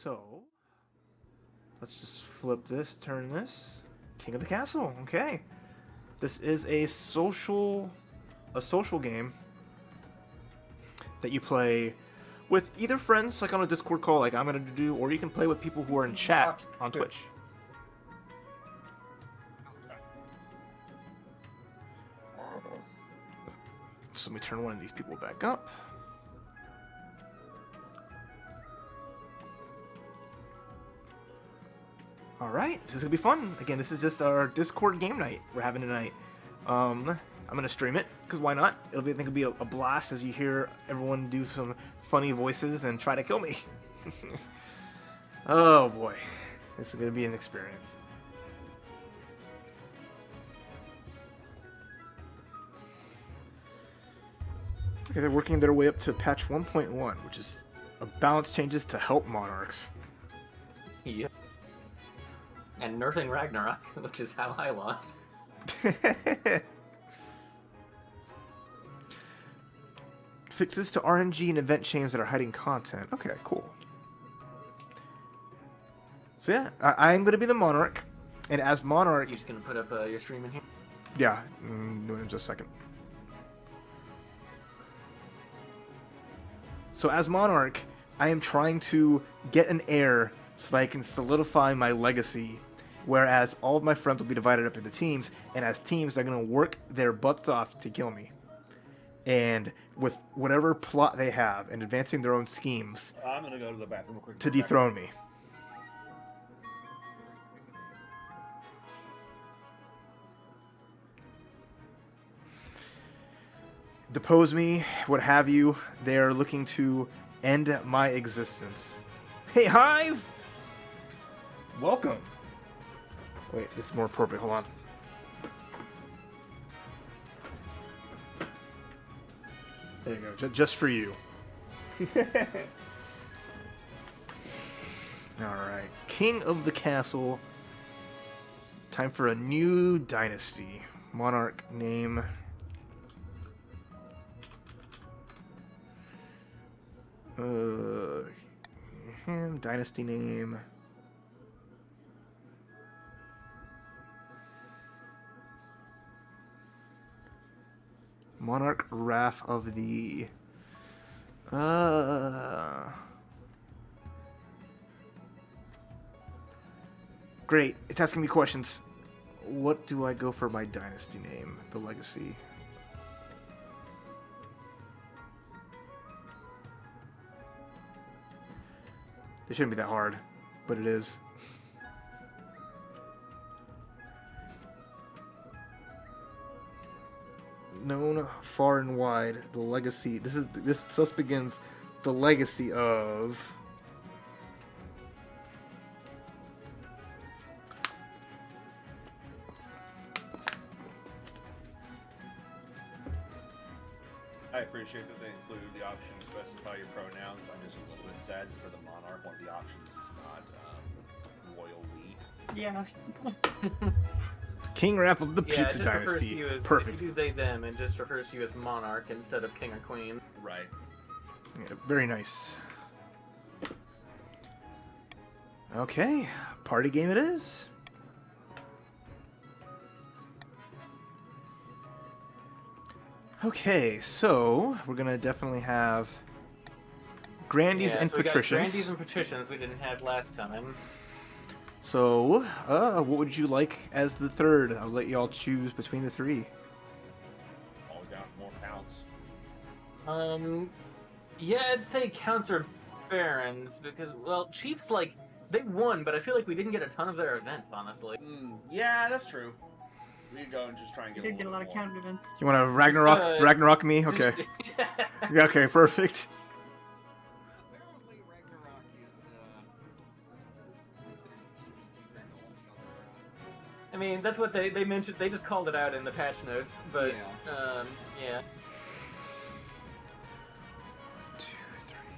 So, let's just flip this, turn this. King of the Castle. Okay. This is a social game that you play with either friends, like on a Discord call, like I'm going to do, or you can play with people who are in chat on Twitch. So let me turn one of these people back up. Alright, this is going to be fun. Again, this is just our Discord game night we're having tonight. I'm going to stream it, because why not? I think it'll be a blast as you hear everyone do some funny voices and try to kill me. Oh boy, this is going to be an experience. Okay, they're working their way up to patch 1.1, which is a balance changes to help monarchs. Yep. And nerfing Ragnarok, which is how I lost. Fixes to RNG and event chains that are hiding content. Okay, cool. So yeah, I'm going to be the monarch, and as monarch... You just going to put up your stream in here? Yeah, do it in just a second. So as monarch, I am trying to get an heir so that I can solidify my legacy, whereas all of my friends will be divided up into teams, and as teams, they're going to work their butts off to kill me. And with whatever plot they have and advancing their own schemes, I'm going to go to the bathroom real quick to dethrone me. Depose me, what have you. They're looking to end my existence. Hey, Hive! Welcome. Wait, it's more appropriate. Hold on. There you go. Just for you. Alright. King of the Castle. Time for a new dynasty. Monarch name. Dynasty name. Monarch Raph of the... Great. It's asking me questions. What do I go for my dynasty name? The legacy. It shouldn't be that hard, but it is. Known far and wide, the legacy. This thus begins the legacy of. I appreciate that they include the option to specify your pronouns. I'm just a little bit sad for the monarch. One of the options is not royal we. Yeah. King Raph of the Pizza just Dynasty. refers to you as, Perfect. If you do they them, and just refers to you as monarch instead of king or queen. Right. Yeah, very nice. Okay, party game it is. Okay, so we're gonna definitely have Grandies and so we got Patricians. Grandies and Patricians we didn't have last time. So, what would you like as the third? I'll let y'all choose between the three. Always down for more counts. Yeah, I'd say counts or barons because, well, Chiefs, like, they won, but I feel like we didn't get a ton of their events, honestly. Yeah, that's true. We could go and just try and You get did get a lot of more. counter events. You want to Ragnarok me? Okay. Yeah, okay, perfect. Apparently, Ragnarok is considered easy compared to all the other. I mean, that's what they mentioned. They just called it out in the patch notes, but, yeah. 2,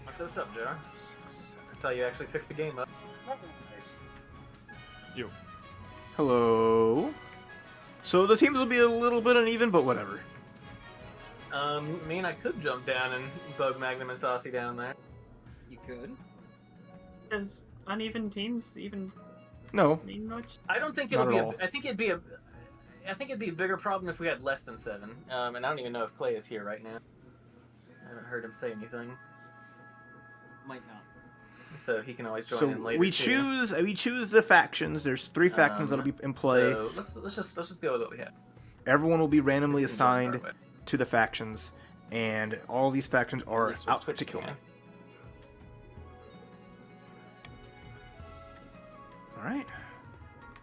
3, What's up, Joe? 6, 7. I saw you actually picked the game up. Nice. You. Hello. So the teams will be a little bit uneven, but whatever. I mean, I could jump down and bug Magnum and Saucy down there. You could. Does uneven teams even No, mean much? I don't think Not it'll be. at all. I think it'd be a. I think it'd be a bigger problem if we had less than 7. And I don't even know if Clay is here right now. I haven't heard him say anything, Might not. so he can always join so in later. we too. choose the factions. There's 3 factions that'll be in play. So let's just go with what we have. Everyone will be randomly We can go assigned our way. to the factions, and all these factions At are least with out Twitch to kill me. can. All right.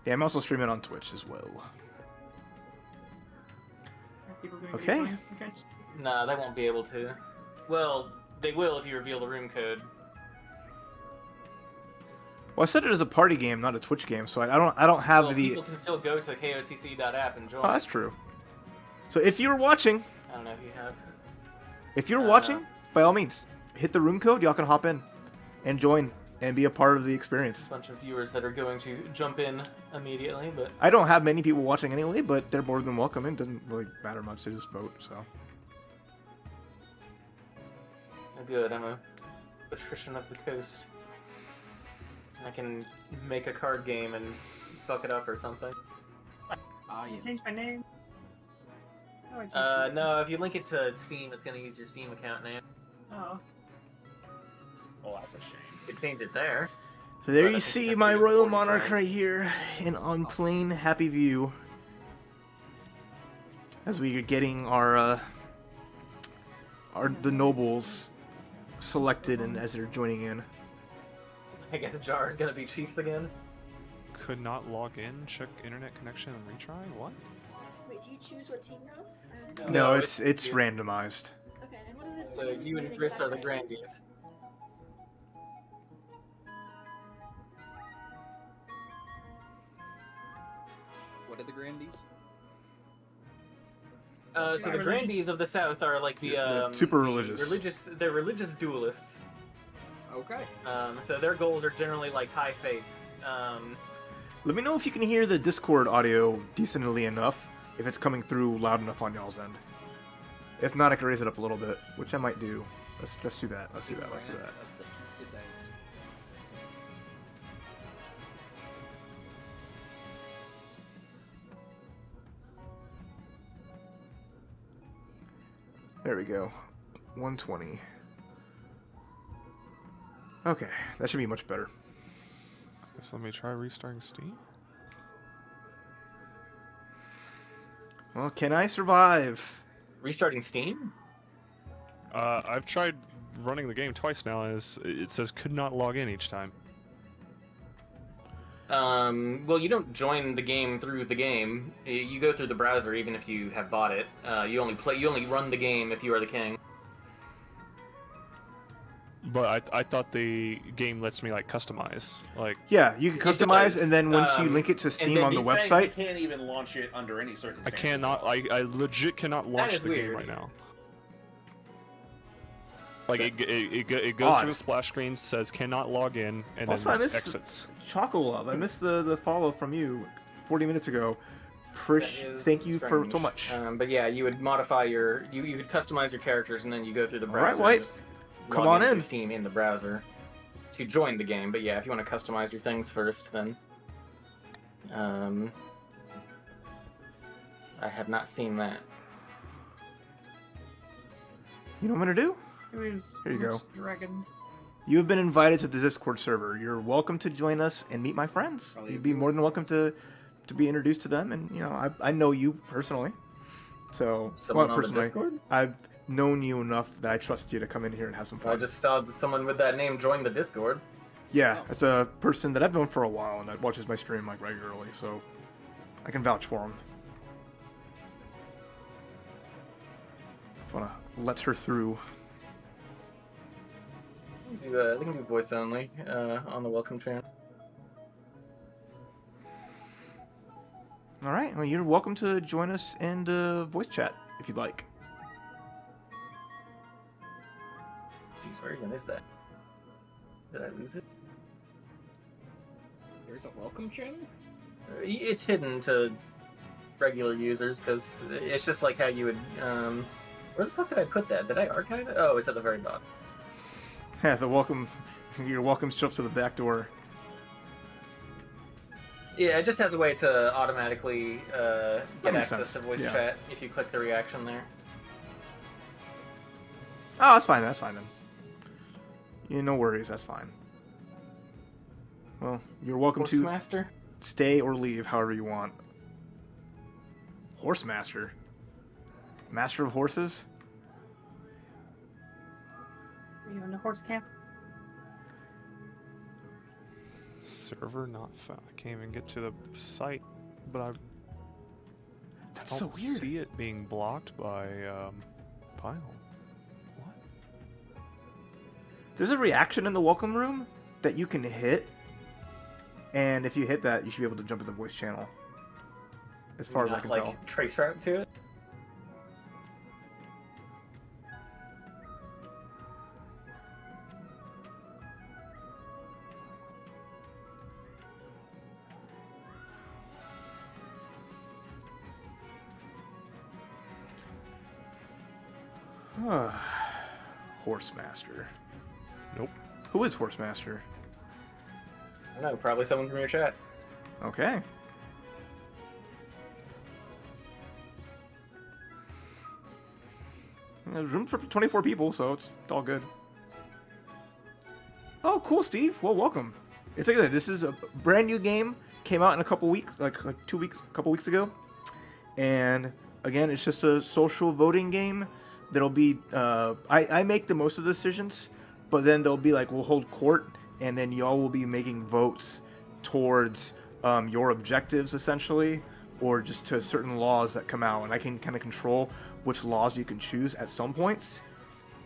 Yeah, I'm also streaming on Twitch as well. Are people going Okay. to be joined? Okay. Nah, they won't be able to. Well, they will if you reveal the room code. Well, I said it as a party game, not a Twitch game, so I don't have Well, the. people can still go to kotc.app and join. Oh, that's true. So if you're watching, I don't know if you have. watching, by all means, hit the room code. Y'all can hop in and join and be a part of the experience. A bunch of viewers that are going to jump in immediately, but I don't have many people watching anyway, but they're more than welcome. It doesn't really matter much. They just vote. So good. I'm a patrician of the coast. I can make a card game and fuck it up or something. Ah, yes. Change my name. Oh, I changed No, if you link it to Steam, it's gonna use your Steam account name. Oh. Oh, that's a shame. You can change it there. So there But I you think see that's my good royal 40 monarch frames. right here, in on plain happy view. As we are getting our the nobles selected and as they're joining in. I guess Jar is gonna be Chiefs again. Could not log in, check internet connection and retry? What? Wait, do you choose what team you're on? No, No, it's- it's randomized. Okay, and what are the So teams you and running Chris are the back? Grandies. What are the Grandies? So the Religious- Grandies of the South are like The the super the religious. They're religious duelists. Okay. So their goals are generally like high faith. Let me know if you can hear the Discord audio decently enough, if it's coming through loud enough on y'all's end. If not, I can raise it up a little bit, which I might do. Let's do that. Let's do that. Let's do that. Of the pizza bags. There we go. 120. Okay, that should be much better. Guess let me try restarting Steam. Well, can I survive? Restarting Steam? I've tried running the game twice now, and it says could not log in each time. Well, you don't join the game through the game. You go through the browser, even if you have bought it. You only run the game if you are the king. But I thought the game lets me like customize, like Yeah, you can It customize, does, and then once you link it to and Steam then on the He's saying website, he can't even launch it under any I circumstances. cannot, I legit cannot launch is the game weird. right now. Like it goes Odd. through the splash screen, says cannot log in, and Also, I then missed- exits. Chocolove, I missed the follow from you 40 minutes ago. That is Thank you for so strange. much. But yeah, you would modify you could customize your characters, and then you go through the All right, browser. White. and just Come log on through in. Steam in the browser to join the game. But yeah, if you want to customize your things first, then I have not seen that. You know what I'm gonna do? Who is Here you go. Dragon? You have been invited to the Discord server. You're welcome to join us and meet my friends. Probably You'd be more than welcome to be introduced to them, and you know I know you personally, so Someone well, on the personally, Discord? I've known you enough that I trust you to come in here and have some fun. I just saw someone with that name join the Discord. Yeah, Oh. it's a person that I've known for a while and that watches my stream like regularly, so I can vouch for him. If I wanna let her through. They can do voice only on the welcome channel. All right, well, you're welcome to join us in the voice chat if you'd like. Jeez, where even is that? Did I lose it? There's a welcome channel? It's hidden to regular users because it's just like how you would. Where the fuck did I put that? Did I archive it? Oh, it's at the very bottom. Yeah, the welcome. Your welcome stuff to the back door. Yeah, it just has a way to automatically get makes access sense, to voice yeah. chat if you click the reaction there. Oh, that's fine. That's fine then. Yeah, no worries. That's fine. Well, you're welcome to Horsemaster? stay or leave however you want. Horsemaster? Master of horses? Are you in the horse camp? Server not found. I can't even get to the site, but I That's don't so weird. see it being blocked by Pile. What? There's a reaction in the welcome room that you can hit, and if you hit that, you should be able to jump in the voice channel. As far as I Not, can like, tell. trace route to it? Horsemaster. Nope. Who is Horsemaster? I don't know, probably someone from your chat. Okay. There's room for 24 people, so it's all good. Oh, cool, Steve. Well, welcome. It's like this is a brand new game. Came out in a couple weeks, like 2 weeks, a couple weeks ago. And again, it's just a social voting game. That'll be I make the most of the decisions, but then they'll be like we'll hold court, and then y'all will be making votes towards your objectives essentially, or just to certain laws that come out, and I can kind of control which laws you can choose at some points.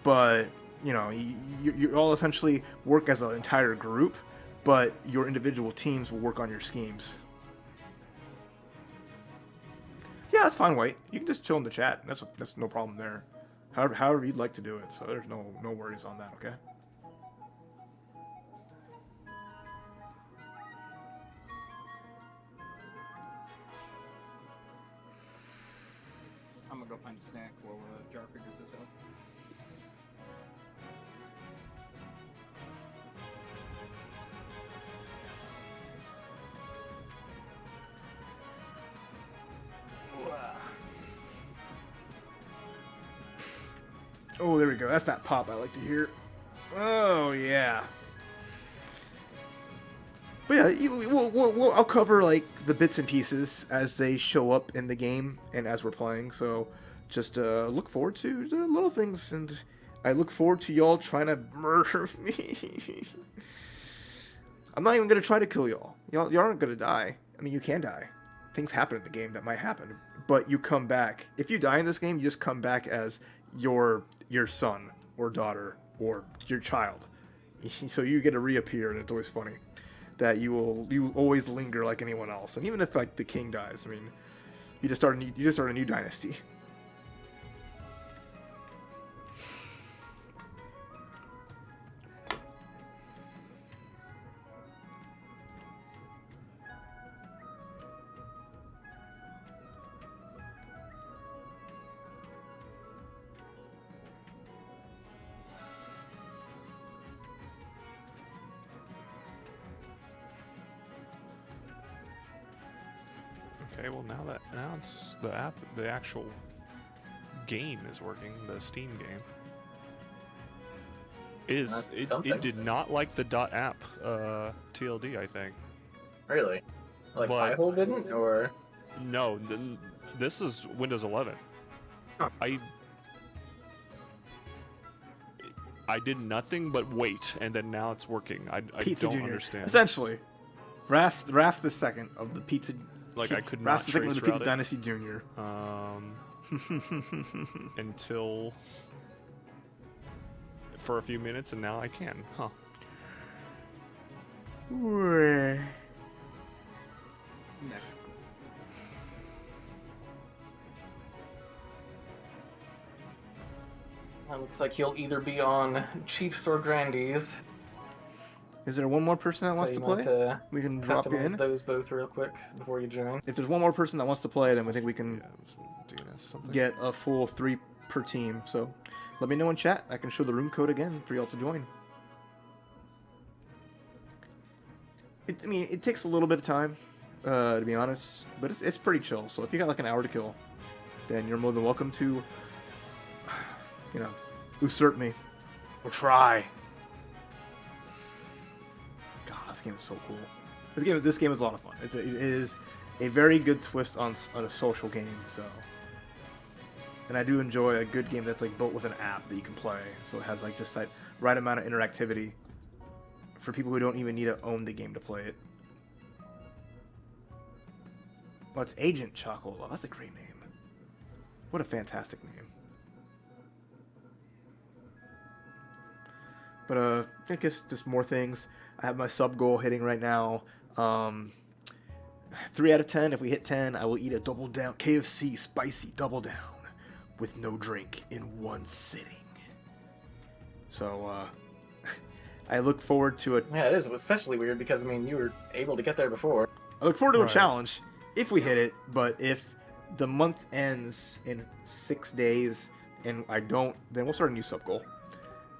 But you know, you all essentially work as an entire group, but your individual teams will work on your schemes. Yeah, that's fine, White. You can just chill in the chat. That's no problem there. However you'd like to do it. So there's no worries on that. Okay. I'm gonna go find a snack while Jar figures this out. Oh, there we go. That's that pop I like to hear. Oh yeah. But yeah, I'll cover like the bits and pieces as they show up in the game and as we're playing. So just look forward to the little things, and I look forward to y'all trying to murder me. I'm not even gonna try to kill y'all. Y'all aren't gonna die. I mean, you can die. Things happen in the game that might happen, but you come back. If you die in this game, you just come back as your son or daughter or your child. So you get to reappear, and it's always funny that you always linger like anyone else. And even if like the king dies, I mean, you just start a new dynasty. Okay, well now it's the actual game is working, the Steam game. It did not like the .app TLD, I think. Really? Like But- Pi-hole didn't, or No, this is Windows 11. Huh. I did nothing but wait, and then now it's working. I Pizza don't Junior. understand. Essentially, Raph the second of the Pizza. Like I could Raph not the second of trace the Pizza route it Dynasty Junior. until for a few minutes, and now I can. Huh? Next. it looks like you'll either be on Chiefs or Grandies. Is there one more person that So wants you to want play? to We can drop customize in. those both real quick before you join. If there's one more person that wants to play, then we think we can Yeah, it's DNS something. get a full 3 per team. So let me know in chat. I can show the room code again for y'all to join. I mean, it takes a little bit of time. to be honest, but it's pretty chill. So if you got like an hour to kill, then you're more than welcome to, usurp me, or try. God, this game is so cool. This game is a lot of fun. It is a very good twist on a social game. So, and I do enjoy a good game that's like built with an app that you can play. So it has like just that right amount of interactivity for people who don't even need to own the game to play it. Well, it's Agent Chocolate. That's a great name. What a fantastic name. But I guess just more things. I have my sub goal hitting right now. 3 out of 10. If we hit 10, I will eat a double down KFC spicy double down with no drink in one sitting. So I look forward to it. Yeah, it is especially weird because I mean you were able to get there before. I look forward to a Right. challenge if we hit it. But if the month ends in 6 days and I don't, then we'll start a new sub goal.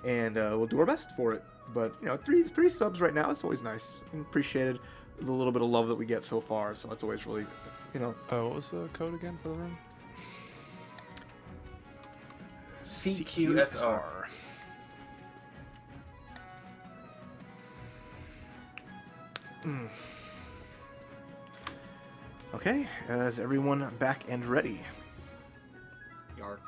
And we'll do our best for it. But, three subs right now, it's always nice. I appreciated the little bit of love that we get so far, so it's always really, What was the code again for the room? CQSR. Okay, is everyone back and ready? Yark.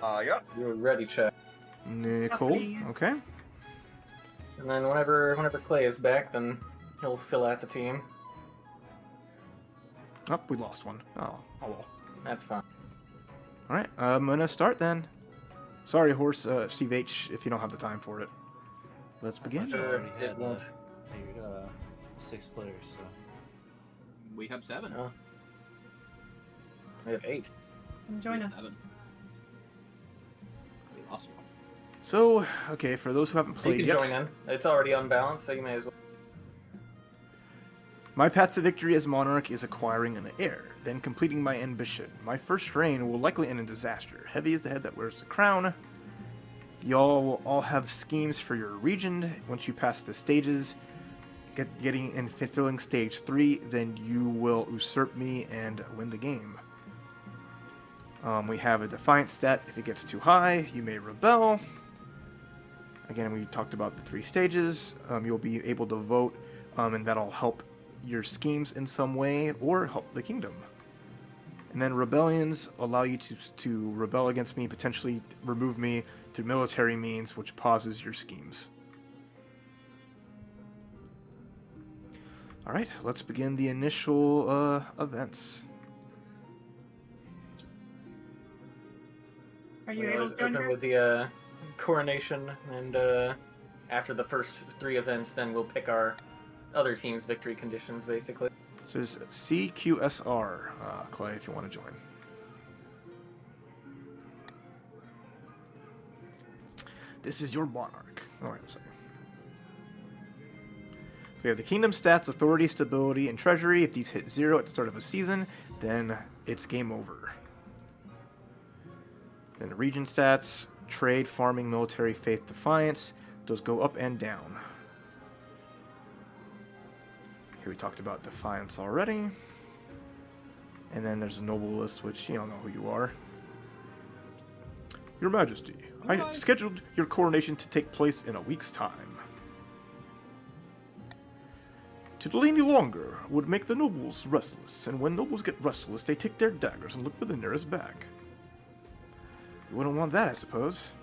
Yeah. You're ready, Chad. Nicole, Please. okay. And then whenever Clay is back, then he'll fill out the team. Oh, we lost one. Oh well. That's fine. Alright, I'm gonna start then. Sorry, Horse, Steve H, if you don't have the time for it. Let's begin. Sure, already it had, won't. 6 players, so. We have 7. Oh. We have 8. Come join We have us. 7. We lost one. So, okay, for those who haven't You played can yet, join in. It's already unbalanced, so you may as well. my path to victory as monarch is acquiring an heir, then completing my ambition. My first reign will likely end in disaster. Heavy is the head that wears the crown. Y'all will all have schemes for your region. Once you pass the stages, getting and fulfilling stage 3, then you will usurp me and win the game. We have a defiance stat. If it gets too high, you may rebel. Again, we talked about the 3 stages. You'll be able to vote, and that'll help your schemes in some way or help the kingdom. And then rebellions allow you to rebel against me, potentially remove me through military means, which pauses your schemes. Alright, let's begin the initial events. Are you We able always to join open her? with the coronation, and after the first 3 events, then we'll pick our other team's victory conditions, basically. So it's CQSR, Clay, if you want to join. This is your monarch. Oh, wait, sorry. We have the kingdom stats, authority, stability, and treasury. If these hit 0 at the start of a season, then it's game over. Then the region stats, trade, farming, military, faith, defiance. Those go up and down. Here we talked about defiance already. And then there's a noble list, which you don't know who you are. Your Majesty, I have scheduled your coronation to take place in a week's time. To delay any longer would make the nobles restless, and when nobles get restless, they take their daggers and look for the nearest bag. You wouldn't want that, I suppose.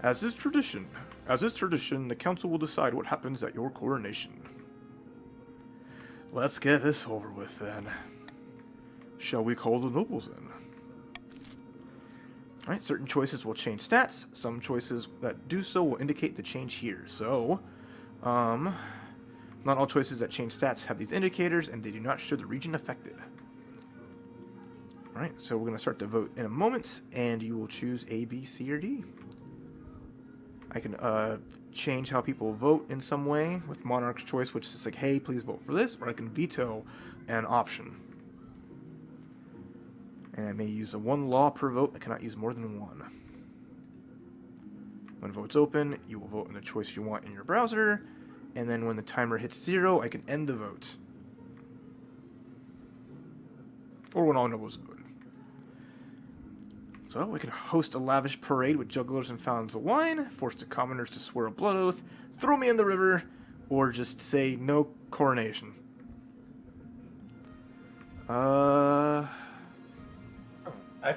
As is tradition, the council will decide what happens at your coronation. Let's get this over with, then. Shall we call the nobles in? Alright, certain choices will change stats. Some choices that do so will indicate the change here. So, not all choices that change stats have these indicators, and they do not show the region affected. Alright, so we're going to start to vote in a moment, and you will choose A, B, C, or D. I can change how people vote in some way with Monarch's Choice, which is like, hey, please vote for this, or I can veto an option. And I may use a 1 law per vote. I cannot use more than 1. When votes open, you will vote in the choice you want in your browser, And then when the timer hits 0, I can end the vote. Or when all nobles vote. So we can host a lavish parade with jugglers and fountains of wine, force the commoners to swear a blood oath, throw me in the river, or just say no coronation. I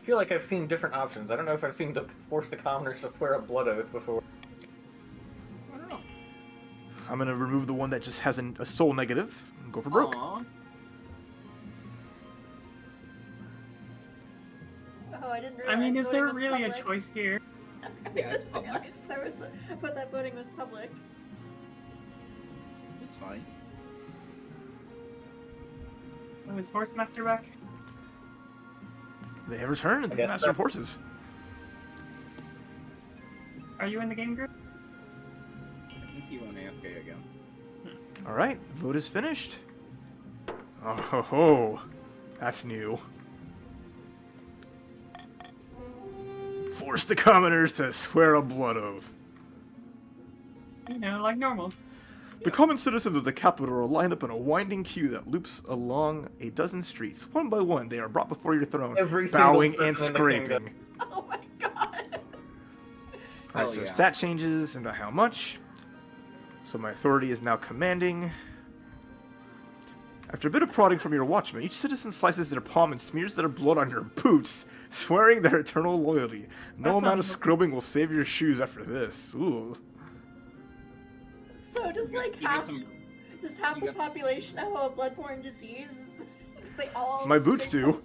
feel like I've seen different options. I don't know if I've seen the force the commoners to swear a blood oath before. I don't know. I'm gonna remove the one that just has a soul negative and go for broke. Aw. Oh, I didn't I realize. mean, is there voting was really a public. choice here? I Yeah, it's didn't public. realize there was but that voting was public. It's fine. Oh, is Horsemaster back? They have returned, the guess master so. of horses. Are you in the game group? I think you went AFK again. Alright, vote is finished. Oh ho ho. That's new. Force the commoners to swear a blood oath. You know, like normal. The common citizens of the capital are lined up in a winding queue that loops along a dozen streets. One by one, they are brought before your throne, Every single bowing and person in the scraping. kingdom. Oh my god. Alright, Hell so yeah. stat changes and by how much. So my authority is now commanding. After a bit of prodding from your watchman, each citizen slices their palm and smears their blood on your boots, swearing their eternal loyalty. No That amount of sounds- scrubbing will save your shoes after this. Ooh. So does like You half get some. does half you the got- population have a bloodborne disease? Because they all My boots they- do.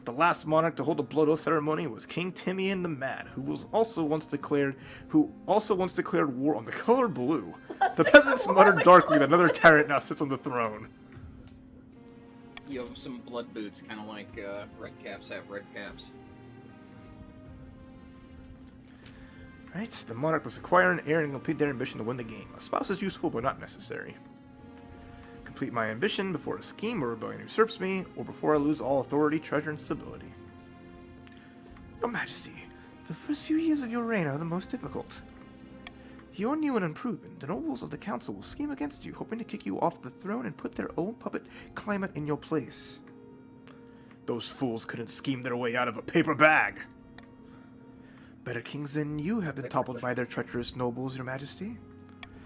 The last monarch to hold a blood oath ceremony was King Timian the Mad, who also once declared war on the color blue. The peasants muttered darkly that another tyrant now sits on the throne. You have some blood boots, kind of like red caps have red caps. Right, the monarch must acquire an heir and complete their ambition to win the game. A spouse is useful but not necessary. Complete my ambition before a scheme or rebellion usurps me, or before I lose all authority, treasure, and stability. Your Majesty, the first few years of your reign are the most difficult. You're new and unproven. The nobles of the council will scheme against you, hoping to kick you off the throne and put their own puppet claimant in your place. Those fools couldn't scheme their way out of a paper bag. Better kings than you have been toppled by their treacherous nobles, Your Majesty.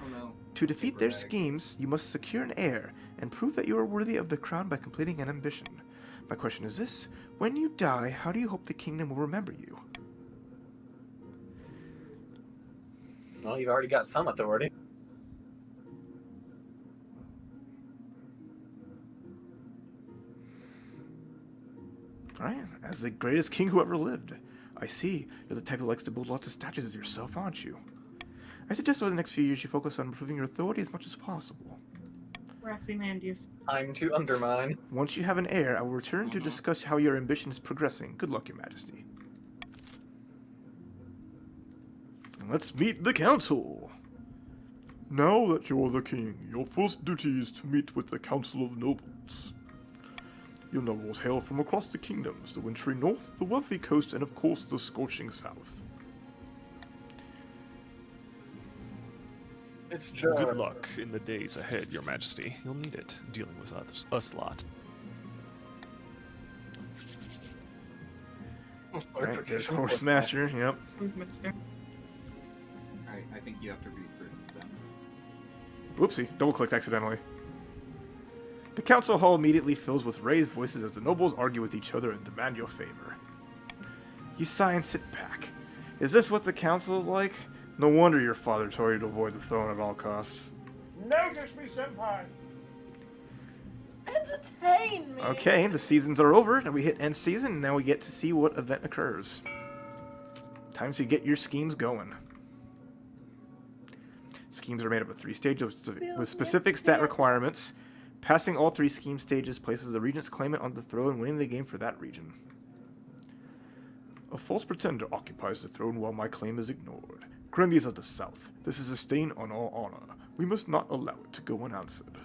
Oh no. To defeat Paper their bag. schemes, you must secure an heir and prove that you are worthy of the crown by completing an ambition. My question is this: when you die, how do you hope the kingdom will remember you? Well, you've already got some authority. Alright, as the greatest king who ever lived. I see, you're the type who likes to build lots of statues of yourself, aren't you? I suggest over the next few years you focus on improving your authority as much as possible. Rhapsimandius. Time to undermine. Once you have an heir, I will return to Mhm. discuss how your ambition is progressing. Good luck, Your Majesty. And let's meet the council! Now that you are the king, your first duty is to meet with the Council of Nobles. Your nobles hail from across the kingdoms, the wintry north, the wealthy coast, and of course the scorching south. It's just Good luck in the days ahead, Your Majesty. You'll need it, dealing with us lot. Alright, there's Horsemaster, yep. Who's Minister? Alright, I think you have to recruit them. Whoopsie, double-clicked accidentally. The council hall immediately fills with raised voices as the nobles argue with each other and demand your favor. You sigh and sit back. Is this what the council is like? No wonder your father told you to avoid the throne at all costs. Notice me, senpai! Entertain me. Okay, the seasons are over, and we hit end season, and now we get to see what event occurs. Time to get your schemes going. Schemes are made up of 3 stages with specific stat requirements. Passing all 3 scheme stages places the regent's claimant on the throne, winning the game for that region. A false pretender occupies the throne while my claim is ignored. Grandees of the South, this is a stain on our honor. We must not allow it to go unanswered.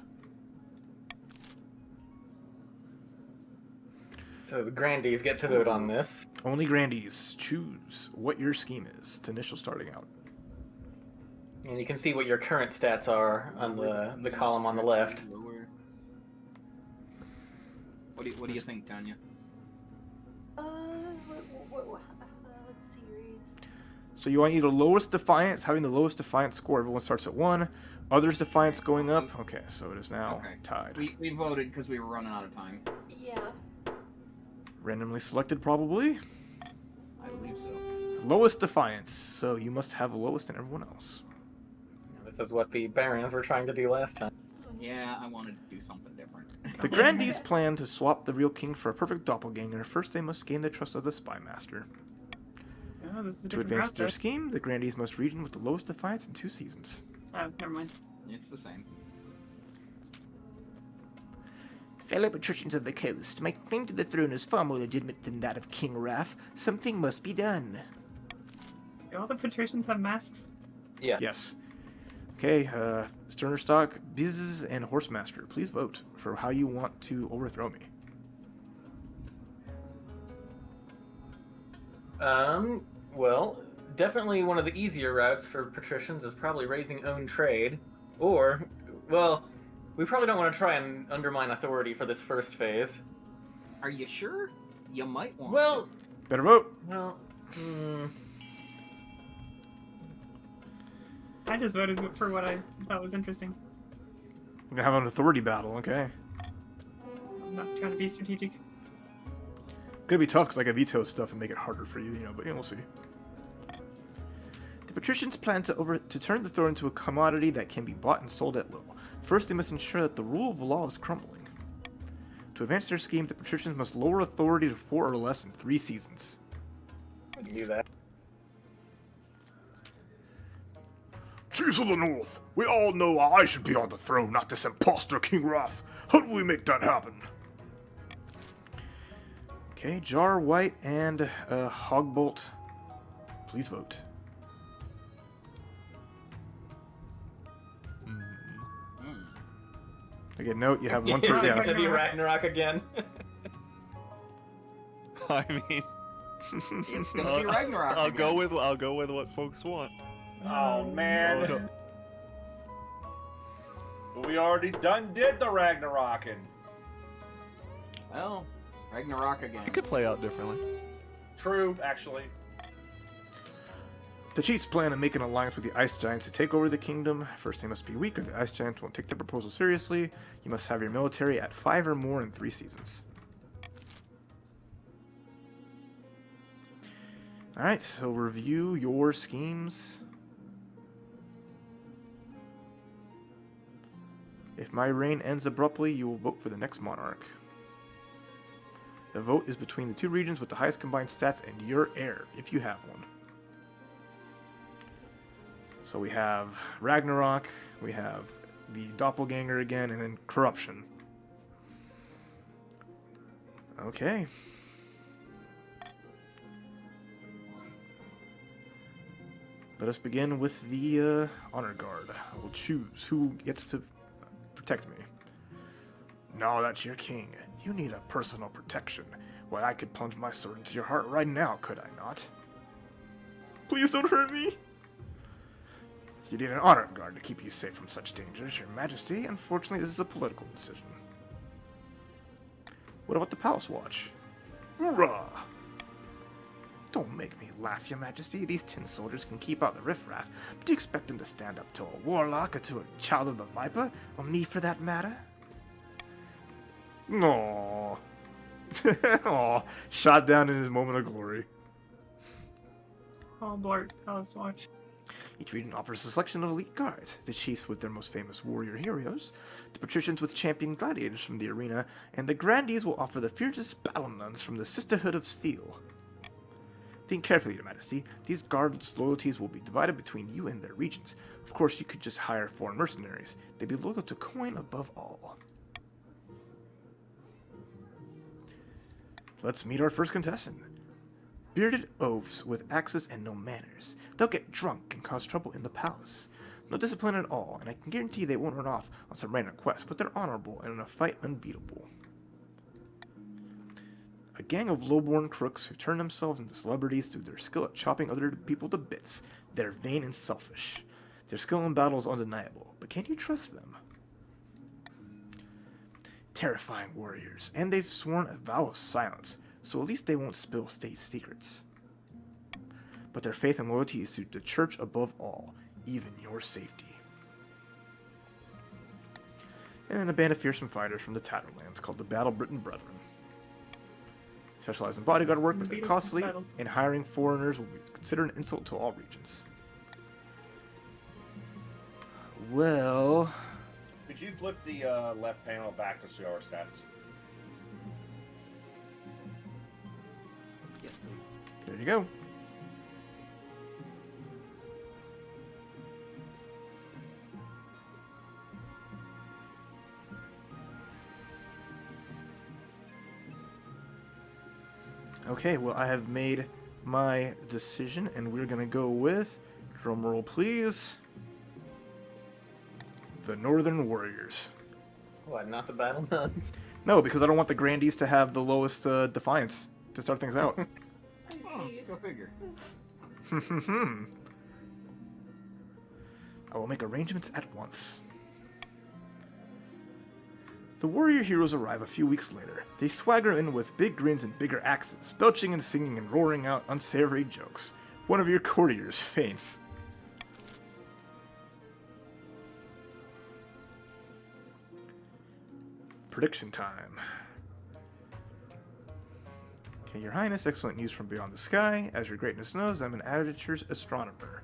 So the grandees get to vote on this. Only grandees choose what your scheme is to initial starting out. And you can see what your current stats are on the column on the left. Lower. What do you think, Tanya? Let's see, Reese. So you want either lowest defiance, having the lowest defiance score. Everyone starts at 1. Others defiance going up. Okay, so it is now tied. We voted because we were running out of time. Yeah. Randomly selected, probably. I believe so. Lowest defiance. So you must have lowest than everyone else. This is what the Barons were trying to do last time. Yeah, I wanted to do something different. The Grandees plan to swap the real king for a perfect doppelganger. First, they must gain the trust of the Spy Master. Oh, this is a To different advance route, their though. scheme, the Grandees must region with the lowest defiance in 2 seasons. Oh, never mind. It's the same. Fellow patricians of the coast, my claim to the throne is far more legitimate than that of King Raph. Something must be done. Do all the patricians have masks? Yeah. Yes. Okay, Sternerstock, Biz, and Horsemaster, please vote for how you want to overthrow me. Well, definitely one of the easier routes for patricians is probably raising own trade. Or, well, we probably don't want to try and undermine authority for this first phase. Are you sure? You might want Well, Better vote. well, I just voted for what I thought was interesting. We're gonna have an authority battle, okay? I'm not trying to be strategic. Gonna be tough because I can veto stuff and make it harder for you, but we'll see. The patricians plan to turn the throne into a commodity that can be bought and sold at will. First, they must ensure that the rule of law is crumbling. To advance their scheme, the patricians must lower authority to 4 or less in 3 seasons. we can do that. Chiefs of the North, we all know I should be on the throne, not this imposter King Raph. How do we make that happen? Okay, Jar, White, and Hogbolt, please vote. Again, note, you have one Is person. it Yeah. gonna be Ragnarok again? I mean, It's gonna be Ragnarok. I'll again. go with what folks want. Oh man. Oh, no. But we already did the Ragnarokin. Well, Ragnarok again. It could play out differently. True, actually. The chiefs plan to make an alliance with the Ice Giants to take over the kingdom. First, they must be weak, or the Ice Giants won't take the proposal seriously. You must have your military at 5 or more in 3 seasons. Alright, so review your schemes. If my reign ends abruptly, you will vote for the next monarch. The vote is between the 2 regions with the highest combined stats and your heir, if you have one. So we have Ragnarok, we have the Doppelganger again, and then Corruption. Okay. Let us begin with the Honor Guard. I will choose who gets to protect me. No, that's your king. You need a personal protection. Why, I could plunge my sword into your heart right now, could I not? Please don't hurt me! You need an honor guard to keep you safe from such dangers, your majesty. Unfortunately, this is a political decision. What about the Palace Watch? Hoorah! Don't make me laugh, your majesty. These tin soldiers can keep out the riffraff, but do you expect them to stand up to a warlock or to a child of the Viper? Or me, for that matter? No. Aw, shot down in his moment of glory. All Blart, Palace Watch. Each region offers a selection of elite guards, the chiefs with their most famous warrior heroes, the patricians with champion gladiators from the arena, and the grandees will offer the fiercest battle nuns from the Sisterhood of Steel. Think carefully, your majesty. These guards' loyalties will be divided between you and their regions. Of course, you could just hire foreign mercenaries. They'd be loyal to coin above all. Let's meet our first contestant. Bearded oafs with axes and no manners. They'll get drunk and cause trouble in the palace. No discipline at all, and I can guarantee they won't run off on some random quest, but they're honorable and in a fight unbeatable. A gang of lowborn crooks who turn themselves into celebrities through their skill at chopping other people to bits. They're vain and selfish. Their skill in battle is undeniable, but can you trust them? Terrifying warriors, and they've sworn a vow of silence, so at least they won't spill state secrets. But their faith and loyalty is to the church above all, even your safety. And a band of fearsome fighters from the Tatterlands called the Battle Britain Brethren. Specialize in bodyguard work, but they're costly, and hiring foreigners will be considered an insult to all regions. Well... Could you flip the left panel back to see our stats? Yes, please. There you go. Okay, well, I have made my decision, and we're going to go with, drumroll please, the Northern Warriors. What, not the Battle Nuns? No, because I don't want the Grandees to have the lowest defiance to start things out. I Oh, see. go figure. I will make arrangements at once. The warrior heroes arrive a few weeks later. They swagger in with big grins and bigger axes, belching and singing and roaring out unsavory jokes. One of your courtiers faints. Prediction time. Okay, Your Highness, excellent news from beyond the sky. As your greatness knows, I'm an amateurs astronomer.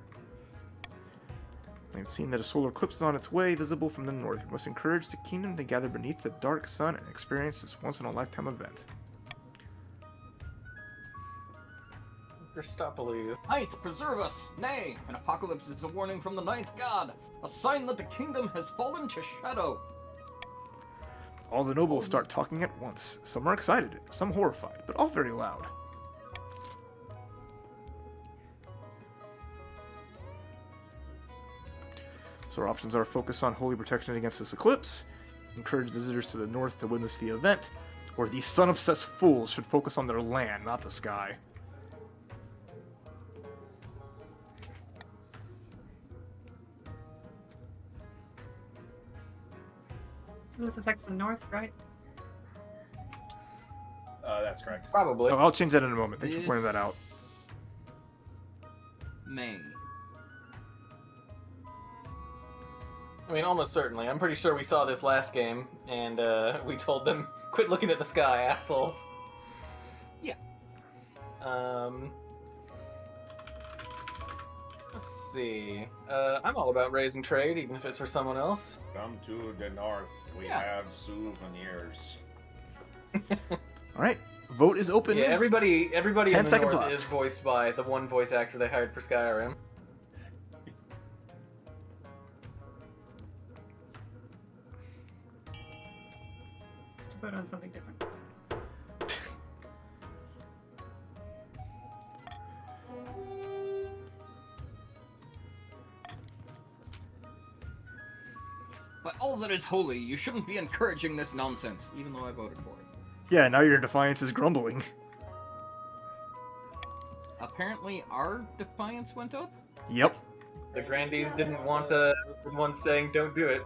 I've seen that a solar eclipse is on its way, visible from the north. You must encourage the kingdom to gather beneath the dark sun and experience this once-in-a-lifetime event. Christopolis. Night, preserve us! Nay, an apocalypse is a warning from the ninth god, a sign that the kingdom has fallen to shadow. All the nobles start talking at once. Some are excited, some horrified, but all very loud. So our options are focus on holy protection against this eclipse, encourage visitors to the north to witness the event, or these sun-obsessed fools should focus on their land, not the sky. So this affects the north, right? That's correct. Probably. Oh, I'll change that in a moment. Thanks for pointing that out. May. I mean, almost certainly. I'm pretty sure we saw this last game, and we told them, quit looking at the sky, assholes. Yeah. Let's see. I'm all about raising trade, even if it's for someone else. Come to the north. We Yeah. have souvenirs. Alright, vote is open. Yeah, everybody 10 in the seconds north left. is voiced by the one voice actor they hired for Skyrim. Just to vote on something different. By all that is holy, you shouldn't be encouraging this nonsense, even though I voted for it. Yeah, now your defiance is grumbling. Apparently, our defiance went up? Yep. The Grandees didn't want the one saying, don't do it.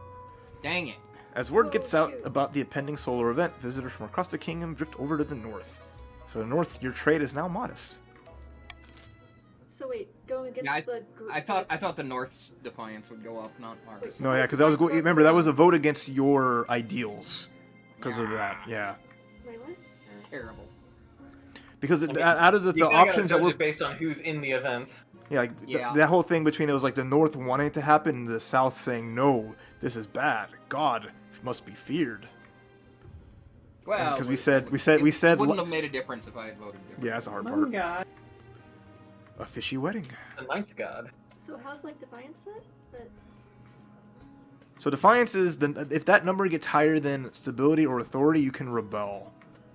Dang it. As word gets out about the impending solar event, visitors from across the kingdom drift over to the north. So the north, your trade is now modest. So wait, going against Yeah, the group. I thought the North's defiance would go up, not ours. No, yeah, because that was remember that was a vote against your ideals because of that. Yeah, Wait, what? Terrible. because I mean, out of the You kinda options gotta that judge were it based on who's in the events. yeah, like, Yeah. that whole thing between it was like the north wanting it to happen and the south saying no, this is bad. God must be feared. Well, Because we it said wouldn't have made a difference if I had voted different. yeah, that's the hard Oh part. god. A fishy wedding. The ninth god. So how's like Defiance set? But So defiance is if that number gets higher than stability or authority, you can rebel,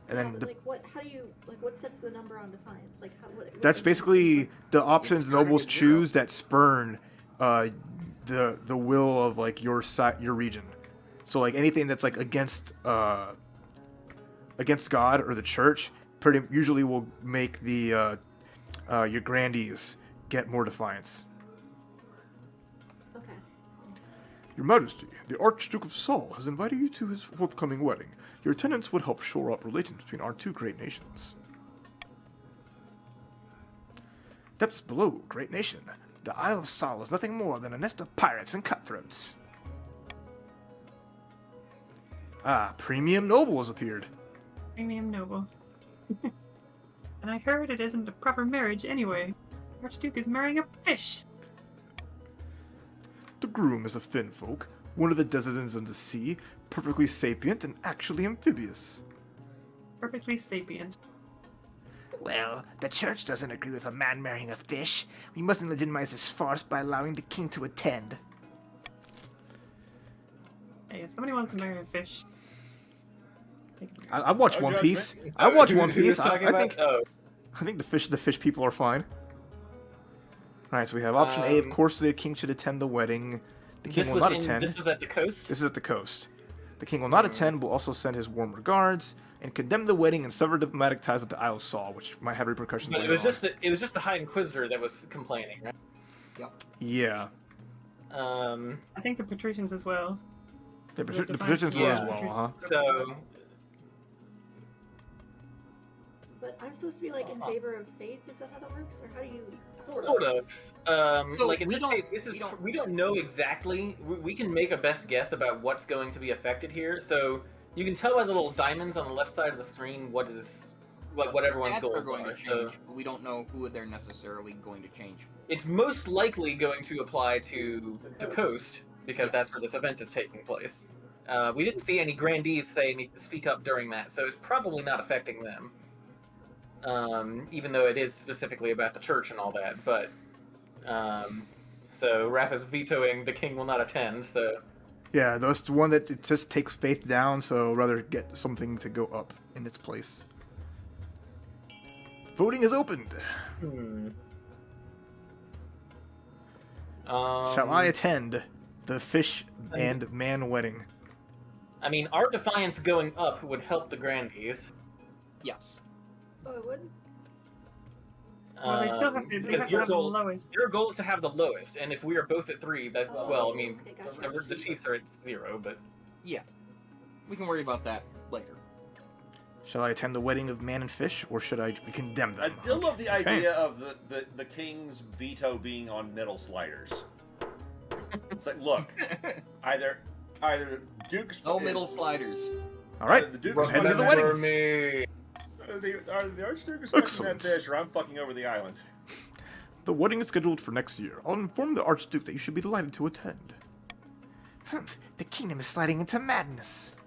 and yeah, then but, like what? How do you like? What sets the number on Defiance? Like how? What that's basically the options starting nobles at 0. choose that spurn the will of like your region. So like anything that's like against God or the church, pretty usually will make the your grandees get more defiance. Okay. Your Majesty, the Archduke of Saul has invited you to his forthcoming wedding. Your attendance would help shore up relations between our two great nations. Depths below, great nation. The Isle of Saul is nothing more than a nest of pirates and cutthroats. Ah, Premium Noble has appeared. Premium noble. And I heard it isn't a proper marriage anyway. Archduke is marrying a fish. The groom is a Finn folk, one of the denizens of the sea, perfectly sapient and actually amphibious. Perfectly sapient. Well, the church doesn't agree with a man marrying a fish. We mustn't legitimize this farce by allowing the king to attend. Hey, if somebody wants to marry a fish, I watch No One Piece. judgment. I watch Who- One who was Piece. talking I about- think Oh, I think the fish people are fine. All right, so we have option A. Of course, the king should attend the wedding. The king this will was not in, attend. This was at the coast. This is at the coast. The king will not attend, will also send his warm regards, and condemn the wedding and sever diplomatic ties with the Isle of Saul, which might have repercussions But later it was on. just the High Inquisitor that was complaining, right? Yeah. I think the patricians as well. The The positions were as Yeah. well, huh? So But I'm supposed to be like in favor of faith. Is that how that works, or how do you sort of. So Like in we this don't- case, this is we don't- we don't know exactly. We can make a best guess about what's going to be affected here. So you can tell by the little diamonds on the left side of the screen what everyone's Stats goals are going to So change, but we don't know who they're necessarily going to change. it's most likely going to apply to the coast because that's where this event is taking place. We didn't see any grandees speak up during that, so it's probably not affecting them. Even though it is specifically about the church and all that, but so Raph is vetoing the king will not attend. So Yeah, that's the one that it just takes faith down, so rather get something to go up in its place. Voting is opened. Shall I attend the fish and man wedding? I mean, our defiance going up would help the grandees. Yes. Oh, it would. Well, they still have to, they because have to your have the goal, lowest. your goal is to have the lowest, and if we are both at 3, that Oh, well, I mean, okay, gotcha. the Chiefs are at 0, but Yeah. We can worry about that later. Shall I attend the wedding of man and fish, or should I condemn I them? still love the Okay. idea of the king's veto being on middle sliders. It's like, look, either Duke's No middle sliders. All right, the Duke let's is head to the fucking wedding. me. the Archduke is fucking Excellent. that fish, or I'm fucking over the island. The wedding is scheduled for next year. I'll inform the Archduke that you should be delighted to attend. The kingdom is sliding into madness.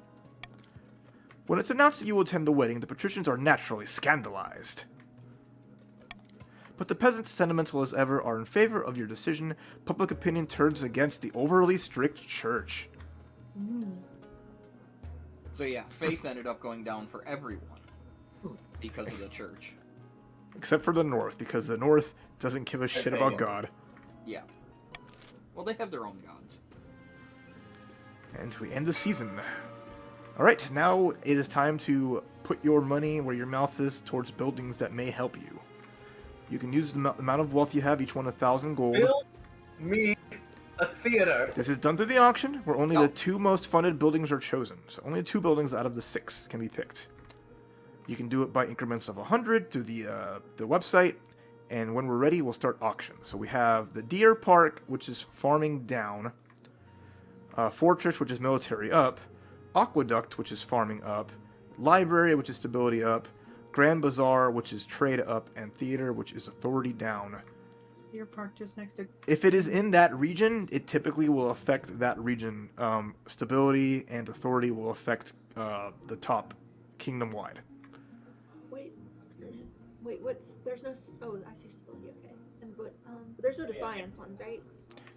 When it's announced that you will attend the wedding, the patricians are naturally scandalized. But the peasants, sentimental as ever, are in favor of your decision. Public opinion turns against the overly strict church. So yeah, faith ended up going down for everyone because of the church. Except for the North, because the North doesn't give a shit about God. Yeah. Well, they have their own gods. And we end the season. Alright, now it is time to put your money where your mouth is towards buildings that may help you. You can use the amount of wealth you have, each one 1,000 gold. Build me a theater. This is done through the auction, where only the Oh. 2 most funded buildings are chosen. So only 2 buildings out of the 6 can be picked. You can do it by increments of 100 through the website, and when we're ready, we'll start auction. So we have the Deer Park, which is farming down, Fortress, which is military up, Aqueduct, which is farming up, Library, which is stability up, Grand Bazaar, which is trade up, and Theater, which is authority down. Deer Park just next to. If it is in that region, it typically will affect that region. Stability and authority will affect the top kingdom-wide. Wait, what's there's no oh I see stability, okay. But there's no defiance ones, right?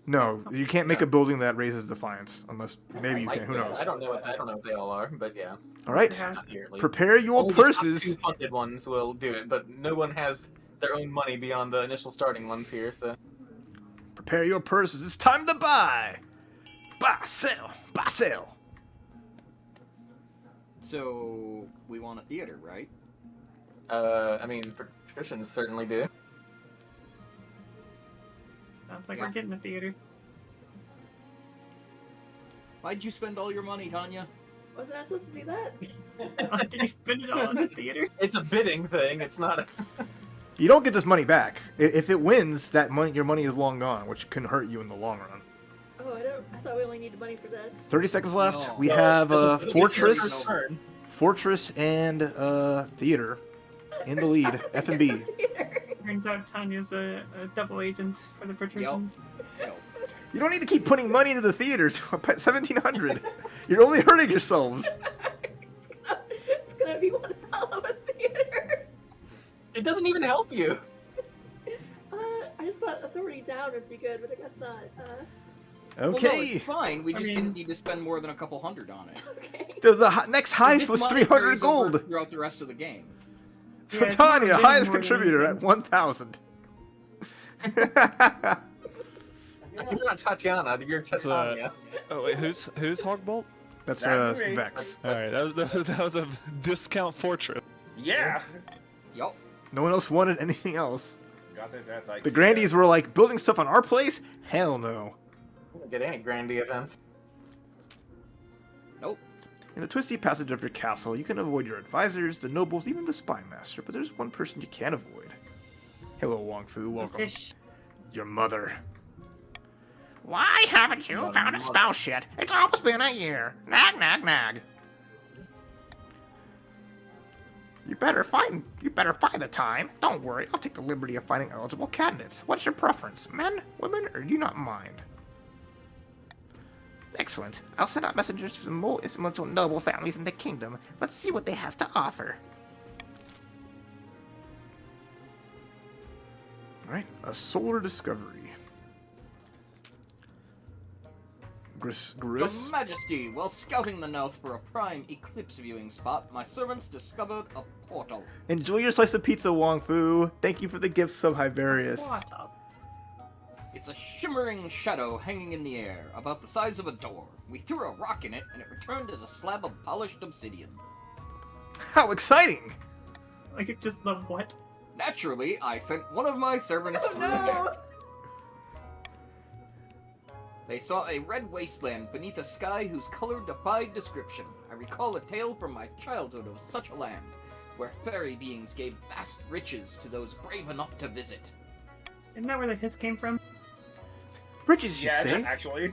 No, you can't make a building that raises defiance, unless maybe you Like, can. Who yeah, knows? I don't know what they all are, but yeah. All right, Not yearly. prepare your Only the top purses. 2 funded ones will do it, but no one has their own money beyond the initial starting ones here, so. Prepare your purses. It's time to buy. Buy, sell, buy, sell. So we want a theater, right? I mean, patricians certainly do. Sounds like Yeah. we're getting a theater. Why'd you spend all your money, Tanya? Wasn't I supposed to do that? Did you spend it all on the theater? It's a bidding thing. It's not. You don't get this money back. If it wins, that money, your money is long gone, which can hurt you in the long run. Oh, I thought we only needed money for this. 30 seconds left. No. We have It's Fortress, turn. Fortress, and Theater in the lead. F&B. Turns out Tanya's a double agent for the patricians. No. You don't need to keep putting money into the theaters. 1,700. You're only hurting yourselves. It's gonna be one hell of a theater. It doesn't even help you. I just thought authority down would be good, but I guess not. Well, no, Okay. it's fine. We I just mean- didn't need to spend more than a couple hundred on it. Okay. The next highest This was money 300 carries over gold. throughout the rest of the game. So Yeah, it's more Tanya, bidding highest more than contributor at anything. 1,000. You're not Tatiana. You're That's, Titania. Oh wait, who's Hogbolt? That's That'd be me. Vex. All right, that was a discount fortress. Yeah. Yup. No one else wanted anything else. Got that like The Grandies were like, building stuff on our place? Hell no. You don't get any Grandy events. Nope. In the twisty passage of your castle, you can avoid your advisors, the nobles, even the spy master, but there's one person you can't avoid. Hello, Wong Fu, The welcome. fish. Your mother. Why haven't you found a spouse yet? It's almost been a year. Nag, nag, nag. You better find the time. Don't worry, I'll take the liberty of finding eligible candidates. What's your preference? Men, women, or do you not mind? Excellent. I'll send out messengers to the most influential noble families in the kingdom. Let's see what they have to offer. Alright, a solar discovery. Gris. Your Majesty, while scouting the north for a prime eclipse viewing spot, my servants discovered a portal. Enjoy your slice of pizza, Wong Fu. Thank you for the gift, Sub Hiberius. What up? It's a shimmering shadow hanging in the air, about the size of a door. We threw a rock in it, and it returned as a slab of polished obsidian. How exciting! Like it's just the what? Naturally, I sent one of my servants Oh, through no. next. They saw a red wasteland beneath a sky whose color defied description. I recall a tale from my childhood of such a land, where fairy beings gave vast riches to those brave enough to visit. Isn't that where the hiss came from? Riches, you Yes, say? actually.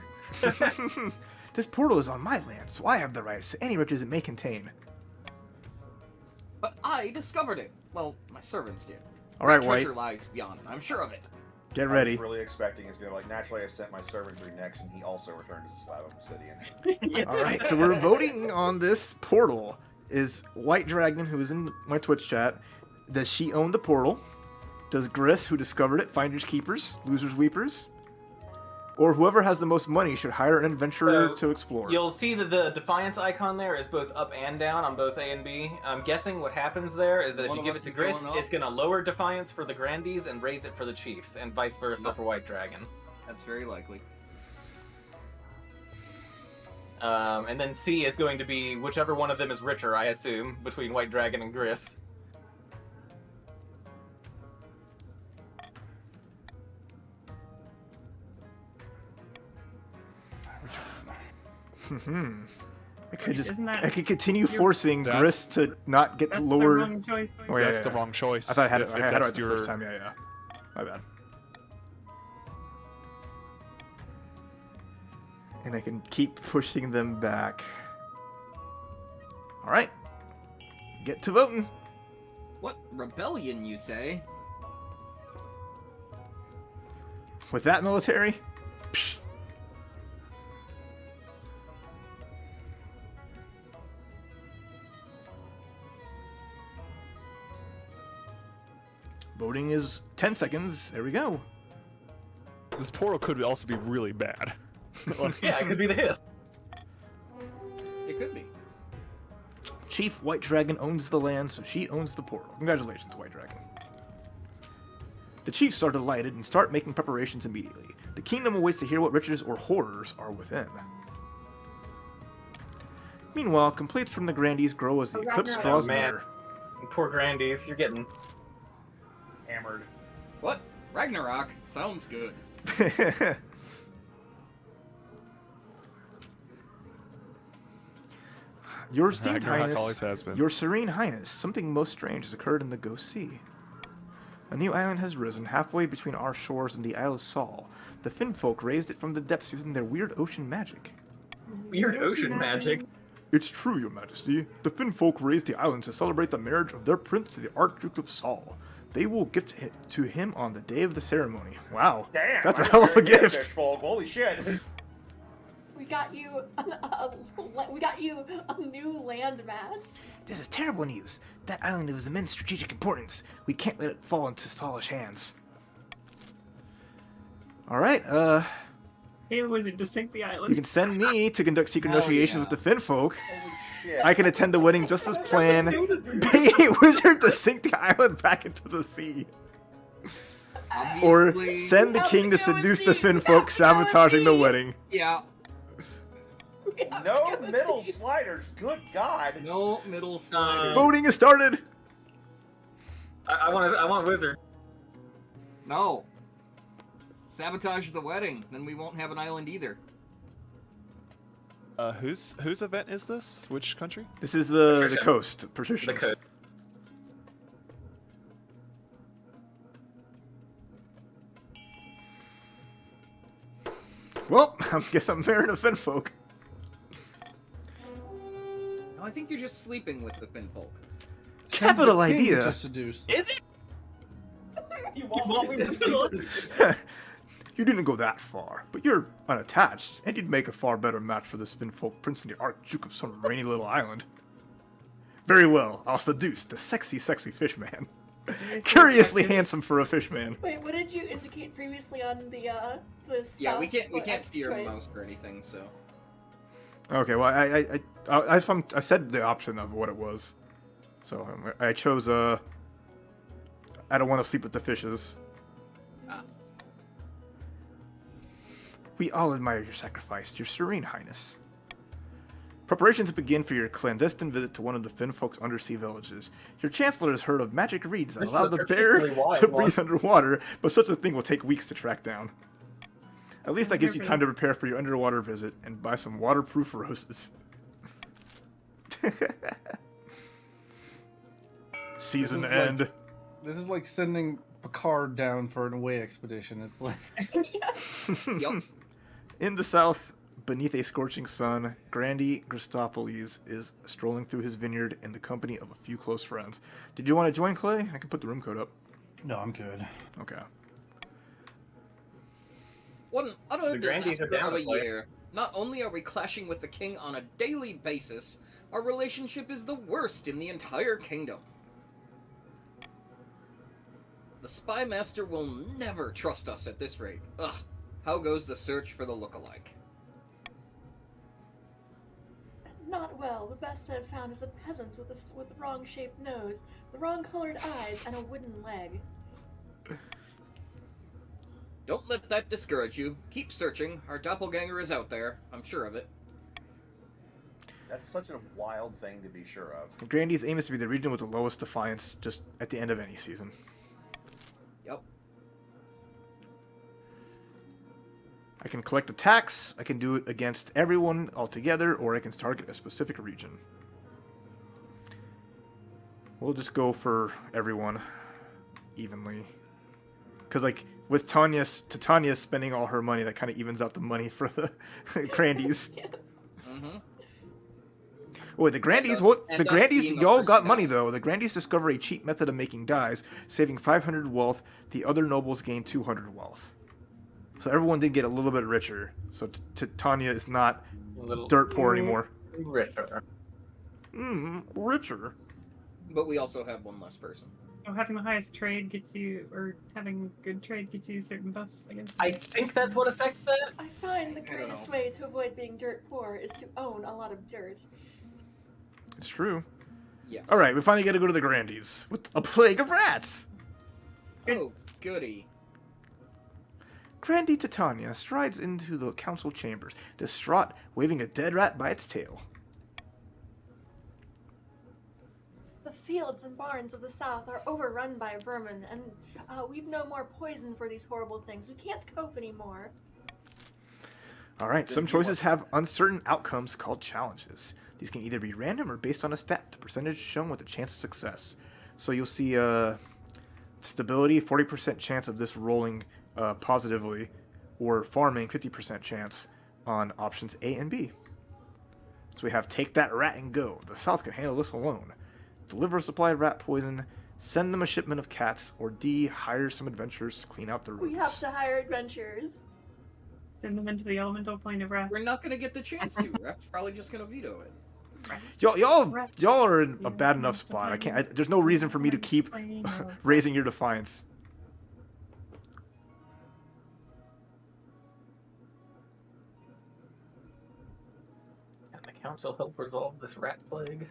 This portal is on my land, so I have the rights to any riches it may contain. But I discovered it. Well, my servants did. Alright, My White, treasure lies beyond, I'm sure of it. get I ready. was really expecting it's gonna like naturally. I sent my servant through next, and he also returned as a slab of obsidian. Alright, so we're voting on this portal. Is White Dragon, who is in my Twitch chat, does she own the portal? Does Gris, who discovered it, finders keepers, losers weepers? Or whoever has the most money should hire an adventurer So, to explore. You'll see that the Defiance icon there is both up and down on both A and B. I'm guessing what happens there is that if One you of give us it to is Gris, going up. it's going to lower Defiance for the Grandies and raise it for the Chiefs, and vice versa Nope. for White Dragon. That's very likely. And then C is going to be whichever one of them is richer, I assume, between White Dragon and Gris. I could just, Isn't that- I could continue you're- forcing That's- Gris to not get That's to the lower. wrong choice. Oh, yeah, That's yeah, the yeah. wrong choice. I thought I had it. If I had it that's right the first time. Yeah, yeah. My bad. And I can keep pushing them back. All right. Get to voting. What rebellion, you say? With that military. Psh. Voting is 10 seconds. There we go. This portal could also be really bad. Yeah, it could be the Hiss. It could be. Chief White Dragon owns the land, so she owns the portal. Congratulations, White Dragon. The chiefs are delighted and start making preparations immediately. The kingdom awaits to hear what riches or horrors are within. Meanwhile, complaints from the Grandies grow as the eclipse Ragnarok. draws Oh, man. near. Poor Grandies, you're getting... Hammered. What? Ragnarok? Sounds good. Your esteemed Ragnarok highness, always has been. your serene highness, something most strange has occurred in the Ghost Sea. A new island has risen halfway between our shores and the Isle of Sol. The Finn folk raised it from the depths using their weird ocean magic. Weird ocean magic. It's true, your majesty. The Finn folk raised the island to celebrate the marriage of their prince to the Archduke of Sol. They will gift it to him on the day of the ceremony. Wow. Damn, That's a I hell of a didn't get gift. Fish folk. Holy shit. We got you a new landmass. This is terrible news. That island is of immense strategic importance. We can't let it fall into Solish hands. Alright, Hey, wizard, to sink the you island. can send me to conduct secret Hell negotiations yeah. with the Finn folk. Holy shit. I can attend the wedding just as planned. Pay a wizard to sink the island back into the sea. Or Obviously- send the have king to to go and seduce see- the we Finn have folk, to go and sabotaging the see. wedding. Yeah, No middle sliders. Good God. no middle slider. Voting is started! I want wizard. No. Sabotage the wedding, then we won't have an island either. Whose event is this? Which country? This is the Patricia. coast. Patricians. The code. Well, I guess I'm marrying a Finn folk. No, I think you're just sleeping with the Finn folk. Capital Send the king idea. To seduce. Is it? You want me to You didn't go that far, but you're unattached, and you'd make a far better match for this Finn folk prince in the Archduke of some rainy little island. Very well, I'll seduce the sexy fish man. Curiously handsome for a fish man. Wait, what did you indicate previously on the Yeah, we spouse can't see your choice? mouse or anything, so. Okay, well, I said the option of what it was, so I chose I don't want to sleep with the fishes. Ah. We all admire your sacrifice, your serene highness. Preparations begin for your clandestine visit to one of the Finn folk's undersea villages. Your chancellor has heard of magic reeds that This is allow a the bear particularly wild to one. breathe underwater, but such a thing will take weeks to track down. At least that gives you time to prepare for your underwater visit and buy some waterproof roses. Season This is like- end. This is like sending Picard down for an away expedition. It's like Yup. In the south, beneath a scorching sun, Grandy Christopoulos is strolling through his vineyard in the company of a few close friends. Did you want to join, Clay? I can put the room code up. no, I'm good. Okay. What an utter The Grandies are disaster down of a to play. year. Not only are we clashing with the king on a daily basis, our relationship is the worst in the entire kingdom. The spy master will never trust us at this rate. Ugh. How goes the search for the lookalike? Not well. The best I've found is a peasant with the wrong shaped nose, the wrong colored eyes, and a wooden leg. Don't let that discourage you. Keep searching. Our doppelganger is out there. I'm sure of it. That's such a wild thing to be sure of. Grandy's aim is to be the region with the lowest defiance just at the end of any season. Yep. I can collect attacks, I can do it against everyone altogether, or I can target a specific region. We'll just go for everyone evenly. Because, like, with Tanya spending all her money, that kind of evens out the money for the Grandies. Yes. Mm-hmm. Wait, the Grandies, us- what? and The us Grandies, being a y'all got person money now. though. The Grandies discover a cheap method of making dyes, saving 500 wealth. The other nobles gain 200 wealth. So everyone did get a little bit richer. So Tanya is not A little dirt poor anymore. richer. Richer. But we also have one less person. So having the highest trade gets you, or having good trade gets you certain buffs against. I think that's what affects that. I find the I don't greatest know. way to avoid being dirt poor is to own a lot of dirt. It's true. Yes. All right, we finally got to go to the Grandies with a plague of rats. Oh, goody. Grandy Titania strides into the council chambers, distraught, waving a dead rat by its tail. The fields and barns of the south are overrun by vermin, and we've no more poison for these horrible things. We can't cope anymore. Alright, some choices have uncertain outcomes called challenges. These can either be random or based on a stat, the percentage shown with a chance of success. So you'll see stability, 40% chance of this rolling positively, or farming, 50% chance on options A and B. So we have take that rat and go. The South can handle this alone. Deliver a supply of rat poison, send them a shipment of cats, or D, hire some adventurers to clean out the We have rodents. to hire adventurers. Send them into the elemental plane of wrath. We're not gonna get the chance to. Raph's probably just gonna veto it. Y'all are in a bad enough spot. There's no reason for me to keep raising your defiance. Can the council help resolve this rat plague?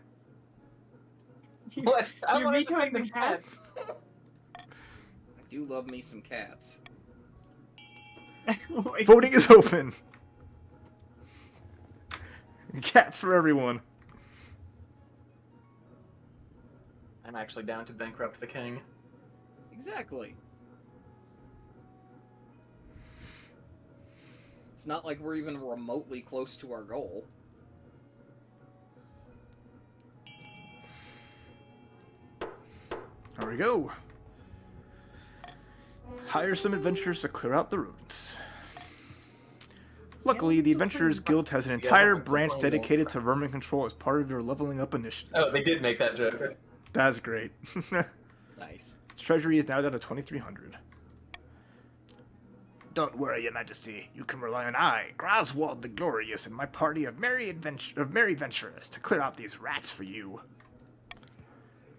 What? I You're want to vetoing sing the the cat? cat. I do love me some cats. Wait. Voting is open. Cats for everyone. I'm actually down to bankrupt the king. Exactly. It's not like we're even remotely close to our goal. There we go. Hire some adventurers to clear out the rodents. Luckily, the Adventurers Guild has an entire branch dedicated to vermin control as part of your leveling up initiative. Oh, they did make that joke. That's great. Nice. Treasury is now down to 2,300. Don't worry, Your Majesty. You can rely on I, Groswald the Glorious, and my party of merry venturers to clear out these rats for you.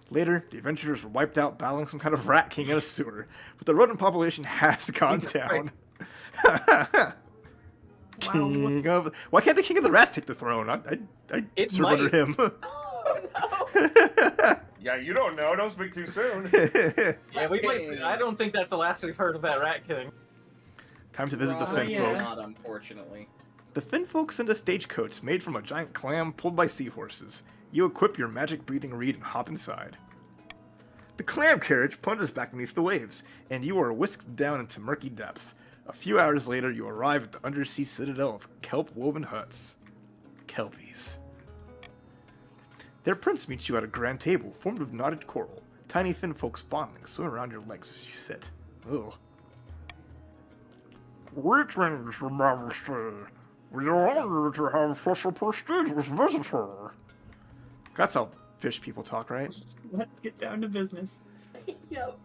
Later, the adventurers were wiped out battling some kind of rat king in a sewer, but the rodent population has gone down. King of... Why can't the king of the rats take the throne? I serve under him. Oh no! Yeah, you don't know. Don't speak too soon. Yeah, we might see. I don't think that's the last we've heard of that rat king. Time to visit the Probably Finfolk. not, unfortunately. The Finfolk send a stagecoach made from a giant clam pulled by seahorses. You equip your magic-breathing reed and hop inside. The clam carriage plunges back beneath the waves, and you are whisked down into murky depths. A few hours later, you arrive at the undersea citadel of kelp-woven huts. Kelpies. Their prince meets you at a grand table formed of knotted coral. Tiny Finfolk spawning swim around your legs as you sit. Ugh. Greetings, Your Majesty. We are honored to have such a prestigious visitor. That's how fish people talk, right? Let's get down to business. Yep.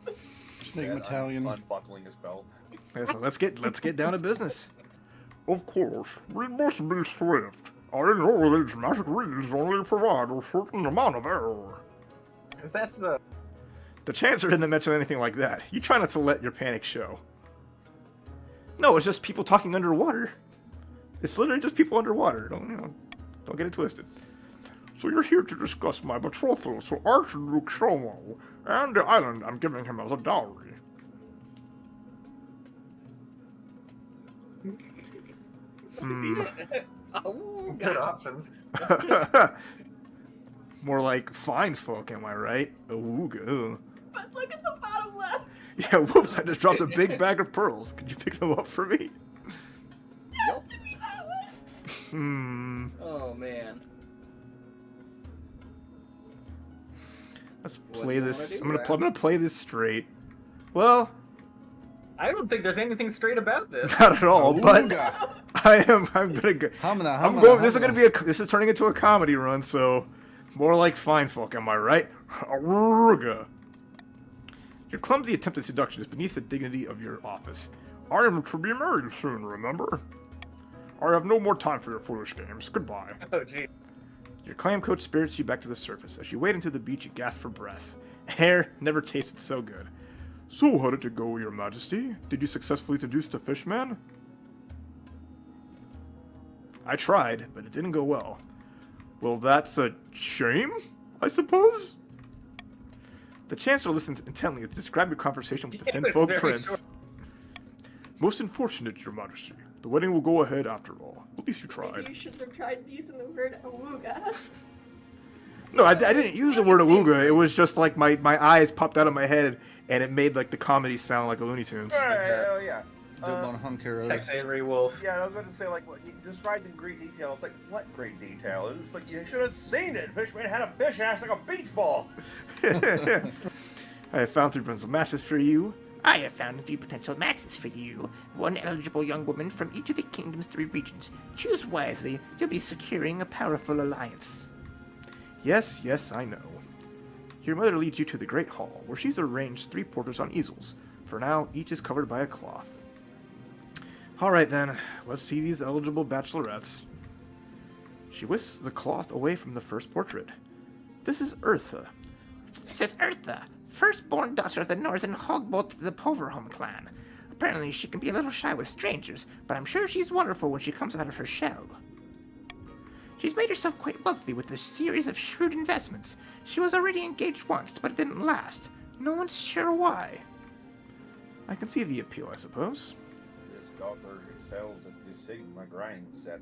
Snake Battalion. Unbuckling his belt. So let's get down to business. Of course, we must be swift. I know these magic reeds only provide a certain amount of error. Because that's the... The Chancellor didn't mention anything like that. You try not to let your panic show. No, it's just people talking underwater. It's literally just people underwater. Don't get it twisted. So you're here to discuss my betrothal to Archduke Shomo and the island I'm giving him as a dowry. Oh, Good options. More like fine folk, am I right? Awooga. But look at the bottom left. Yeah, whoops, I just dropped a big bag of pearls. Could you pick them up for me? Yes, to be that way. Oh man. Let's What play do you this. wanna do, I'm gonna play this straight. Well, I don't think there's anything straight about this. not at all, but Awooga. I'm gonna go. Hamina, I'm hamina, going. This is hamina. gonna be this is turning into a comedy run, so more like fine folk, am I right? Awooga. Your clumsy attempt at seduction is beneath the dignity of your office. I am to be married soon, remember? I have no more time for your foolish games. Goodbye. Oh, gee. Your clam coach spirits you back to the surface. As you wade into the beach, you gasp for breath. Air never tasted so good. So, how did it go, Your Majesty? Did you successfully seduce the fishman? I tried, but it didn't go well. Well, that's a shame, I suppose? The Chancellor listens intently to describe your conversation with the Yeah, it's Finfolk very Prince. short. Most unfortunate, Your Majesty. The wedding will go ahead after all. At least you tried. Maybe you should have tried using the word awooga. No, I didn't use the word awooga. It was just like my eyes popped out of my head and it made like the comedy sound like a Looney Tunes. Hell yeah. Don't want to hunk heroes. Tex Avery Wolf. Yeah, I was about to say, like, what you described in great detail. It's like, what great detail? It's like, you should have seen it. Fishman had a fish ass like a beach ball. I have found 3 potential matches for you. I have found 3 potential matches for you. 1 eligible young woman from each of the kingdom's 3 regions. Choose wisely. You'll be securing a powerful alliance. Yes, yes, I know. Your mother leads you to the Great Hall, where she's arranged 3 porters on easels. For now, each is covered by a cloth. Alright then, let's see these eligible bachelorettes. She whisks the cloth away from the first portrait. This is Eartha. This is Eartha, firstborn daughter of the northern Hogbolt of the Poverhome clan. Apparently she can be a little shy with strangers, but I'm sure she's wonderful when she comes out of her shell. She's made herself quite wealthy with a series of shrewd investments. She was already engaged once, but it didn't last. No one's sure why. I can see the appeal, I suppose. This daughter excels at this Sigma grind set.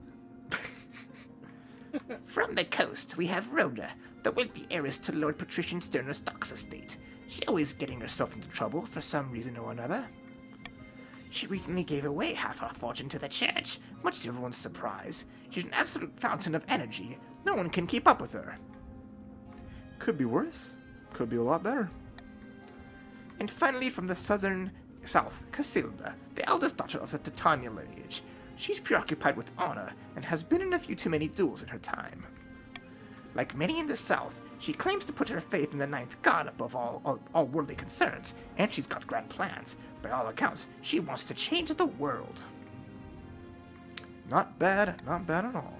From the coast, we have Rhoda, the wealthy heiress to Lord Patrician Sterner Stock's estate. She's always getting herself into trouble for some reason or another. She recently gave away half her fortune to the church, much to everyone's surprise. She's an absolute fountain of energy. No one can keep up with her. Could be worse. Could be a lot better. And finally, from the south, Casilda, the eldest daughter of the Titania lineage. She's preoccupied with honor and has been in a few too many duels in her time. Like many in the south, she claims to put her faith in the ninth god above all worldly concerns, and she's got grand plans. By all accounts, she wants to change the world. Not bad at all.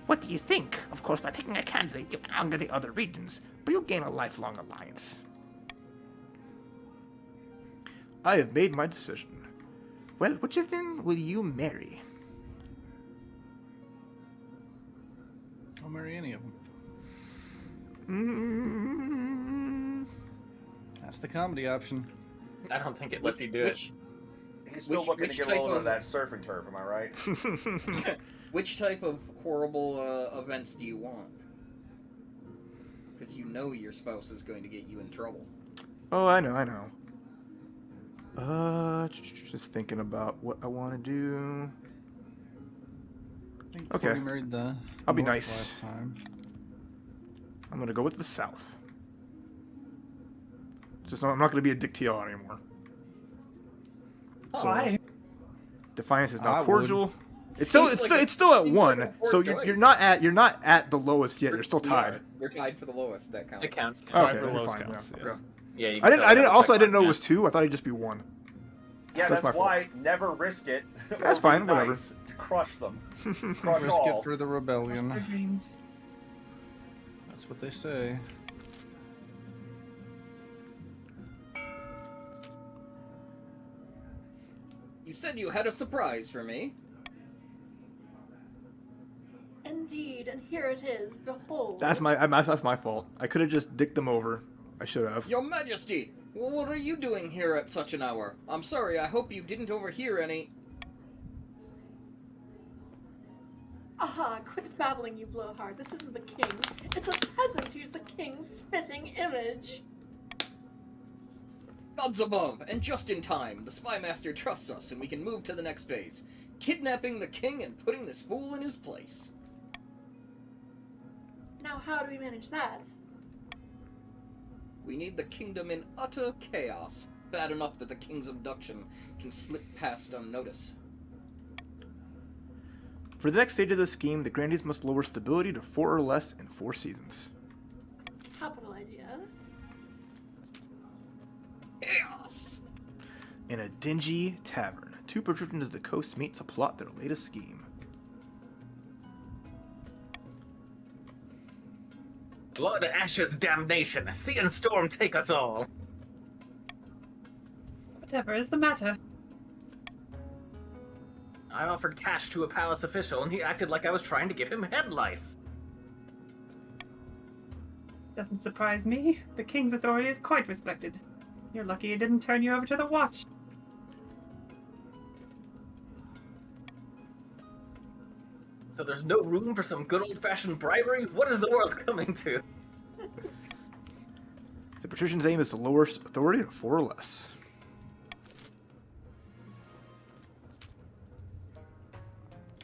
What do you think? Of course, by picking a candidate, you'll anger the other regions, but you'll gain a lifelong alliance. I have made my decision. Well, which of them will you marry? I'll marry any of them. That's the comedy option. I don't think it lets you do it. He's still looking to get a little bit of that surf and turf, am I right? Which type of horrible events do you want? Because you know your spouse is going to get you in trouble. Oh, I know. Just thinking about what I want to do. I think Okay. We married the I'll be North nice. last time. I'm gonna go with the south. I'm not gonna be a dick to y'all anymore. Why? Defiance is I now would. cordial. It's Seems still at seems 1, like a poor so choice. you're not at the lowest yet. You're still We tied. are. We're tied for the lowest. That counts. It counts. Okay, for the then lowest fine, counts, yeah, yeah. okay. Yeah, you I didn't know it yeah. was 2. I thought it'd just be 1. Yeah, That's that's my why never risk it. That's or be fine, whatever. nice to crush them. Crush Risk all. it for the Our rebellion. dreams. That's what they say. You said you had a surprise for me. Indeed, and here it is. Behold. That's my fault. I could have just dicked them over. I should have. Your Majesty, what are you doing here at such an hour? I'm sorry, I hope you didn't overhear any... Aha, quit babbling, you blowhard. This isn't the king. It's a peasant who's the king's spitting image. Gods above, and just in time. The Spy Master trusts us, and we can move to the next phase. Kidnapping the king and putting this fool in his place. Now how do we manage that? We need the kingdom in utter chaos. Bad enough that the king's abduction can slip past unnoticed. For the next stage of the scheme, the Grandees must lower stability to 4 or less in 4 seasons. Capital idea. Chaos! In a dingy tavern, 2 patricians of the coast meet to plot their latest scheme. Blood, ashes, damnation. Sea and storm take us all. Whatever is the matter? I offered cash to a palace official, and he acted like I was trying to give him head lice. Doesn't surprise me. The king's authority is quite respected. You're lucky it didn't turn you over to the watch. So there's no room for some good old-fashioned bribery? What is the world coming to? The patrician's aim is to lower authority to 4 or less.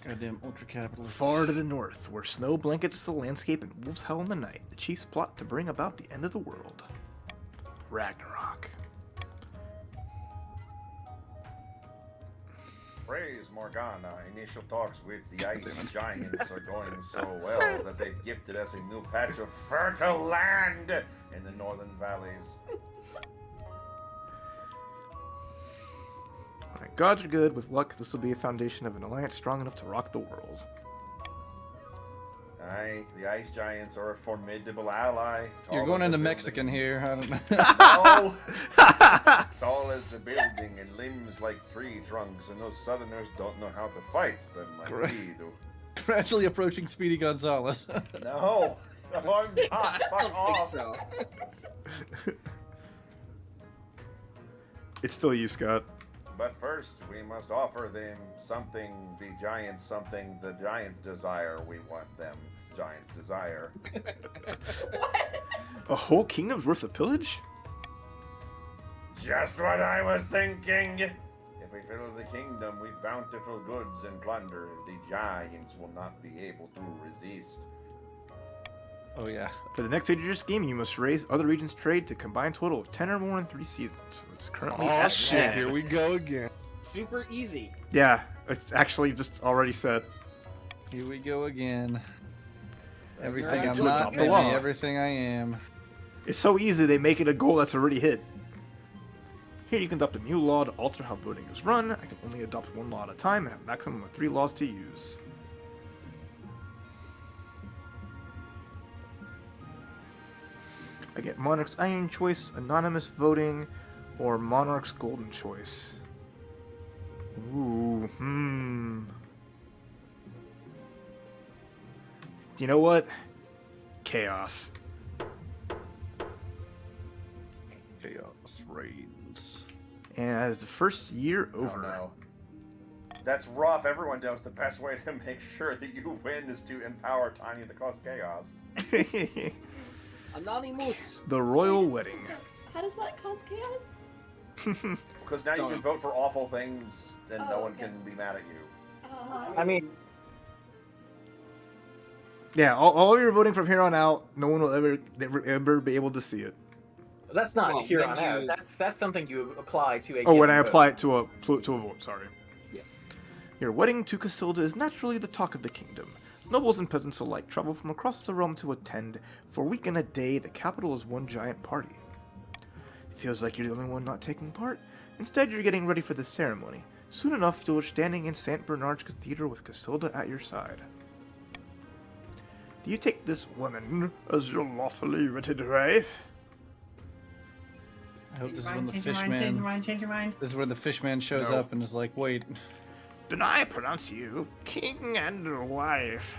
Goddamn ultra capitalist. Far to the north, where snow blankets the landscape and wolves howl in the night, the chiefs plot to bring about the end of the world. Ragnarok. Praise Morgana. Initial talks with the ice giants are going so well that they've gifted us a new patch of fertile land in the northern valleys. Alright, gods are good. With luck, this will be a foundation of an alliance strong enough to rock the world. Aye, the ice giants are a formidable ally. You're Tall going as a into building. Mexican here. I don't know. No! Tall as a building and limbs like tree trunks, and those southerners don't know how to fight them like Correct. we do. Gradually approaching Speedy Gonzalez. No! No, I'm not! I Fuck don't think off! so. It's still you, Scott. But first, we must offer them something the giants desire. We want them giants desire. A whole kingdom's worth of pillage? Just what I was thinking! If we fill the kingdom with bountiful goods and plunder, the giants will not be able to resist. Oh yeah. For the next dangerous game, you must raise other regions' trade to combine total of 10 or more in 3 seasons. So it's currently Oh at shit! 10. Here we go again. Super easy. Yeah, it's actually just already said. Here we go again. Everything Right I'm to not, adopt the and law. everything I am. It's so easy, they make it a goal that's already hit. Here you can adopt a new law to alter how voting is run. I can only adopt 1 law at a time and have a maximum of 3 laws to use. I get Monarch's Iron Choice, Anonymous Voting, or Monarch's Golden Choice. Ooh, You know what? Chaos. Chaos reigns. And as the first year Oh over. no. That's rough. Everyone knows the best way to make sure that you win is to empower Tanya to cause chaos. Anonymous. The royal wedding. How does that cause chaos? Because now you can vote for awful things and no Oh, one okay. can be mad at you. I mean, Yeah, all you're voting from here on out, no one will ever be able to see it. that's not Well, here when on out. you- That's something you apply to a. Oh, when given I vote. apply it to a vote, sorry. Yeah. Your wedding to Casilda is naturally the talk of the kingdom. Nobles and peasants alike travel from across the realm to attend. For a week and a day, the capital is one giant party. It feels like you're the only one not taking part. Instead, you're getting ready for the ceremony. Soon enough, you're standing in St. Bernard's Cathedral with Casilda at your side. Do you take this woman as your lawfully wedded wife? I hope this is Change when the your mind, change your fishman. mind, change your mind. This is where the fishman shows No. up and is like, "Wait, Then I pronounce you king and wife.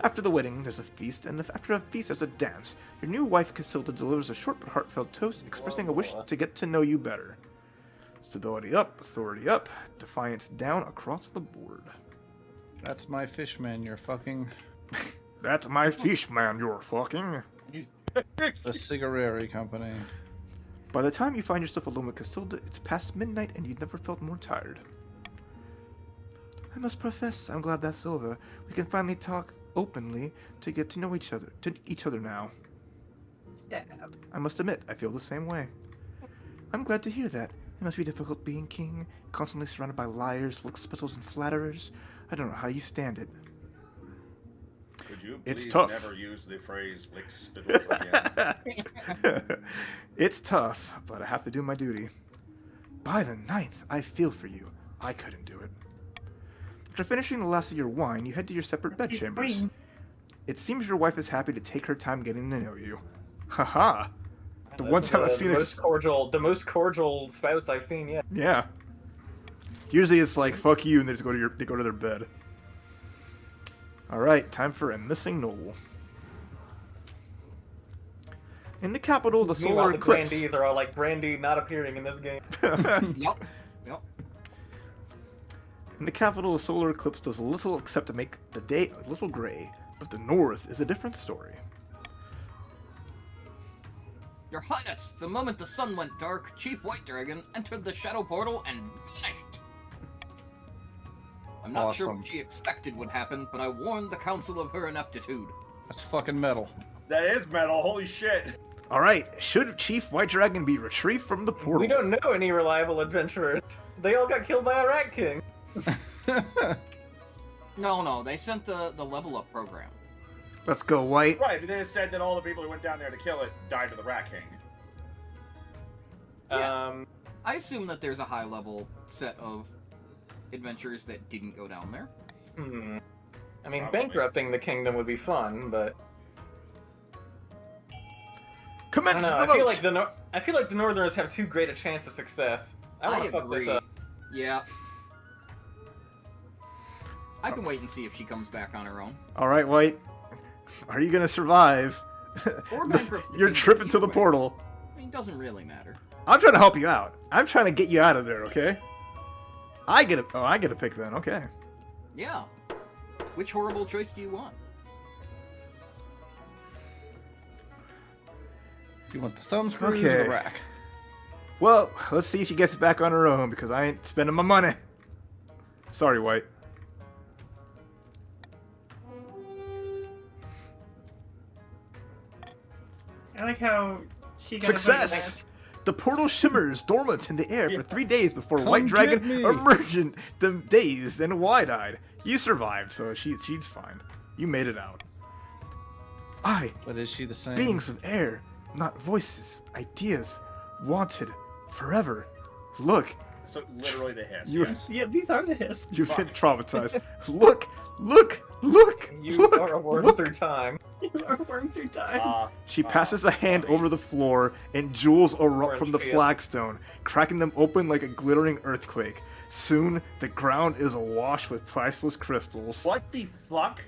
After the wedding, there's a feast, and after a feast, there's a dance. Your new wife, Casilda, delivers a short but heartfelt toast expressing a wish to get to know you better. Stability up, authority up, defiance down across the board. that's my fishman. You're fucking That's my fish, man, you're fucking. the Cigarelli Company." By the time you find yourself alone with Casilda, it's past midnight and you've never felt more tired. I must profess, I'm glad that's over. We can finally talk openly to get to know each other now. Stab. I must admit, I feel the same way. I'm glad to hear that. It must be difficult being king, constantly surrounded by liars, lickspittles, and flatterers. I don't know how you stand it. Could you It's please tough. never use the phrase lick spittles again? It's tough, but I have to do my duty. By the 9th, I feel for you. I couldn't do it. After finishing the last of your wine, you head to your separate She's bedchambers. queen. It seems your wife is happy to take her time getting to know you. Haha. The This one is time I've the seen most it. cordial, the most cordial spouse I've seen yet. Yeah. Usually it's like fuck you, and they just go to their bed. All right, time for a missing noble. In the capital, the Meanwhile, solar the eclipse. Brandies are all like Brandy not appearing in this game. Yup. Yup. In the capital, the solar eclipse does little except to make the day a little gray, but the north is a different story. Your Highness, the moment the sun went dark, Chief White Dragon entered the shadow portal and vanished. I'm not sure Awesome. what she expected would happen, but I warned the council of her ineptitude. That's fucking metal. That is metal. Holy shit. All right. Should Chief White Dragon be retrieved from the portal? We don't know any reliable adventurers. They all got killed by a rat king. No, they sent the level up program. Let's go, White. Right, but then it said that all the people who went down there to kill it died to the Rat King. Yeah. I assume that there's a high level set of adventurers that didn't go down there. I mean, Probably. bankrupting the kingdom would be fun, but I Commence don't know. the I feel vote. like I feel like the Northerners have too great a chance of success. I want to fuck this agree. up. Yeah. I can wait and see if she comes back on her own. All right, White. Are you gonna survive? Or bankrupt the You're kingdom, tripping to either the way. portal. I mean, it doesn't really matter. I'm trying to help you out. I'm trying to get you out of there. Okay. I get a pick then. Okay. Yeah. Which horrible choice do you want? You want the thumb screws or Okay. the rack? Well, let's see if she gets back on her own because I ain't spending my money. Sorry, White. I like how she got Success! The portal shimmers dormant in the air for 3 days before Come White Dragon get me. emerged, dazed and wide-eyed. You survived, so she's fine. You made it out. But is she the same? Beings of air, not voices, ideas, wanted, forever. Look, So literally the hiss. You- Yes. Yeah, these are the hiss. you've been traumatized. Look, look, look, You look, are a worm look. through time. You are worm through time. She passes a hand over the floor, and jewels erupt Orange from the peel. flagstone, cracking them open like a glittering earthquake. Soon, the ground is awash with priceless crystals. What the fuck?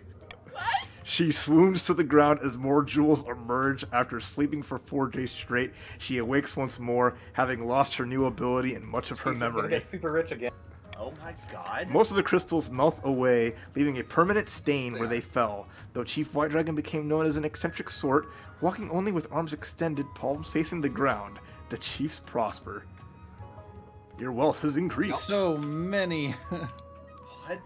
She swoons to the ground as more jewels emerge. After sleeping for 4 days straight, she awakes once more, having lost her new ability and much of her She's gonna memory. get super rich again. Oh my god. Most of the crystals melt away, leaving a permanent stain where they fell. Though Chief White Dragon became known as an eccentric sort, walking only with arms extended, palms facing the ground, the chiefs prosper. Your wealth has increased. So many What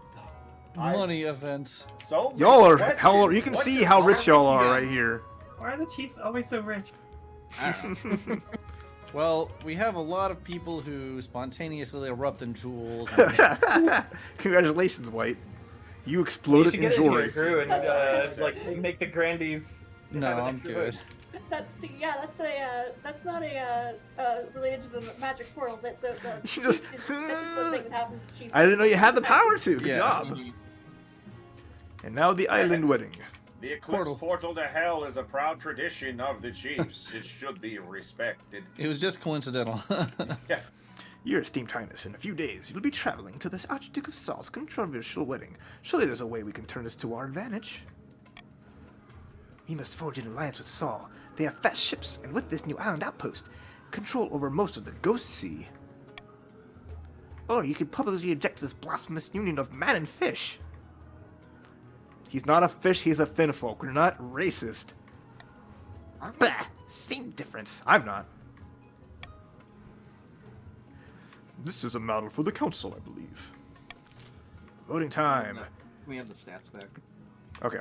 the? money events. So many Y'all are questions. how you can What see the how fuck? rich y'all are Yeah. right here. Why are the Chiefs always so rich? I don't know. Well, we have a lot of people who spontaneously erupt in jewels. And Congratulations, White. You You exploded should in get it in your joy. crew and That's like make the Grandies. no, have an I'm extra good. vote. That's not related to the magic portal. The You just- this is the thing that happens to Chief. I didn't know you had the power to. Good Yeah. job. Mhm. And now the island wedding. The Eclipse Portal. portal to hell is a proud tradition of the chiefs. It should be respected. It was just coincidental. Yeah. Your esteemed highness, in a few days you'll be traveling to this Archduke of Saul's controversial wedding. Surely there's a way we can turn this to our advantage. We must forge an alliance with Saul. They have fast ships, and with this new island outpost, control over most of the Ghost Sea. Or you could publicly reject this blasphemous union of man and fish. He's not a fish, he's a finfolk. We're not racist. Aren't we? Bah! Same difference. I'm not. This is a matter for the council, I believe. Voting time. We have the stats back. Okay.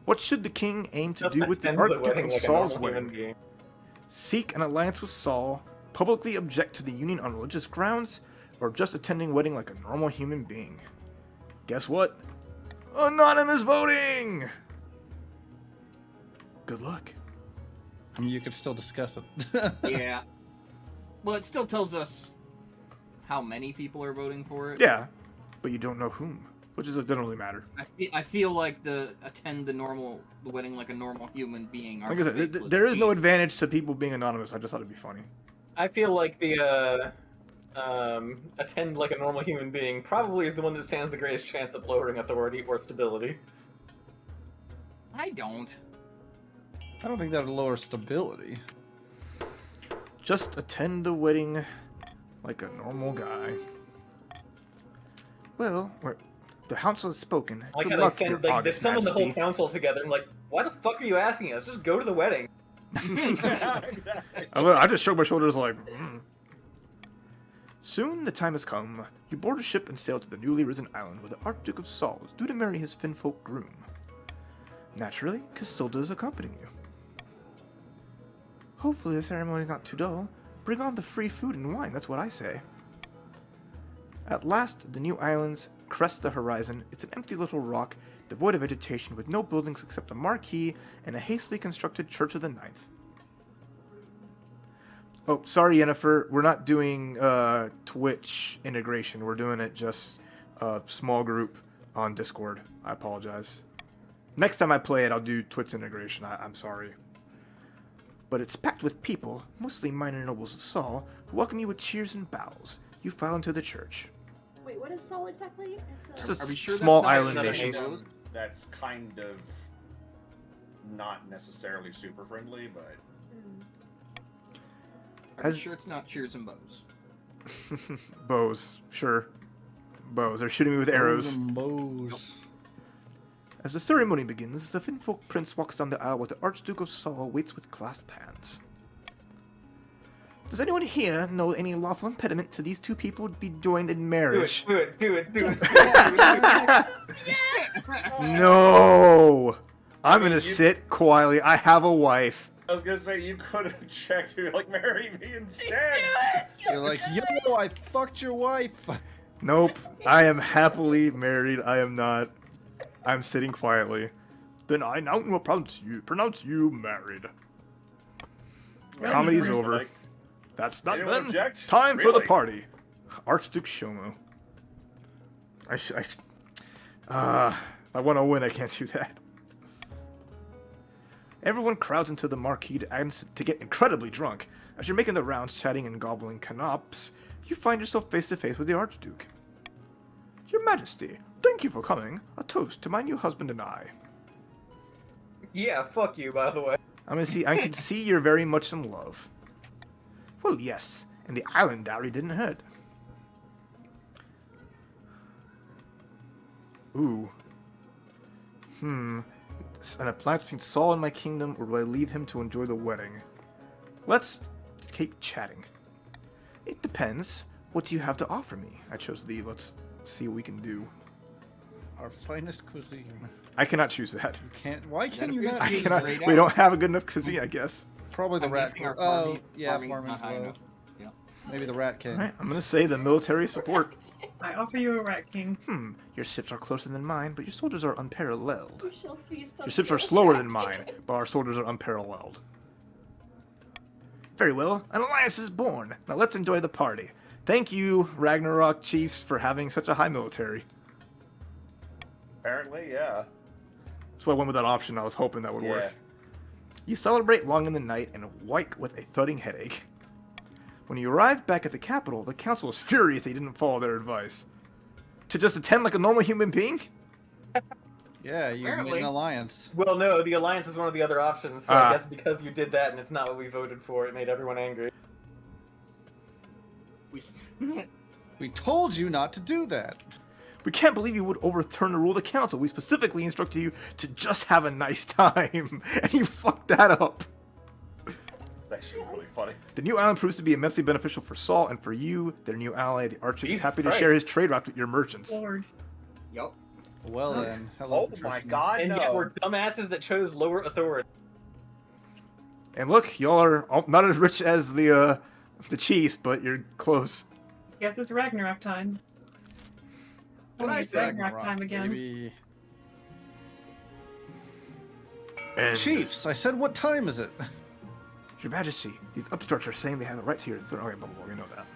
What should the king aim to do with the Attend Archduke wedding of like a Saul's normal human wedding? being. Seek an alliance with Saul, publicly object to the union on religious grounds, or just attending wedding like a normal human being? Guess what? Anonymous voting! Good luck. I mean, you could still discuss it. Yeah. Well, it still tells us how many people are voting for it. Yeah, but you don't know whom, which doesn't really matter. I feel like the wedding like a normal human being. Like I said, there is no advantage to people being anonymous. I just thought it'd be funny. I feel like the attend like a normal human being probably is the one that stands the greatest chance of lowering authority or stability. I don't. I don't think that would lower stability. Just attend the wedding like a normal guy. Well, the council has spoken. I like Good how luck, they your send like they august summon the whole majesty. council together and like, why the fuck are you asking us? Just go to the wedding. I just shrugged my shoulders like, Soon the time has come. You board a ship and sail to the newly risen island where the Archduke of Saul is due to marry his Finfolk groom. Naturally, Casilda is accompanying you. Hopefully the ceremony is not too dull. Bring on the free food and wine, that's what I say. At last, the new islands crest the horizon. It's an empty little rock, devoid of vegetation, with no buildings except a marquee and a hastily constructed Church of the Ninth. Oh, sorry, Yennefer. We're not doing Twitch integration. We're doing it just a small group on Discord. I apologize. Next time I play it, I'll do Twitch integration. I'm sorry. But it's packed with people, mostly minor nobles of Saul, who welcome you with cheers and bows. You file into the church. Wait, what is Saul exactly? Just a Are we sure small that's not island another nation. nation? That's kind of not necessarily super friendly, but Are you sure it's not cheers and bows? Bows, sure. Bows. They're shooting me with arrows. Bows. As the ceremony begins, the Finfolk prince walks down the aisle where the Archduke of Saul waits with clasped hands. Does anyone here know any lawful impediment to these two people be joined in marriage? Do it. No! I'm gonna sit quietly. I have a wife. I was gonna say you could have checked who like marry me instead. You're like, yo, I fucked your wife. Nope. I am happily married. I am not. I'm sitting quietly. Then I now will pronounce you married. Comedy's over. Like, That's not anyone then. object? Time for the Really? party. Archduke Shomo. If I want to win, I can't do that. Everyone crowds into the marquee to get incredibly drunk. As you're making the rounds, chatting and gobbling canops, you find yourself face to face with the Archduke. Your Majesty, thank you for coming. A toast to my new husband and I. Yeah, fuck you, by the way. I can see you're very much in love. Well, yes, and the island dowry didn't hurt. Ooh. An alliance between Saul and my kingdom, or will I leave him to enjoy the wedding? Let's keep chatting. It depends. What do you have to offer me? I chose the let's see what we can do. Our finest cuisine. I cannot choose that. You can't. Why That can you appears not? to be I cannot. grayed We out. don't have a good enough cuisine, I guess. Probably the I'm rat. guessing our Oh, yeah, farming's not farming's high low. enough. Yeah. Maybe the rat king. Alright, I'm gonna say the military support. I offer you a rat king. Your ships are closer than mine, but your soldiers are unparalleled. We shall feast on Your ships are the slower rat than mine, king. but our soldiers are unparalleled. Very well, an alliance is born. Now let's enjoy the party. Thank you, Ragnarok chiefs, for having such a high military. Apparently, yeah. That's why I went with that option. I was hoping that would Yeah. work. You celebrate long in the night and wake with a thudding headache. When you arrive back at the capital, the council is furious they didn't follow their advice. To just attend like a normal human being? Yeah, you made Apparently. an alliance. Well, no, the alliance was one of the other options, so Ah. I guess because you did that and it's not what we voted for, it made everyone angry. We told you not to do that. We can't believe you would overturn the rule of the council. We specifically instructed you to just have a nice time, and you fucked that up. It's actually really funny. The new island proves to be immensely beneficial for Saul and for you, their new ally. The Archduke is Jesus happy to Christ. share his trade route with your merchants. Lord. Yup. Well then. Hello, Oh my Patricians. god, And no. yet we're dumbasses that chose lower authority. And look, y'all are not as rich as the chiefs, but you're close. Guess it's Ragnarok time. What I It's say? Ragnarok time again. Baby. And Chiefs, I said, what time is it? Your Majesty, these upstarts are saying they have a right to your throne. Okay, blah, blah, blah, we know that.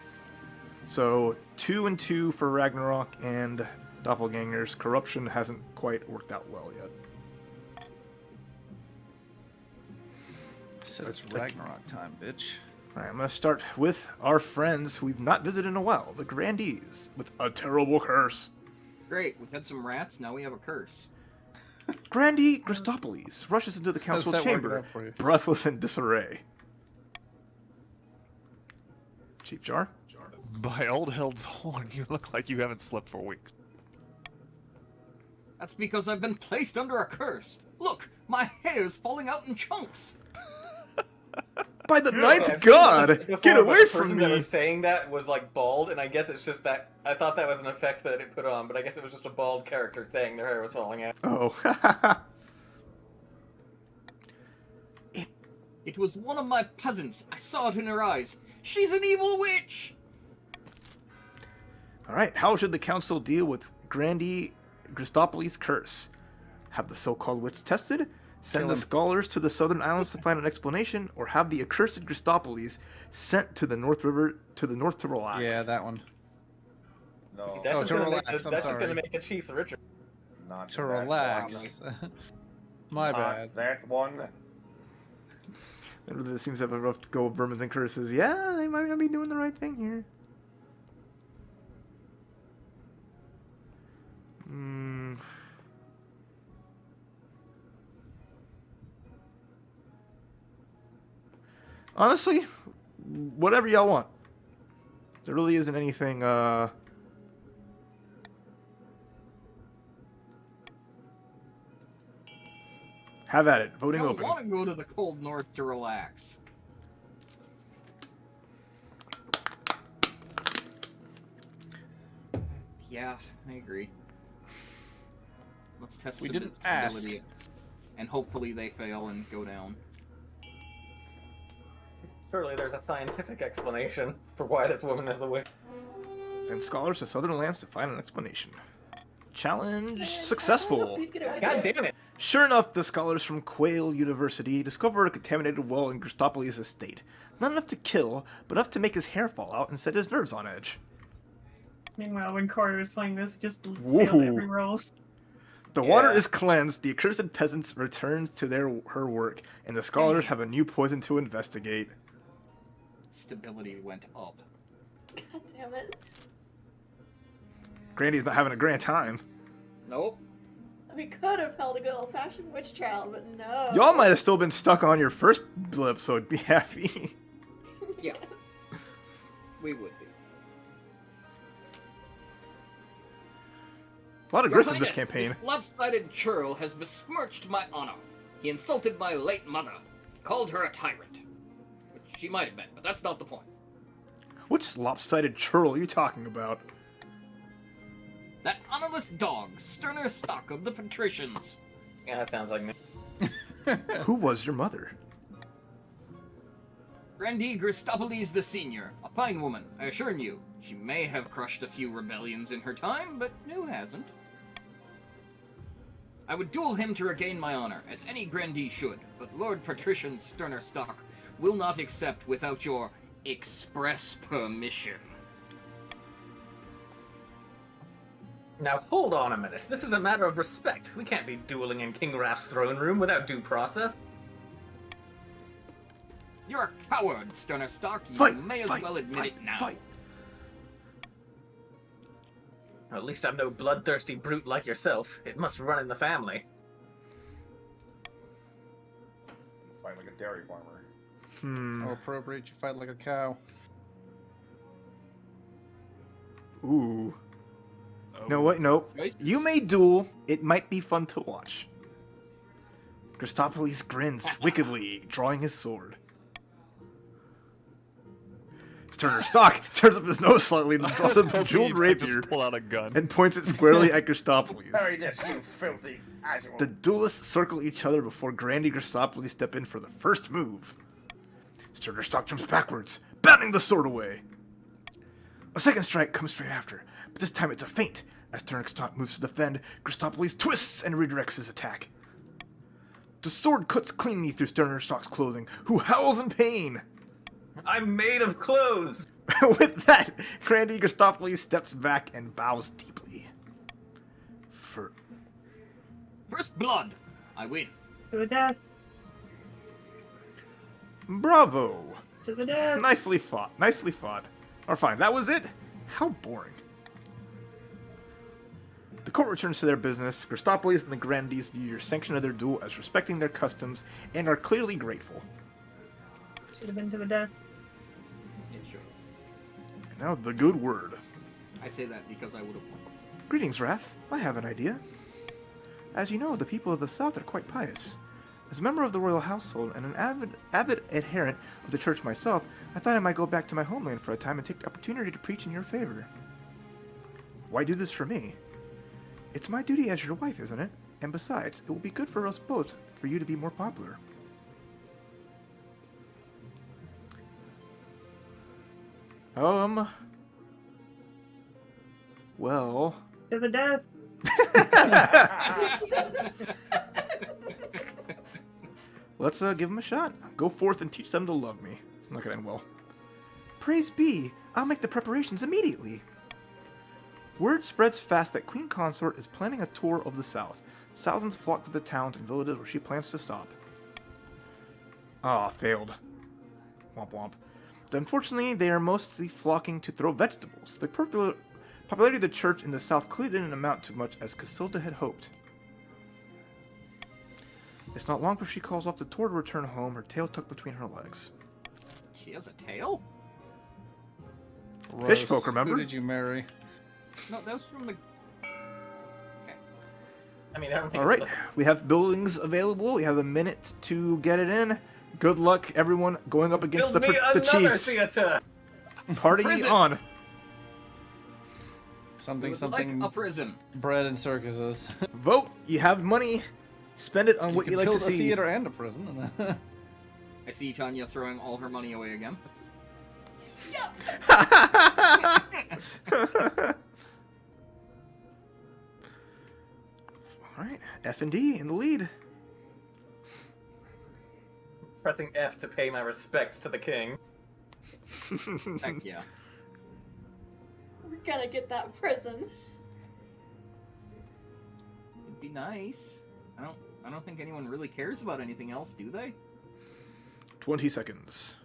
So, 2 and 2 for Ragnarok and Doppelgangers. Corruption hasn't quite worked out well yet. I said it's Like- Ragnarok time, bitch. Alright, I'm gonna start with our friends who we've not visited in a while, the Grandees, with a terrible curse. Great. We had some rats. Now we have a curse. Grandee Christopolis rushes into the How's council that working chamber, out for you? breathless and disarray. Chief Jar? By old Hild's horn, you look like you haven't slept for weeks. That's because I've been placed under a curse. Look, my hair's falling out in chunks. By the Yeah, ninth I've seen god! this before, Get but away the from person that me! was saying that was like bald, and I guess it's just that I thought that was an effect that it put on, but I guess it was just a bald character saying their hair was falling out. Oh. It was one of my peasants. I saw it in her eyes. She's an evil witch! Alright, how should the council deal with Grandi Gristopolis' curse? Have the so-called witch tested? Send Kill the him. scholars to the southern islands to find an explanation, or have the accursed Gristopolis sent to the North River to the North to relax? Yeah, that one. No, That's Oh, just to gonna relax, make I'm that's just sorry. gonna make the Chiefs richer. not To that relax. My One. bad. Not that one. It seems to have a rough go of vermins and curses. Yeah, they might not be doing the right thing here. Honestly, whatever y'all want. There really isn't anything, Have at it. Voting I open. want to go to the cold north to relax. Yeah, I agree. Let's test We some didn't stability. And hopefully they fail and go down. Surely there's a scientific explanation for why this woman is a witch. Send scholars to southern lands to find an explanation. Challenge successful. God damn it! Sure enough, the scholars from Quail University discover a contaminated well in Gristopolis' estate. Not enough to kill, but enough to make his hair fall out and set his nerves on edge. Meanwhile, when Corey was playing this, just Whoa. failed every roll. The water Yeah. is cleansed, the accursed peasants return to her work, and the scholars have a new poison to investigate. Stability went up. God damn it. Grandy's not having a grand time. Nope. We could have held a good old-fashioned witch trial, but no. Y'all might have still been stuck on your first blip, so I'd be happy. Yeah. We would be. A lot of Your grist in this Highness, campaign. This lopsided churl has besmirched my honor. He insulted my late mother, called her a tyrant. Which she might have been, but that's not the point. Which lopsided churl are you talking about? That honorless dog, sterner stock of the patricians. Yeah, that sounds like me. Who was your mother? Grandi Gristopolis the Senior, a fine woman, I assure you. She may have crushed a few rebellions in her time, but who hasn't? I would duel him to regain my honor, as any grandee should, but Lord Patrician's sterner stock will not accept without your express permission. Now hold on a minute. This is a matter of respect. We can't be dueling in King Raph's throne room without due process. You're a coward, sterner stock. You Fight, may as fight, well admit fight, it now. fight. At least I'm no bloodthirsty brute like yourself. It must run in the family. Fight like a dairy farmer. How appropriate you fight like a cow. Ooh. No, wait, no. Choices. You may duel. It might be fun to watch. Gristopolis grins wickedly, drawing his sword. Turner Stock turns up his nose slightly and draws a bejeweled rapier Just pull out a gun. and points it squarely at Gristopolis. Parry this, you filthy asshole. The duelists circle each other before Grandi Gristopolis step in for the first move. Turner Stock jumps backwards, batting the sword away. A second strike comes straight after, but this time it's a feint. As Turner Stock moves to defend, Gristopolis twists and redirects his attack. The sword cuts cleanly through Turner Stock's clothing, who howls in pain. I'm made of clothes! With that, Grandi Gristopolis steps back and bows deeply. For First blood. I win. To the death. bravo! To the death. Nicely fought. Nicely fought. Or fine, that was it? How boring. The court returns to their business. Gristopolis and the Grandees view your sanction of their duel as respecting their customs and are clearly grateful. Should have been to the death. It should. And now the good word. I say that because I would have won. Greetings, Raph. I have an idea. As you know, the people of the South are quite pious. As a member of the royal household and an avid adherent of the church myself, I thought I might go back to my homeland for a time and take the opportunity to preach in your favor. Why do this for me? It's my duty as your wife, isn't it? And besides, it will be good for us both for you to be more popular. Well... To the death. Let's give them a shot. Go forth and teach them to love me. It's not gonna end well. Praise be! I'll make the preparations immediately. Word spreads fast that Queen Consort is planning a tour of the South. Thousands flock to the towns and villages where she plans to stop. Ah, failed. Womp womp. Unfortunately, they are mostly flocking to throw vegetables. The popularity of the church in the South clearly didn't amount to much as Casilda had hoped. It's not long before she calls off the tour to return home, her tail tucked between her legs. She has a tail? Fish folk, remember? Who did you marry? No, that was from the... Okay. I mean, I don't think. Alright, we have buildings available. We have a minute to get it in. Good luck, everyone, going up against Build me the another Chiefs. theater. Party Prison. on. It was like a prison. Bread and circuses. Vote. You have money. Spend it on what can you like to build a see. theater and a prison. I see Tanya throwing all her money away again. Alright, F&D in the lead. Pressing F to pay my respects to the king. Heck yeah. We're gonna get that prison. It'd be nice. I don't think anyone really cares about anything else, do they? 20 seconds.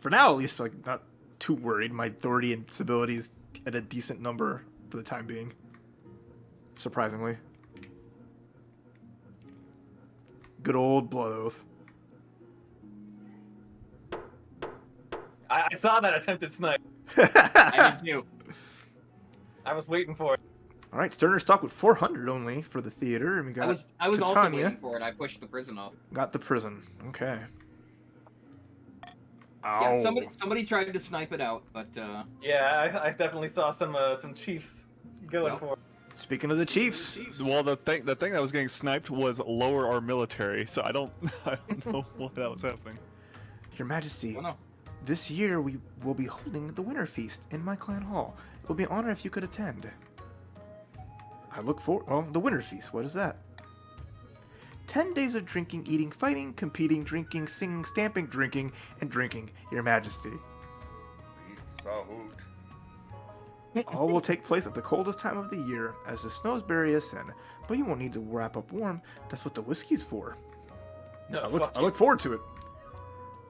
For now, at least, like, not too worried. My authority and stability is at a decent number for the time being. Surprisingly. Good old blood oath. I saw that attempted snipe. I did too. I was waiting for it. All right, Sterner stock with 400 only for the theater, and we got I was also Titania. waiting for it. I pushed the prison up. Got the prison. Okay. Yeah, Ow. somebody tried to snipe it out, but Yeah, I definitely saw some Chiefs going Well. for it. Speaking of the Chiefs, Well, the thing that was getting sniped was lower our military, so I don't know what that was happening. Your Majesty, oh no. this year we will be holding the Winter Feast in my clan hall. It would be an honor if you could attend. The Winter Feast, what is that? 10 days of drinking, eating, fighting, competing, drinking, singing, stamping, drinking, and drinking, Your Majesty. Pizza Hoot. All will take place at the coldest time of the year, as the snows bury us in. But you won't need to wrap up warm. That's what the whiskey's for. No, I fuck look forward to it.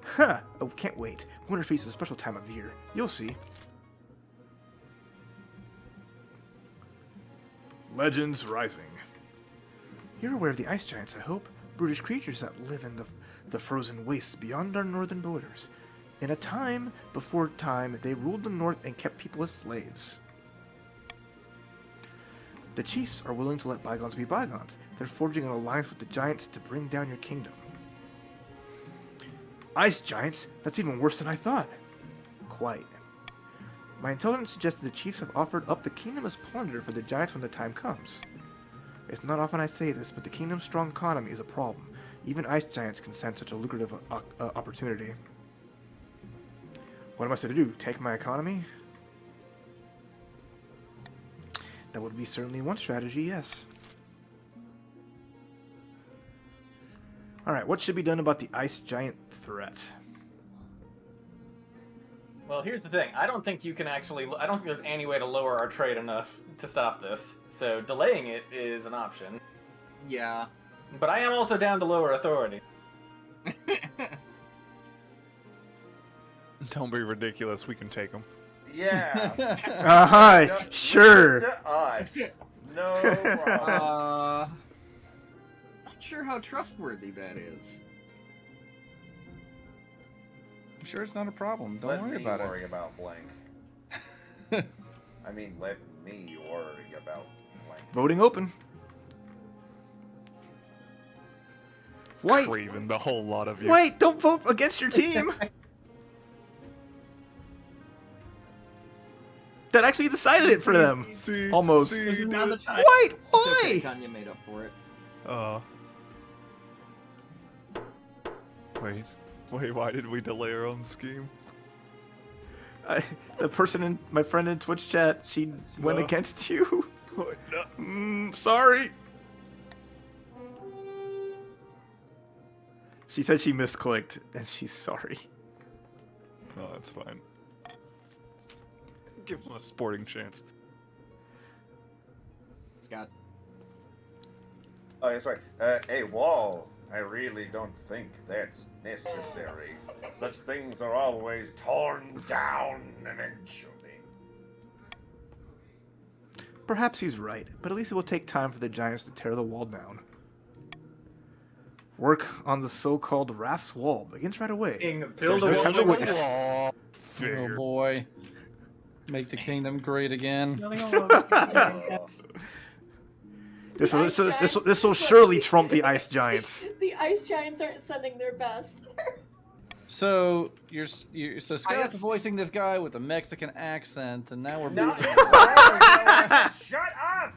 Huh. Oh, can't wait. Winter Feast is a special time of the year. You'll see. Legends Rising. You're aware of the ice giants, I hope. Brutish creatures that live in the frozen wastes beyond our northern borders. In a time before time, they ruled the north and kept people as slaves. The chiefs are willing to let bygones be bygones. They're forging an alliance with the giants to bring down your kingdom. Ice giants? That's even worse than I thought. Quite. My intelligence suggests the chiefs have offered up the kingdom as plunder for the giants when the time comes. It's not often I say this, but the kingdom's strong economy is a problem. Even ice giants can sense such a lucrative opportunity. What am I supposed to do? Take my economy? That would be certainly one strategy, yes. Alright, what should be done about the ice giant threat? Well, here's the thing. I don't think there's any way to lower our trade enough to stop this. So delaying it is an option. Yeah. But I am also down to lower authority. Don't be ridiculous. We can take them. Yeah. Uh-huh, sure. To us. No problem. Not sure how trustworthy that is. I'm sure it's not a problem. Don't Let worry me about worry about blank. I mean, let me worry about blank. Voting open. Wait, Craven, the whole lot of you. wait! Don't vote against your team. That actually decided it for them. See, Almost. see, This is not the dude. time. Wait, It's okay, why? Tanya made up for it. Wait, why did we delay our own scheme? The person in my friend in Twitch chat, she went No. against you. Wait, no. Sorry. She said she misclicked, and she's sorry. Oh, that's fine. Give him a sporting chance. Scott. Oh, yeah, sorry. Hey, Wall, I really don't think that's necessary. Such things are always torn down eventually. Perhaps he's right, but at least it will take time for the giants to tear the wall down. Work on the so-called Raph's wall begins right away. King, There's build a no time to wall. waste. Oh Figure. boy. Make the kingdom great again. Building a wall with the giants. Oh, This will surely trump the ice giants. The ice giants aren't sending their best. So so Scott's guess- voicing this guy with a Mexican accent, and now we're no, building. no, shut up!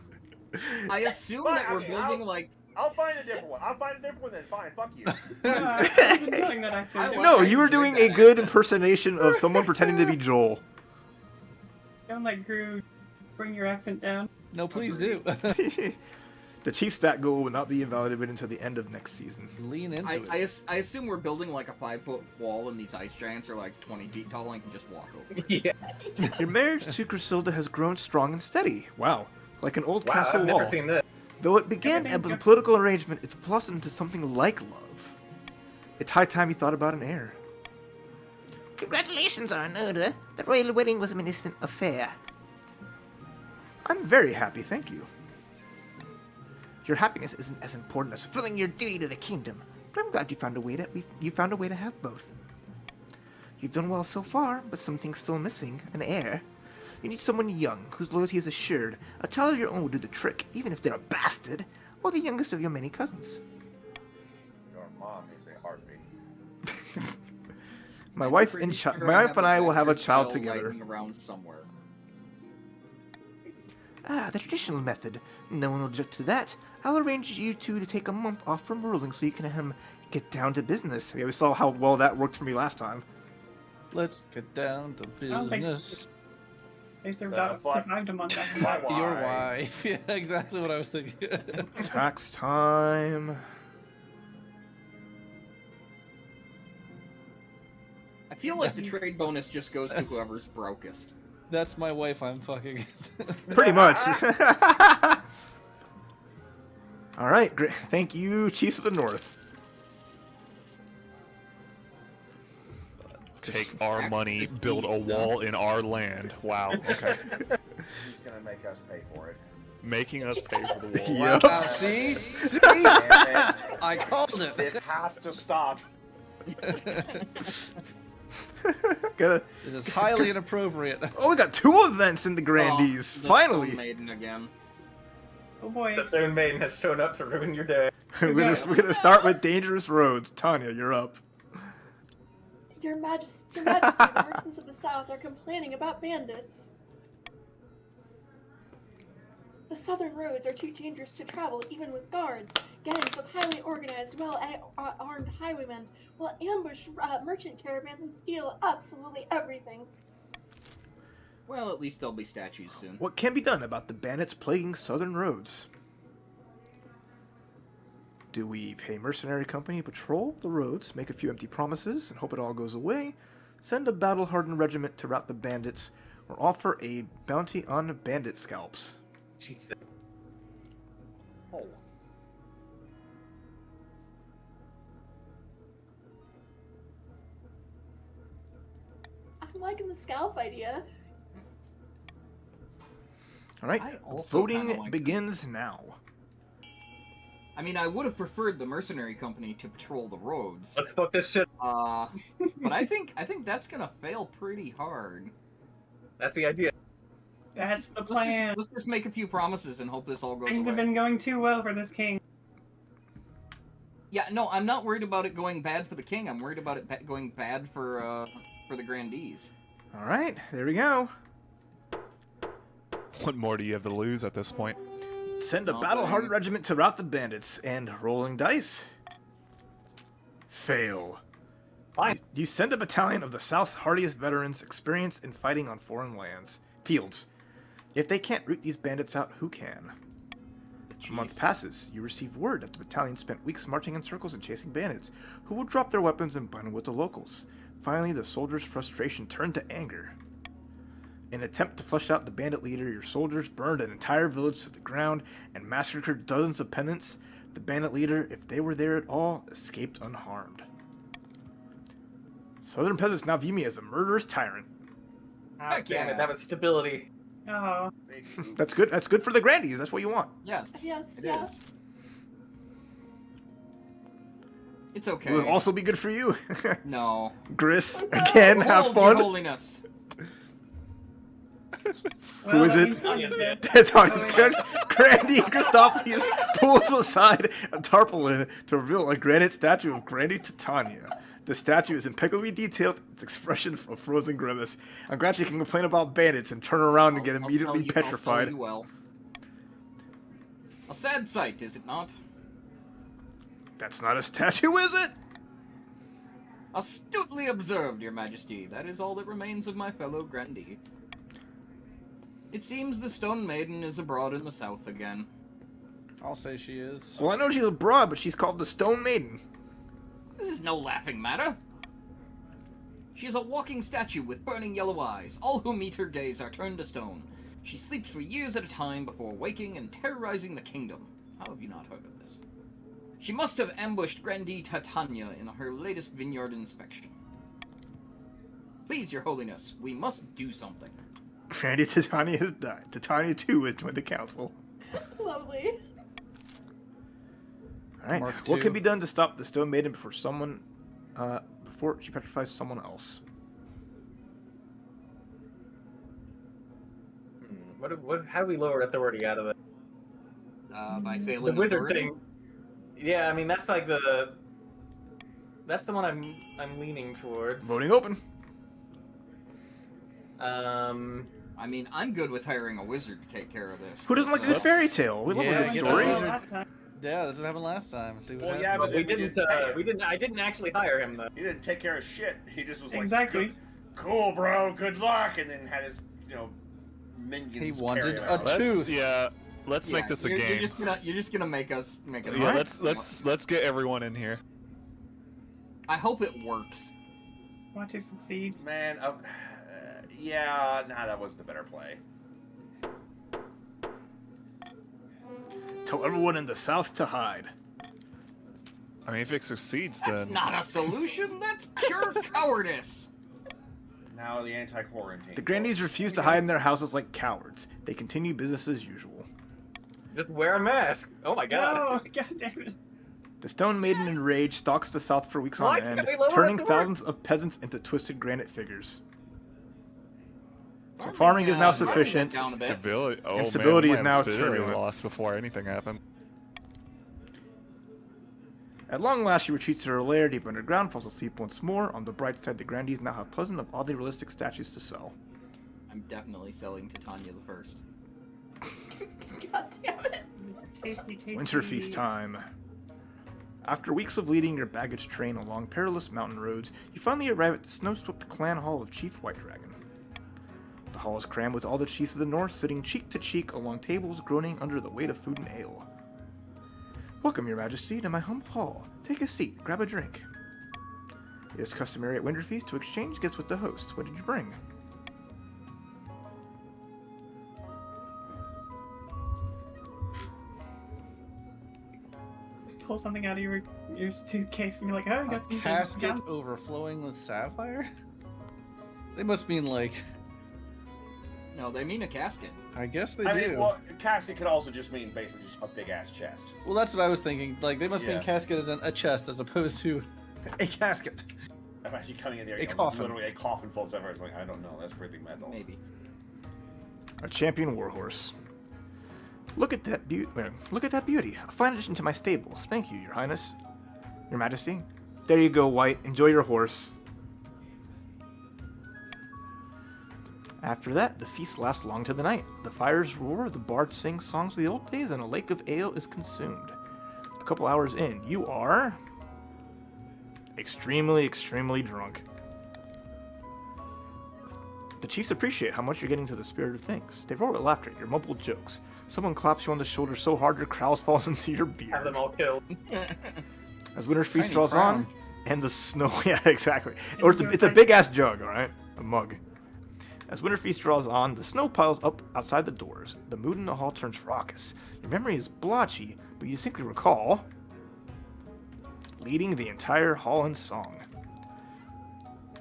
I assume But, that we're okay, building I'll- like. I'll find a different one. I'll find a different one then. Fine, fuck you. I wasn't doing that accent. I No, like- you were enjoyed doing that a good accent. impersonation of someone pretending to be Joel. Don't let Gru bring your accent down. No, please do. The chief stat goal will not be evaluated until the end of next season. Lean into it. I assume we're building like a 5-foot wall, and these ice giants are like 20 feet tall and can just walk over. Yeah. Your marriage to Griselda has grown strong and steady. Wow, like an old Wow, castle I've wall. never seen this. Though it began as a political arrangement, it's blossomed into something like love. It's high time you thought about an heir. Congratulations, Arnoda. The royal wedding was an innocent affair. I'm very happy, thank you. Your happiness isn't as important as fulfilling your duty to the kingdom. But I'm glad you found a way to have both. You've done well so far, but something's still missing. An heir. You need someone young, whose loyalty is assured. A child of your own will do the trick, even if they're a bastard, or the youngest of your many cousins. Your mom is a heartbeat. My wife and I will have a child together. Around somewhere. Ah, the traditional method. No one will object to that. I'll arrange you two to take a month off from ruling so you can get down to business. Yeah, we saw how well that worked for me last time. Let's get down to don't think- business. They survived a month after My that. Your wife. Yeah, exactly what I was thinking. Tax time. I feel like the trade bonus just goes to whoever's brokest. That's my wife I'm fucking. Pretty much. All right, great. Thank you, Chiefs of the North. Take our money, build a wall in our land. Wow. Okay. He's gonna make us pay for it. Making us pay for the wall. Yep. Wow, see? See? Damn it. I called it. This has to stop. Gotta- This is highly inappropriate. Oh, we got 2 events in the Grandees. Oh, the Finally. Stone Maiden again. Oh boy. The Stone Maiden has shown up to ruin your day. we're gonna start with Dangerous Roads. Tanya, you're up. Your Majesty, the merchants of the South are complaining about bandits. The southern roads are too dangerous to travel even with guards. Gangs of highly organized, well-armed highwaymen will ambush merchant caravans and steal absolutely everything. Well, at least there'll be statues soon. What can be done about the bandits plaguing southern roads? Do we pay mercenary company, patrol the roads, make a few empty promises, and hope it all goes away? Send a battle-hardened regiment to rout the bandits, or offer a bounty on bandit scalps? Jesus. Oh. I'm liking the scalp idea. All right, I also kinda voting like begins now. I mean, I would have preferred the mercenary company to patrol the roads. Let's fuck this shit. But I think that's gonna fail pretty hard. That's the idea. That's the Let's plan. let's just make a few promises and hope this all goes Things away. have been going too well for this king. Yeah, no, I'm not worried about it going bad for the king. I'm worried about it going bad for the grandees. All right, there we go. What more do you have to lose at this point? Send a Nothing. battle-hardened regiment to rout the bandits, and rolling dice. Fail. Fine. You send a battalion of the South's hardiest veterans experienced in fighting on foreign fields. If they can't root these bandits out, who can? A month passes. You receive word that the battalion spent weeks marching in circles and chasing bandits, who would drop their weapons and bundle with the locals. Finally, the soldiers' frustration turned to anger. In an attempt to flush out the bandit leader, your soldiers burned an entire village to the ground and massacred dozens of peasants. The bandit leader, if they were there at all, escaped unharmed. Southern peasants now view me as a murderous tyrant. Oh, Heck damn yeah. it, that was stability. Oh. That's good. That's good for the grandees. That's what you want. Yes, Yes, it yeah. is. It's okay. Will it also be good for you? No. Gris, again, have Hold, fun. Your Holiness. Who is it? Tanya's dead. That's how it's good. Grandy Christophilus pulls aside a tarpaulin to reveal a granite statue of Grandy Titania. The statue is impeccably detailed, its expression a frozen grimace. I'm glad she can complain about bandits and turn around and get I'll immediately tell petrified. you well. A sad sight, is it not? That's not a statue, is it? Astutely observed, Your Majesty. That is all that remains of my fellow grandee. It seems the Stone Maiden is abroad in the south again. I'll say she is. Well, I know she's a broad, but she's called the Stone Maiden. This is no laughing matter. She is a walking statue with burning yellow eyes. All who meet her gaze are turned to stone. She sleeps for years at a time before waking and terrorizing the kingdom. How have you not heard of this? She must have ambushed Grandee Titania in her latest vineyard inspection. Please, Your Holiness, we must do something. Grandy Titania has died. Titania, too, has joined the council. Lovely. Alright, Mark what II. can be done to stop the Stone Maiden before she petrifies someone else? How do we lower authority out of it? By failing The wizard authority? thing. Yeah, I mean that's like that's the one I'm leaning towards. Voting open. I mean, I'm good with hiring a wizard to take care of this. Who doesn't like a good So- fairy tale? We love Yeah, a good get story. the Oh, wizard. last time. Yeah, that's what happened last time. See what Well, happens. yeah, But we then didn't. I didn't actually hire him though. He didn't take care of shit. He just was like, Exactly. "Good- cool, bro, good luck, and then had his, minions. He wanted carry him a out. tooth. Let's make this a you're, game. You're just gonna make us Yeah, let's get everyone in here. I hope it works. Want to succeed. Man, yeah, that was the better play. Tell everyone in the South to hide. I mean, if it succeeds, That's then not a solution. That's pure cowardice. Now the anti-quarantine. The grandees refuse to hide in their houses like cowards. They continue business as usual. Just wear a mask. Oh my god. No, god damn it. The Stone Maiden in rage stalks the South for weeks on Why end, can't we lower turning authority? thousands of peasants into twisted granite figures. So farming is now sufficient. Down a bit. stability. Oh Instability man, is now stability turbulent. lost before anything happened. At long last, she retreats to her lair deep underground, falls asleep once more. On the bright side, the grandees now have pleasant of oddly realistic statues to sell. I'm definitely selling Titania the First. God damn it. This tasty. Winter feast time. After weeks of leading your baggage train along perilous mountain roads, you finally arrive at the snow-swept clan hall of Chief White Dragon. The hall is crammed with all the chiefs of the north, sitting cheek to cheek along tables, groaning under the weight of food and ale. Welcome, Your Majesty, to my humble hall. Take a seat, grab a drink. It is customary at Winter Feast to exchange gifts with the host. What did you bring? Just pull something out of your suitcase and be like, oh, you A got some casket overflowing with sapphire? They must mean like. No, they mean a casket. I guess they I do. mean, well, casket could also just mean basically just a big ass chest. Well, that's what I was thinking. Like, they must mean Yeah. casket as in a chest as opposed to a casket. I'm actually coming in there, A coffin. literally a coffin full of sapphire. It's like, I don't know, that's pretty metal. Maybe. A champion warhorse. Look at that beauty! A fine addition to my stables. Thank you, Your Highness. Your Majesty. There you go, White. Enjoy your horse. After that, the feast lasts long to the night. The fires roar, the bards sing songs of the old days, and a lake of ale is consumed. A couple hours in, you are extremely, extremely drunk. The chiefs appreciate how much you're getting to the spirit of things. They roar with laughter at your mumbled jokes. Someone claps you on the shoulder so hard your crowns falls into your beard. Have them all killed. As winter's feast Tiny draws crown. on, and the snow... Yeah, exactly. Or it's a big-ass jug, alright? A mug. As winter feast draws on, the snow piles up outside the doors. The mood in the hall turns raucous. Your memory is blotchy, but you distinctly recall leading the entire hall in song.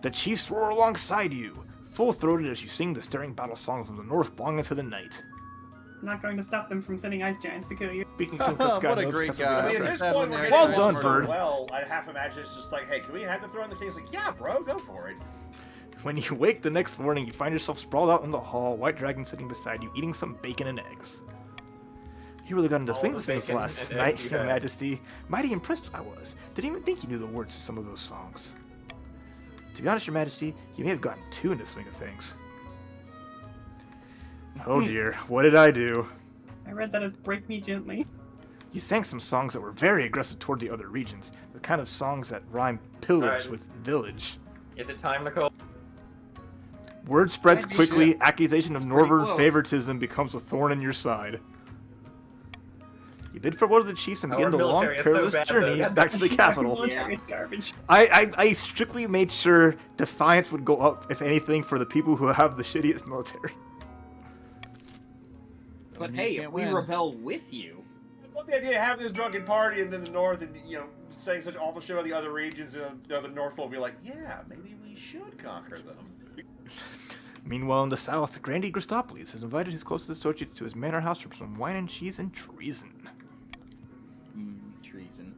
The chiefs roar alongside you, full-throated as you sing the stirring battle songs of the north long into the night. Not going to stop them from sending ice giants to kill you. Speaking to Cascado, What a great guy. I mean, at for this seven point, we're there. getting Well along done, so Bird. well, I half imagine it's just like, hey, can we have the throw on the king? It's like, yeah, bro, go for it. When you wake the next morning, you find yourself sprawled out in the hall, White Dragon sitting beside you, eating some bacon and eggs. You really got into All things the this bacon last and night, eggs you Your had. Majesty. Mighty impressed I was. Didn't even think you knew the words to some of those songs. To be honest, Your Majesty, you may have gotten too into the swing of things. Oh dear, what did I do? I read that as break me gently. You sang some songs that were very aggressive toward the other regions, the kind of songs that rhyme pillage Alright. with village. Is it time, Nicole? Word spreads Maybe quickly, shit. accusation of It's pretty northern close. favoritism becomes a thorn in your side. You bid farewell to the chiefs and Our begin the long, military is so perilous bad, though. journey God back to the capital. Military is garbage. I strictly made sure defiance would go up, if anything, for the people who have the shittiest military. But You hey, can't if we win. rebel with you, I love the idea of having this drunken party and then the north and, saying such awful shit about the other regions and the other north will be like, yeah, maybe we should conquer them. Meanwhile, in the south, Grandy Christopoulos has invited his closest associates to his manor house for some wine and cheese and treason. treason.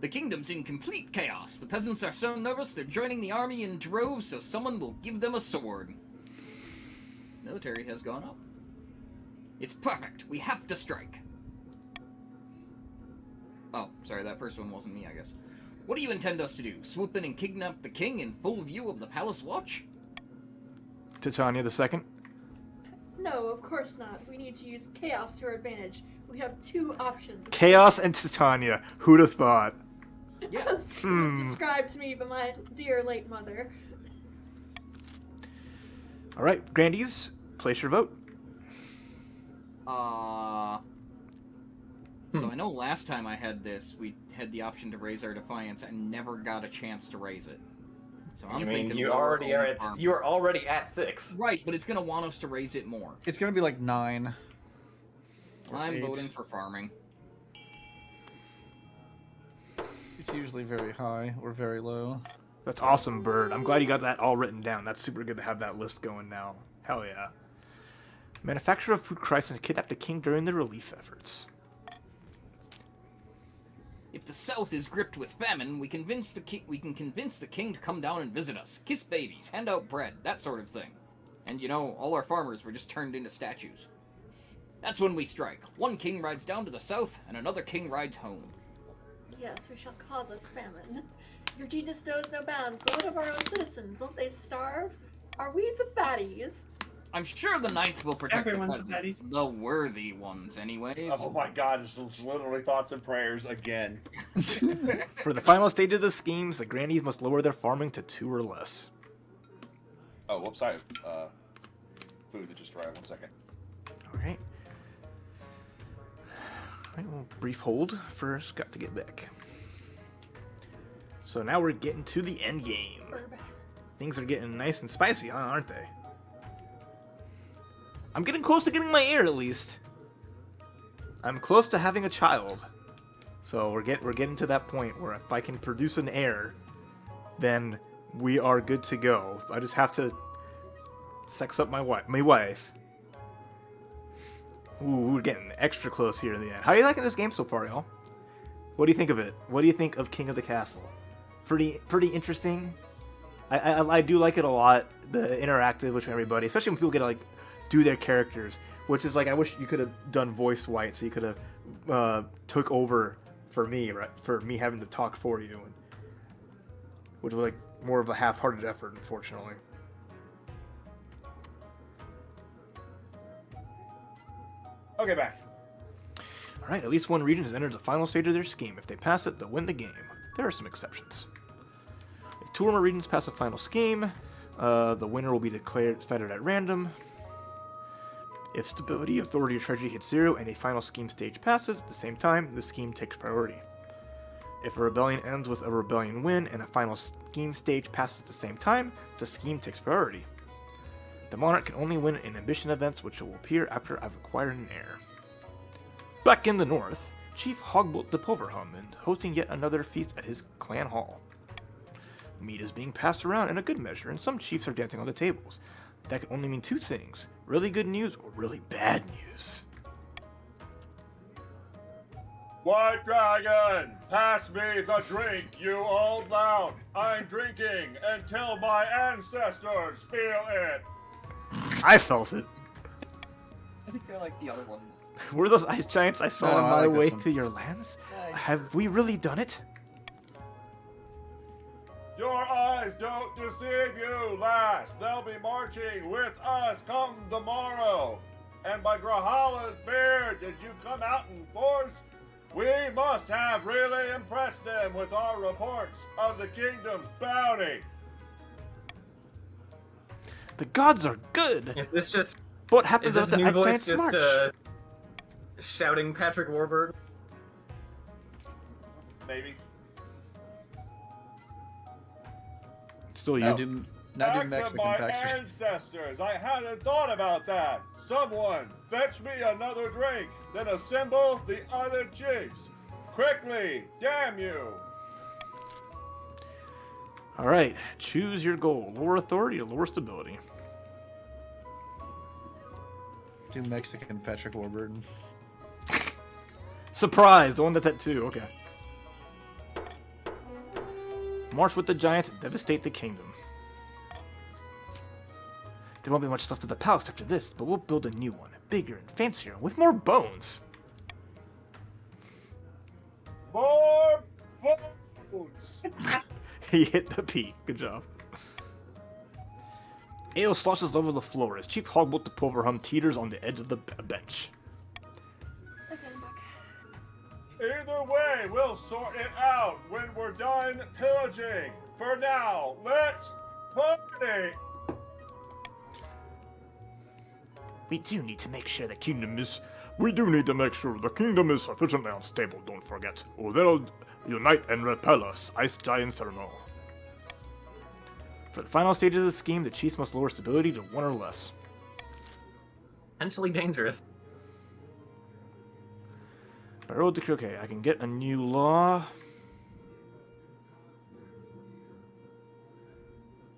The kingdom's in complete chaos. The peasants are so nervous they're joining the army in droves, so someone will give them a sword. Military has gone up. It's perfect. We have to strike. Oh, sorry, that first one wasn't me, I guess. What do you intend us to do? Swoop in and kidnap the king in full view of the palace watch? Titania II. No, of course not. We need to use chaos to our advantage. We have two options. Chaos and Titania. Who'd have thought? Yeah. As was described to me by my dear late mother. Alright, Grandies, place your vote. So I know last time I had this, we had the option to raise our defiance and never got a chance to raise it. So I'm You thinking mean you lower already are only at farm. you are already at 6. Right, but it's gonna want us to raise it more. It's gonna be like 9. Or I'm 8. voting for farming. It's usually very high or very low. That's awesome, Bird. I'm glad you got that all written down. That's super good to have that list going now. Hell yeah. Manufacturer of food crisis kidnapped the king during the relief efforts. If the South is gripped with famine, we can convince the king to come down and visit us, kiss babies, hand out bread, that sort of thing. And all our farmers were just turned into statues. That's when we strike. One king rides down to the south, and another king rides home. Yes, we shall cause a famine. Your genius knows no bounds, but what of our own citizens? Won't they starve? Are we the baddies? I'm sure the Ninth will protect Everyone's the peasants, the worthy ones, anyways. Oh my god, it's literally thoughts and prayers again. For the final stage of the schemes, the Grandies must lower their farming to 2 or less. Oh, whoops, I have food that just arrived. 1 second. Alright. Alright, well, brief hold for Scott to get back. So now we're getting to the end game. We're back. Things are getting nice and spicy, huh, aren't they? I'm getting close to getting my heir, at least. I'm close to having a child. So we're getting to that point where if I can produce an heir, then we are good to go. I just have to sex up my wife. Ooh, we're getting extra close here in the end. How are you liking this game so far, y'all? What do you think of it? What do you think of King of the Castle? Pretty interesting. I do like it a lot. The interactive with everybody, especially when people get to do their characters, which is I wish you could have done voice white, so you could have took over for me, right? For me having to talk for you, and which was like more of a half-hearted effort, unfortunately. Okay, back. Alright, at least one region has entered the final stage of their scheme. If they pass it, they'll win the game. There are some exceptions. If 2 or more regions pass the final scheme, the winner will be decided at random. If stability, authority, or treasury hits 0 and a final scheme stage passes at the same time, the scheme takes priority. If a rebellion ends with a rebellion win and a final scheme stage passes at the same time, the scheme takes priority. The monarch can only win in ambition events, which will appear after I've acquired an heir. Back in the north, Chief Hogbolt de Pulverhum is hosting yet another feast at his clan hall. Meat is being passed around in a good measure, and some chiefs are dancing on the tables. That can only mean 2 things: really good news or really bad news. White Dragon, pass me the drink, you old lout. I'm drinking until my ancestors feel it. I felt it. I think I like the other one. Were those ice giants I saw No, on I my like this way one. through your lands? Nice. Have we really done it? Your eyes don't deceive you, lass. They'll be marching with us come the morrow. And by Grahala's beard, did you come out in force? We must have really impressed them with our reports of the kingdom's bounty. The gods are good! Is this just What happens is this with the new ice voice giants just march? shouting Patrick Warburton? Maybe. Still you. Now do Acts of Mexican my Baxter. ancestors. I hadn't thought about that. Someone, fetch me another drink. Then assemble the other chiefs. Quickly, damn you. Alright, choose your goal. Lower authority or lower stability. Do Mexican Patrick Warburton. Surprise! The one that's at 2, okay. March with the giants and devastate the kingdom. There won't be much left of the palace after this, but we'll build a new one. Bigger and fancier, with more bones. More bones. He hit the peak. Good job. Ale sloshes over the floor as Chief Hogbolt the Pulverhum teeters on the edge of the bench. Okay, I'm back. Either way, we'll sort it out when we're done pillaging. For now, let's party. We do need to make sure the kingdom is... We do need to make sure the kingdom is sufficiently unstable, don't forget. Or they'll unite and repel us, ice giants or no. For the final stage of the scheme, the chiefs must lower stability to 1 or less. Potentially dangerous. By roll decree, okay, I can get a new law.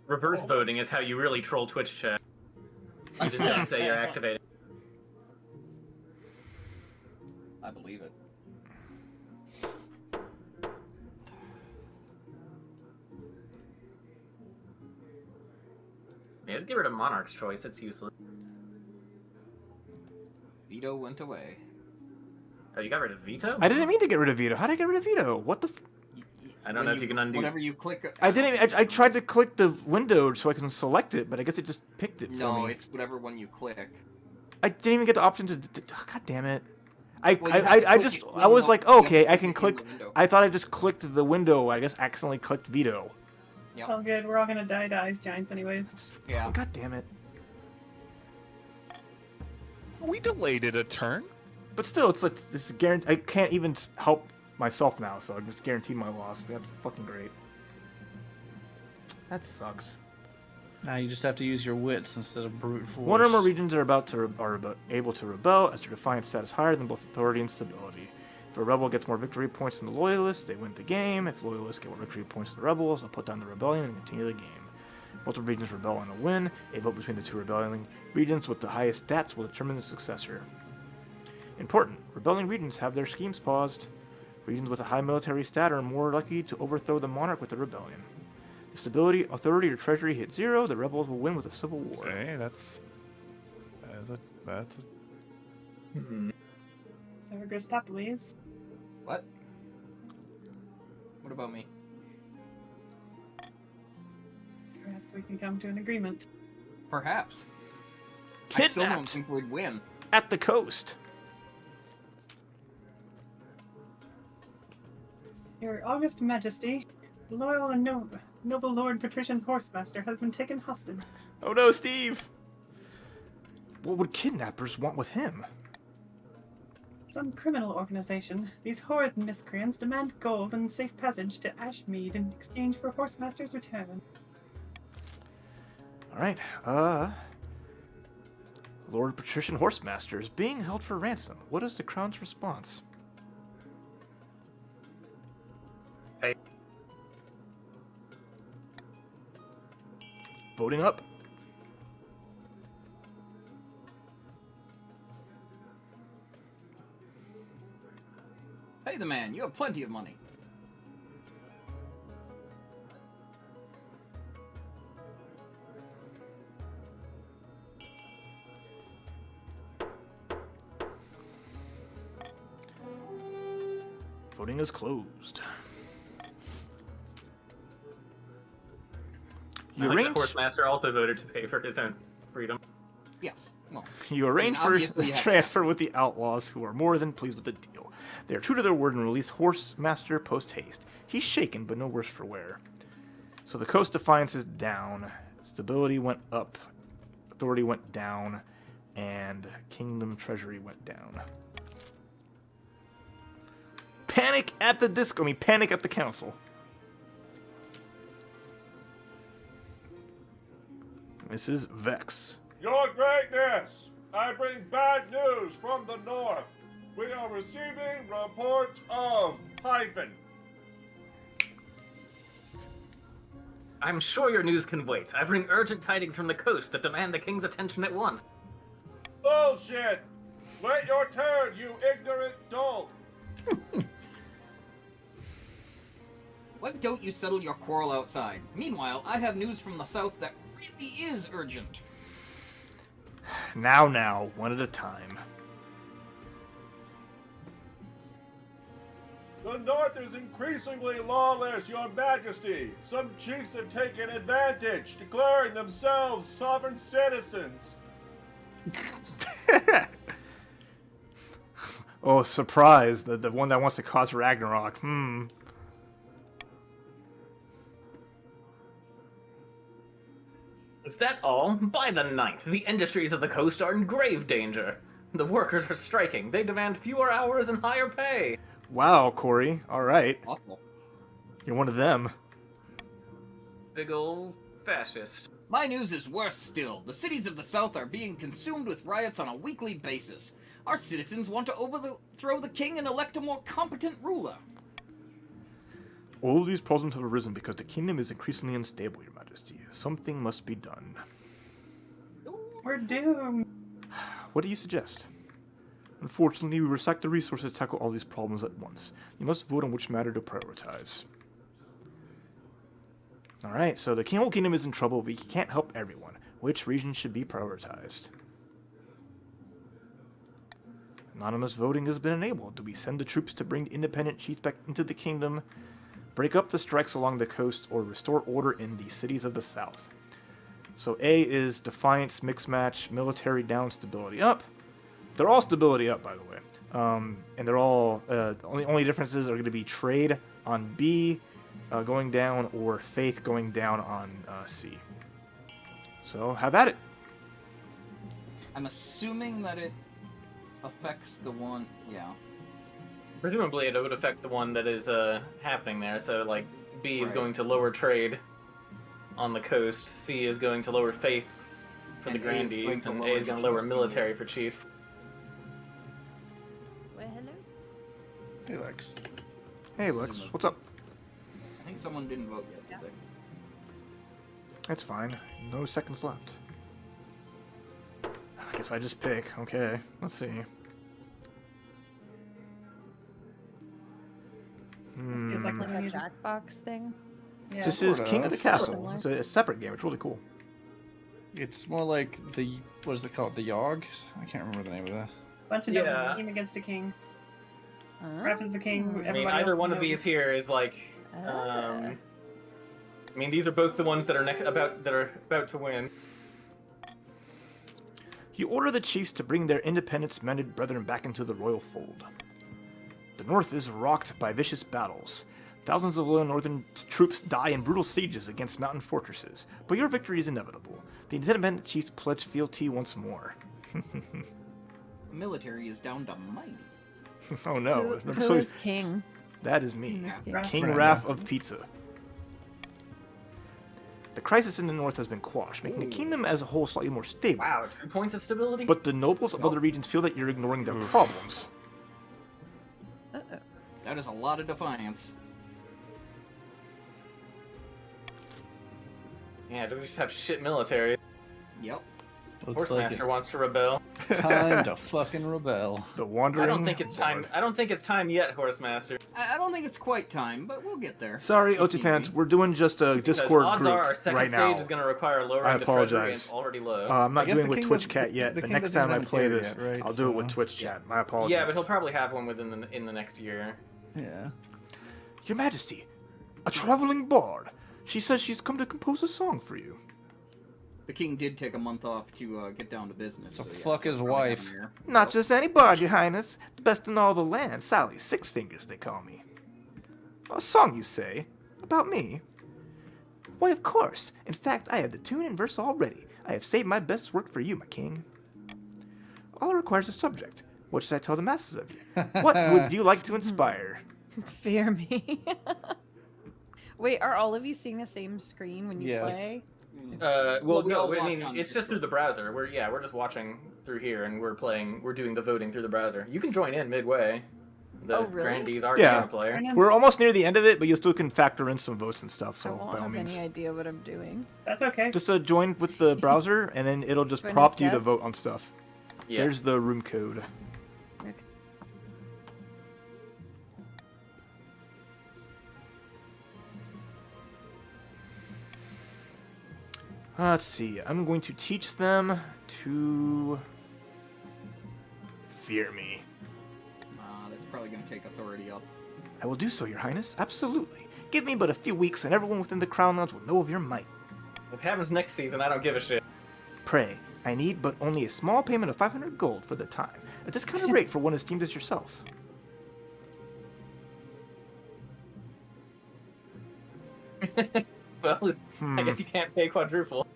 Reverse voting is how you really troll Twitch chat. You just don't say you're activated. I believe it. Yeah, just get rid of Monarch's Choice. It's useless. Veto went away. Oh, you got rid of Veto? I didn't mean to get rid of veto. How did I get rid of veto? What the? I don't know if you can undo. Whenever you click. I didn't. I tried to click the window so I can select it, but I guess it just picked it for No, me. it's whatever one you click. I didn't even get the option to. God damn it! I Well, you have to click it I was in like, the- you have okay, to I click can it in click. the window. I thought I just clicked the window. I guess accidentally clicked veto. Yep. All good. We're all gonna die to ice giants anyways. Yeah. God damn it! We delayed it a turn. But still, it's like this is guaranteed. I can't even help myself now, so I just guaranteed my loss. That's fucking great. That sucks. Now you just have to use your wits instead of brute force. One or more regions are able to rebel as their defiance status higher than both authority and stability. If a rebel gets more victory points than the loyalists, they win the game. If loyalists get more victory points than the rebels, they'll put down the rebellion and continue the game. Multiple regions rebel on a win. A vote between the 2 rebelling regions with the highest stats will determine the successor. Important: rebelling regions have their schemes paused. Regions with a high military stat are more likely to overthrow the monarch with the rebellion. If stability, authority, or treasury hit 0, the rebels will win with a civil war. Okay, that's a Hmm. So Gustav, please. What? What about me? Perhaps we can come to an agreement. Perhaps. I still don't Kidnapped think we'd win. at the coast. Your August Majesty, loyal and noble Lord Patrician Horsemaster has been taken hostage. Oh no, Steve! What would kidnappers want with him? Some criminal organization. These horrid miscreants demand gold and safe passage to Ashmead in exchange for Horsemaster's return. Alright, Lord Patrician Horsemaster is being held for ransom. What is the Crown's response? Hey. Voting up. Pay the man, you have plenty of money. Voting is closed. You I like arranged, the Horsemaster also voted to pay for his own freedom. Yes, well, you arranged for obviously the you have- transfer with the outlaws, who are more than pleased with the deal. They are true to their word and release Horsemaster post haste. He's shaken, but no worse for wear. So the Coast Defiance is down. Stability went up. Authority went down. And Kingdom Treasury went down. Panic at the disco. Panic at the council. Mrs. Vex. Your Greatness, I bring bad news from the north. We are receiving reports of hyphen. I'm sure your news can wait. I bring urgent tidings from the coast that demand the king's attention at once. Bullshit! Wait your turn, you ignorant dolt! why don't you settle your quarrel outside? Meanwhile, I have news from the south that really is urgent. Now, one at a time. The north is increasingly lawless, Your Majesty. Some chiefs have taken advantage, declaring themselves sovereign citizens. Oh, surprise! The one that wants to cause Ragnarok. Is that all? By the 9th, the industries of the coast are in grave danger. The workers are striking. They demand fewer hours and higher pay. Wow, Corey. All right, Awful. you're one of them. Big ol' fascist. My news is worse still. The cities of the south are being consumed with riots on a weekly basis. Our citizens want to overthrow the king and elect a more competent ruler. All of these problems have arisen because the kingdom is increasingly unstable, Your Majesty. Something must be done. We're doomed. What do you suggest? Unfortunately, we lack the resources to tackle all these problems at once. You must vote on which matter to prioritize. Alright, so the whole kingdom is in trouble, but you can't help everyone. Which region should be prioritized? Anonymous voting has been enabled. Do we send the troops to bring independent chiefs back into the kingdom, break up the strikes along the coast, or restore order in the cities of the south? So A is Defiance, Mixed Match, Military down, Stability up. They're all Stability up, by the way. And they're all, only differences are going to be Trade on B going down, or Faith going down on C. So have at it. I'm assuming that it affects the one, yeah. Presumably it would affect the one that is happening there, so like B is Right. going to lower trade on the coast, C is going to lower faith for And the A is going Grandees, to and A lower is the going to lower chiefs' military for chiefs. Well, hello. Hey, Lex. Hey, Lex, what's up? I think someone didn't vote yet, did they? That's fine. No seconds left. I guess I just pick. Okay, let's see. This feels like Like we a need- Jackbox thing. Yeah. This is Sort King of of. the Castle. Similar. It's a separate game. It's really cool. It's more like the, what is it called? The Yogg? I can't remember the name of that. Bunch of Yeah. nobles team against a king. Huh? Raph is the king. I mean, Everybody either else one is of these nobles. here is like I mean, these are both the ones that are about to win. You order the chiefs to bring their independence-minded brethren back into the royal fold. The north is rocked by vicious battles. Thousands of loyal northern troops die in brutal sieges against mountain fortresses, but your victory is inevitable. The independent chiefs pledge fealty once more. The military is down to mighty. Oh no. Who is king? That is me, King? King Raph of Pizza. The crisis in the north has been quashed, making the kingdom as a whole slightly more stable. Wow, 2 points of stability? But the nobles of other regions feel that you're ignoring their problems. Uh-oh. That is a lot of defiance. Yeah, do we just have shit military? Yep. Looks like Horsemaster it's wants to rebel. time to fucking rebel. The wandering I don't think it's time. lord. I don't think it's time yet, Horsemaster. I don't think it's quite time, but we'll get there. Sorry, If OT need fans, be. we're doing just a Because Discord odds group are our second right stage now. is going to require lowering I the treasury, and apologize. it's already low. I'm I not guess doing the with king Twitch doesn't- Cat yet, the but king next doesn't time I have play tier this, yet, right? I'll do it with So- Twitch Chat. My apologies. Yeah, but he'll probably have one in the next year. Yeah. Your Majesty, a traveling bard. She says she's come to compose a song for you. The king did take a month off to get down to business. So yeah, fuck his probably have wife. a year. Not just any bard, your highness. The best in all the land. Sally Six Fingers, they call me. A song, you say? About me? Why, of course. In fact, I have the tune and verse already. I have saved my best work for you, my king. All it requires is a subject. What should I tell the masses of you? What would you like to inspire? Fear me. Wait, are all of you seeing the same screen when you Yes. play? Well, we all no, I watch mean, on it's just through the browser. We're just watching through here, and we're doing the voting through the browser. You can join in midway. The Oh, really? Grandees are Yeah. game player. We're almost near the end of it, but you still can factor in some votes and stuff, I so won't by all have means. any idea what I'm doing. That's okay. Just join with the browser, and then it'll just Join prompt as you to guest? vote on stuff. Yeah. There's the room code. Okay. Let's see. I'm going to teach them to fear me. That's probably going to take authority up. I will do so, your highness. Absolutely. Give me but a few weeks, and everyone within the Crown Lands will know of your might. If it happens next season, I don't give a shit. Pray, I need but only a small payment of 500 gold for the time. A discounted rate for one as esteemed as yourself. Well, I guess you can't pay quadruple.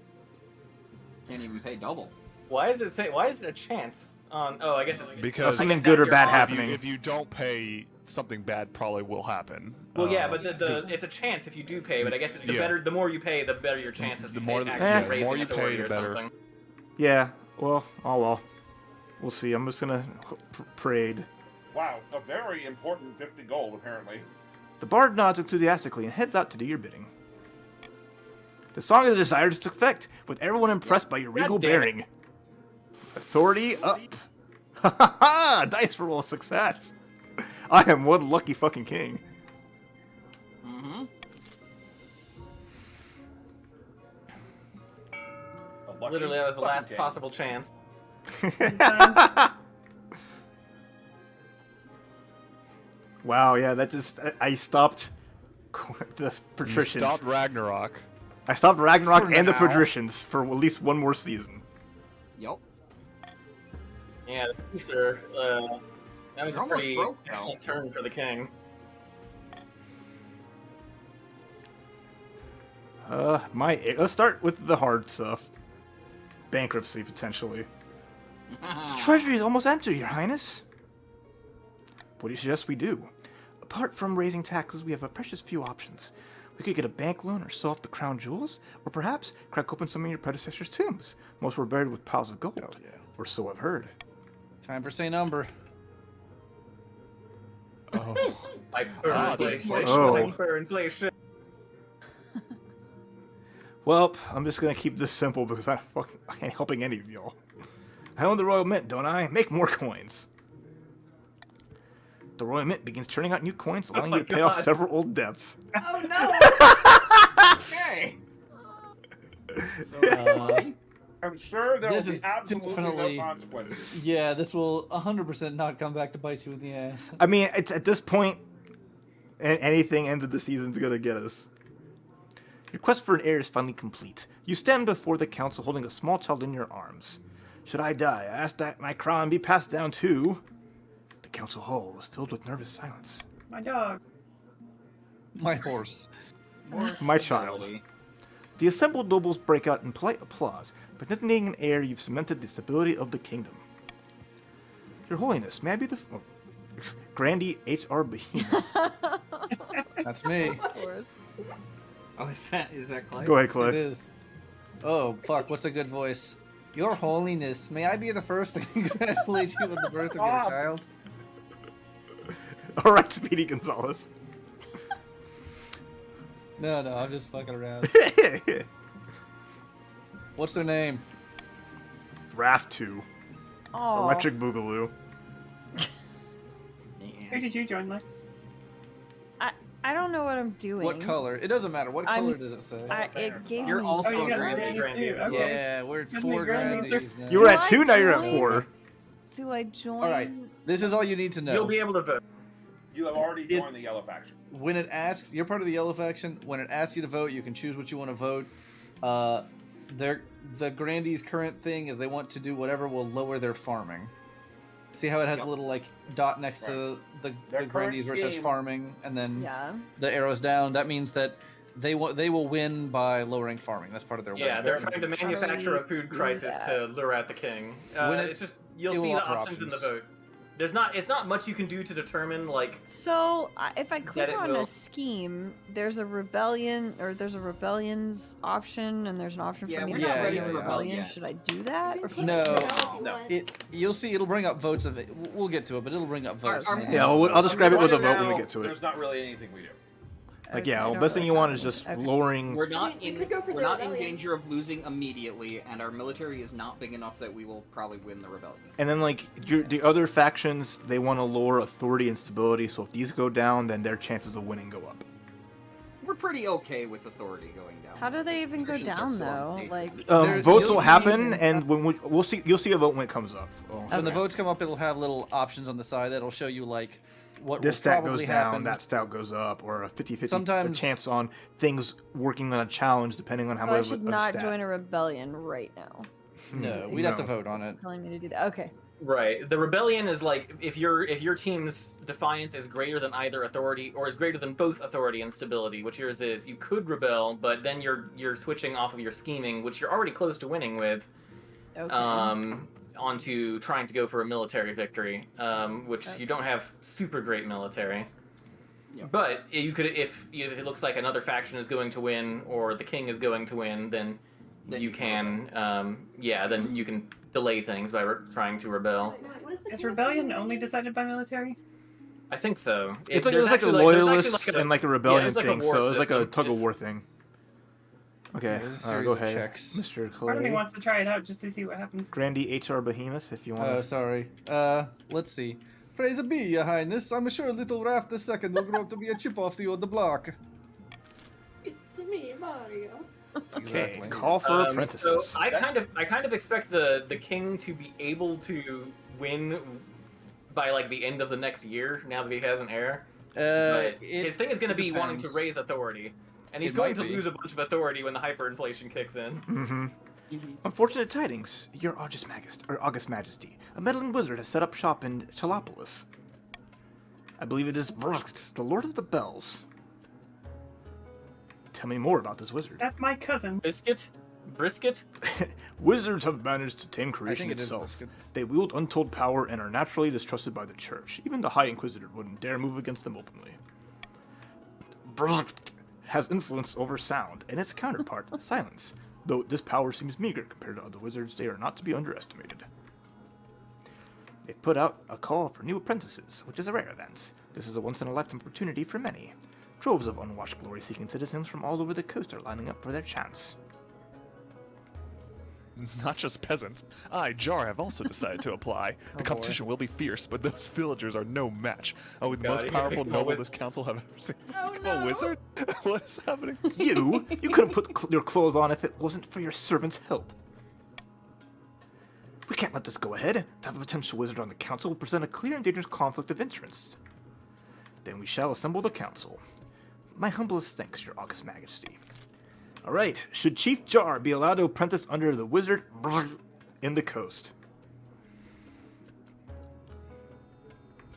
Can't even pay double. Why is it a chance on? Oh, I guess it's Because Something I guess good or that's bad your odds. happening. if you don't pay, something bad probably will happen. Well, yeah, but it's a chance if you do pay. But I guess the more you pay, the better your chance of The more that- actually yeah, the raising more you pay, authority the or better. something. Yeah, well, oh well. We'll see. I'm just gonna parade. Wow, a very important 50 gold, apparently. The bard nods enthusiastically and heads out to do your bidding. The song has a desired effect, with everyone impressed by your regal damn it. bearing. Authority up. Ha ha ha! Dice roll of success. I am one lucky fucking king. Mm-hmm. A lucky Literally, that was the fucking last king. possible chance. Wow, yeah, that just I stopped the You patricians. stopped Ragnarok. I stopped Ragnarok For and the now. patricians for at least one more season. Yup. Yeah, the producer, that was You're a almost pretty broke, though. excellent turn for the king. Let's start with the hard stuff. Bankruptcy, potentially. The treasury is almost empty, your highness. What do you suggest we do? Apart from raising taxes, we have a precious few options. We could get a bank loan or sell off the crown jewels, or perhaps crack open some of your predecessors' tombs. Most were buried with piles of gold. Oh, yeah. Or so I've heard. Time for say number. Oh. Hyperinflation. Oh. Hyperinflation. Well, I'm just gonna keep this simple because I ain't helping any of y'all. I own the Royal Mint, don't I? Make more coins. The Royal Mint begins turning out new coins, allowing you to pay off God. several old debts. Oh no! Okay. So, I'm sure there will This be is absolutely definitely- no consequences. Yeah, this will 100% not come back to bite you in the ass. I mean, it's at this point, anything end of the season's gonna get us. Your quest for an heir is finally complete. You stand before the council holding a small child in your arms. Should I die, I ask that my crown be passed down to... The council hall is filled with nervous silence. My dog. My horse. My child. The assembled nobles break out in polite applause. By designating an heir, you've cemented the stability of the kingdom. Your Holiness, may I be the... Grandy H.R. Behemoth. That's me. Of course. Oh, is that Clay? Go ahead, It Clay. is. Oh, fuck, what's a good voice? Your Holiness, may I be the first to congratulate you on the birth of your child? All right, Speedy Gonzalez. No, I'm just fucking around. What's their name? RaphTx. Oh. Electric Boogaloo. Who did you join, Lex? I don't know what I'm doing. What color? It doesn't matter. What I'm- color does it say? It gave You're me... also you a got Grandy. Grandies too. Okay. Yeah, we're at Send 4 me Grandies. Grandies now. You were Do at I 2, now you're at join? 4. Do I join? All right, this is all you need to know. You'll be able to vote. You have already joined the yellow faction. When it asks, you're part of the yellow faction. When it asks you to vote, you can choose what you want to vote. The Grandy's current thing is they want to do whatever will lower their farming. See how it has a little like dot next to the Their Grandy's where it says scheme. farming, and then Yeah. the arrows down. That means that they will win by lowering farming. That's part of their Yeah, win. they're trying to manufacture a food crisis to lure out the king. When It's just you'll it will see the offer options in the options. vote. It's not much you can do to determine like So if I click it on will- a scheme, there's a rebellion, or there's a rebellions option, and there's an option Yeah, for me we're to not join ready a to rebel rebellion. yet. Should I do that? Or should No. No. You'll see. It'll bring up votes of it. We'll get to it, but it'll bring up votes. Our- man. Yeah, I'll describe it with a vote when we Now, get to it. There's not really anything we do. Like, Okay, yeah, I the don't best thing really you want have is just any. Okay. lowering... We're not You in could go for we're the not in rebellion. danger of losing immediately, and our military is not big enough that we will probably win the rebellion. And then, like, the other factions, they want to lower authority and stability, so if these go down, then their chances of winning go up. We're pretty okay with authority going down. How do they even go Patricians are down still though? unstable. Like, Votes you'll will see happen, and and stuff. when you'll see a vote when it comes up. Oh, When the okay. votes come up, it'll have little options on the side that'll show you like what This will stat probably goes down, happen. that stat goes up, or a 50-50 Sometimes- chance on things working on a challenge, depending on how so I much should of a not stat. join a rebellion right now. No, we'd have to No. vote on it. Telling me to do that. Okay. right. The rebellion is like if your team's defiance is greater than either authority or is greater than both authority and stability, which yours is, you could rebel, but then you're switching off of your scheming, which you're already close to winning with, Okay. onto trying to go for a military victory, which you don't have super great military. Yeah. But you could, if it looks like another faction is going to win or the king is going to win, then Then you you can can, then you can delay things by trying to rebel. What is the Is king of rebellion Canada only name? decided by military? I think so. It's like there's there's like a actually, there's loyalist actually and like a rebellion there's like a thing, war so it's like a system. tug of It's- war thing. Okay, Yeah, there's a series go of ahead, checks. Mr. Part of me Clay. wants to try it out just to see what happens. Grandy H.R. Behemoth, if you want. Oh, sorry. Let's see. Praise be, Your Highness. I'm sure little Raph II will grow up to be a chip off the old block. It's me, Mario. Okay, Exactly. call for apprentices. So I kind of expect the king to be able to win by like the end of the next year. Now that he has an heir, but his thing is going to be wanting to depends. raise authority, and he's It going might to be. lose a bunch of authority when the hyperinflation kicks in. Mm-hmm. Unfortunate tidings. Your August Majesty, a meddling wizard has set up shop in Chalopolis. I believe it is Brucht, the Lord of the Bells. Tell me more about this wizard. That's my cousin. Brisket. Wizards have managed to tame I creation think it is itself. Brisket. They wield untold power and are naturally distrusted by the Church. Even the High Inquisitor wouldn't dare move against them openly. Brucht has influence over sound, and its counterpart, silence. Though this power seems meager compared to other wizards, they are not to be underestimated. They've put out a call for new apprentices, which is a rare event. This is a once-in-a-lifetime opportunity for many. Droves of unwashed, glory-seeking citizens from all over the coast are lining up for their chance. Not just peasants. I, Jar, have also decided to apply. The competition will be fierce, but those villagers are no match. I'll be the God, most you're powerful gonna noble become a this council have ever seen. Oh, Become a no. wizard? What is happening? You couldn't put your clothes on if it wasn't for your servant's help. We can't let this go ahead. To have a potential wizard on the council will present a clear and dangerous conflict of interest. Then we shall assemble the council. My humblest thanks, your august majesty. Alright, should Chief Jar be allowed to apprentice under the wizard in the coast?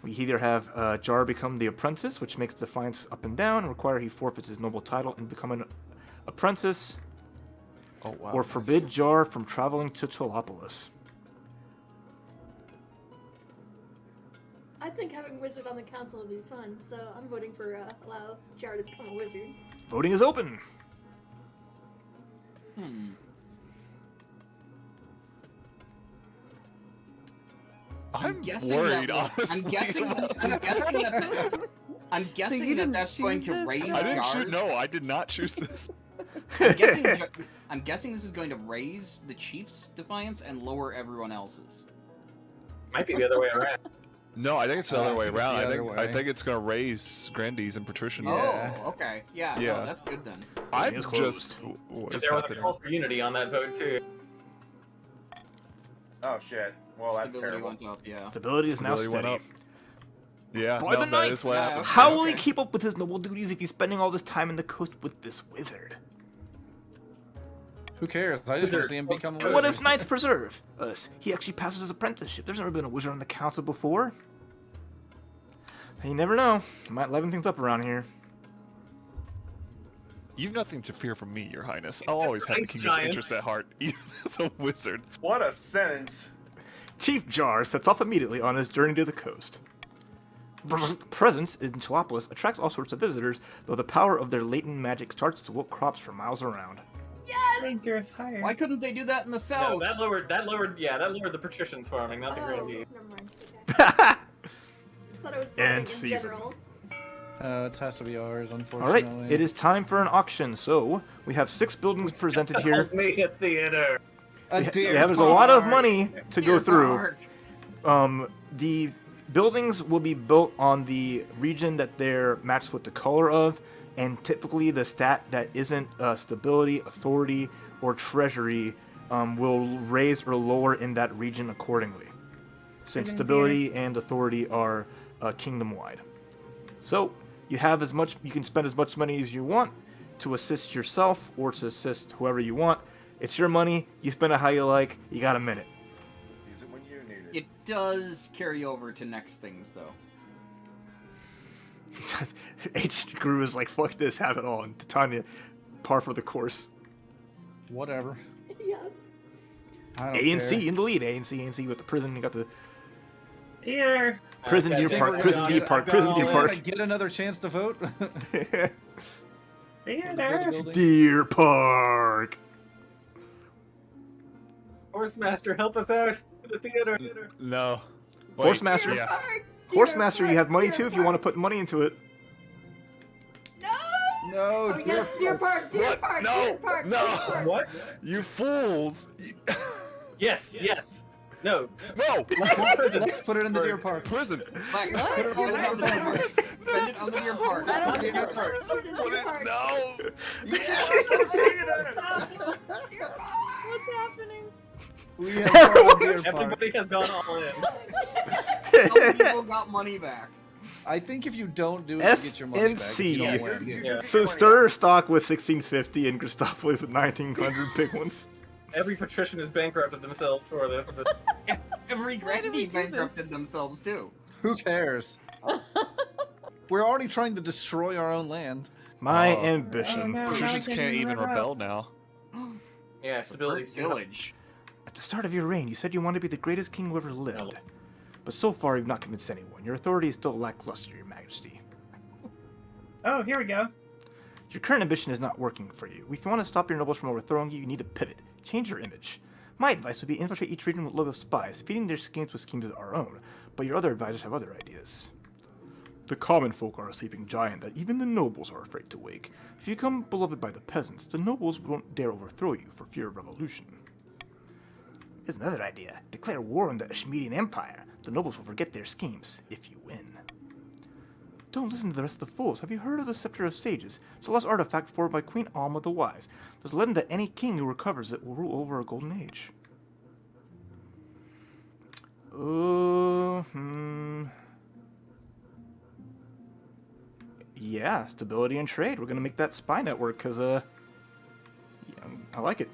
We either have Jar become the apprentice, which makes defiance up and down, and require he forfeits his noble title and become an apprentice, Oh wow. or nice. forbid Jar from traveling to Tolopolis. I think having a wizard on the council would be fun, so I'm voting for allow Jar to become a wizard. Voting is open. I'm guessing worried, that, honestly. I'm guessing you that didn't that's going choose to this, raise Josh? I didn't Jar's. choose. No, I did not choose this. I'm guessing this is going to raise the chief's defiance and lower everyone else's. Might be the other way around. No, I think it's the other way it's around. the I other think way. I think it's gonna raise Grandy's and Patrician. Yeah. Oh, okay. Yeah, Yeah. no, that's good then. I'm is just. closed. What If is there was a happening? call for unity on that vote too. Oh shit. Well, that's Stability terrible. went up, yeah. Stability is now Stability went steady. up. Yeah, By no, the that ninth. is what Yeah, happened. okay. How will he keep up with his noble duties if he's spending all this time in the coast with this wizard? Who cares? I just want to see him become a wizard. What if Knights preserve us? He actually passes his apprenticeship. There's never been a wizard on the council before. You never know. You might liven things up around here. You've nothing to fear from me, Your Highness. I'll always have the Thanks, kingdom's Giant. interests at heart, even as a wizard. What a sentence. Chief Jar sets off immediately on his journey to the coast. Presence in Chalopolis attracts all sorts of visitors, though the power of their latent magic starts to wilt crops for miles around. Yes! Ranger is higher. Why couldn't they do that in the No, south? that lowered the patricians farming, not the Grandy. Never mind. Okay. Thought it was farming End in season. general. It has to be ours, Alright, unfortunately. it is time for an auction. So, we have 6 buildings presented here. Help me at theater. A deer Yeah, there's a lot of park. money to go through. The buildings will be built on the region that they're matched with the color of, and typically the stat that isn't stability, authority, or treasury will raise or lower in that region accordingly, since Even stability and authority are kingdom-wide. So you have as much, you can spend as much money as you want to assist yourself or to assist whoever you want. It's your money. You spend it how you like. You got a minute. Use it when you need it. It does carry over to next things, though. H. Gru is like, fuck this, have it all. And Titania, par for the course. Whatever. Yes. I don't A and care. C in the lead. A and C with the prison. You got the Here. prison Okay, deer I park. think Prison we're deer done. park. I've got Prison all deer in. Can I park. get another chance to vote? Theater. Deer park. Horsemaster, help us out. The theater. No. Wait, Horsemaster. Yeah. Park! Horsemaster, you have money Deer too if you Park. want to put money into it. No! No, Oh, yes, Deer Park, Deer What? Park, No, Deer Park, no. Deer Park. What? You fools! Yes, yes. No. No! Let's put it in the deer park. Prison! Like, What? put it on the deer park. Spend it on the deer park. I don't On the deer know. park. Put it in Put Deer it, Park. no! Deer Park. What's happening? We have part of deer park. Everybody has gone all in. Some people got money back. I think if you don't do it, F you get your money and back. C. You don't Yes. win. Yeah. So Stir stock with 1650 and Gustav with 1900 big ones. Every patrician has bankrupted themselves for this, but Every Why did we Grandy do this? bankrupted themselves too. Who cares? We're already trying to destroy our own land. My Oh. ambition. Oh, no. Patricians Now I can't can even rebel. rebel now. yeah, stability's too high. Village. At the start of your reign, you said you wanted to be the greatest king who ever lived. No. But so far, you've not convinced anyone. Your authority is still lackluster, Your Majesty. Oh, here we go. Your current ambition is not working for you. If you want to stop your nobles from overthrowing you, you need to pivot. Change your image. My advice would be infiltrate each region with loyal spies, feeding their schemes with schemes of our own, but your other advisors have other ideas. The common folk are a sleeping giant that even the nobles are afraid to wake. If you become beloved by the peasants, the nobles won't dare overthrow you for fear of revolution. Here's another idea. Declare war on the Ashmedian Empire. The nobles will forget their schemes, if you win. Don't listen to the rest of the fools. Have you heard of the Scepter of Sages? It's a lost artifact forged by Queen Alma the Wise. There's a legend that any king who recovers it will rule over a golden age. Yeah, stability and trade. We're gonna make that spy network because yeah, I like it.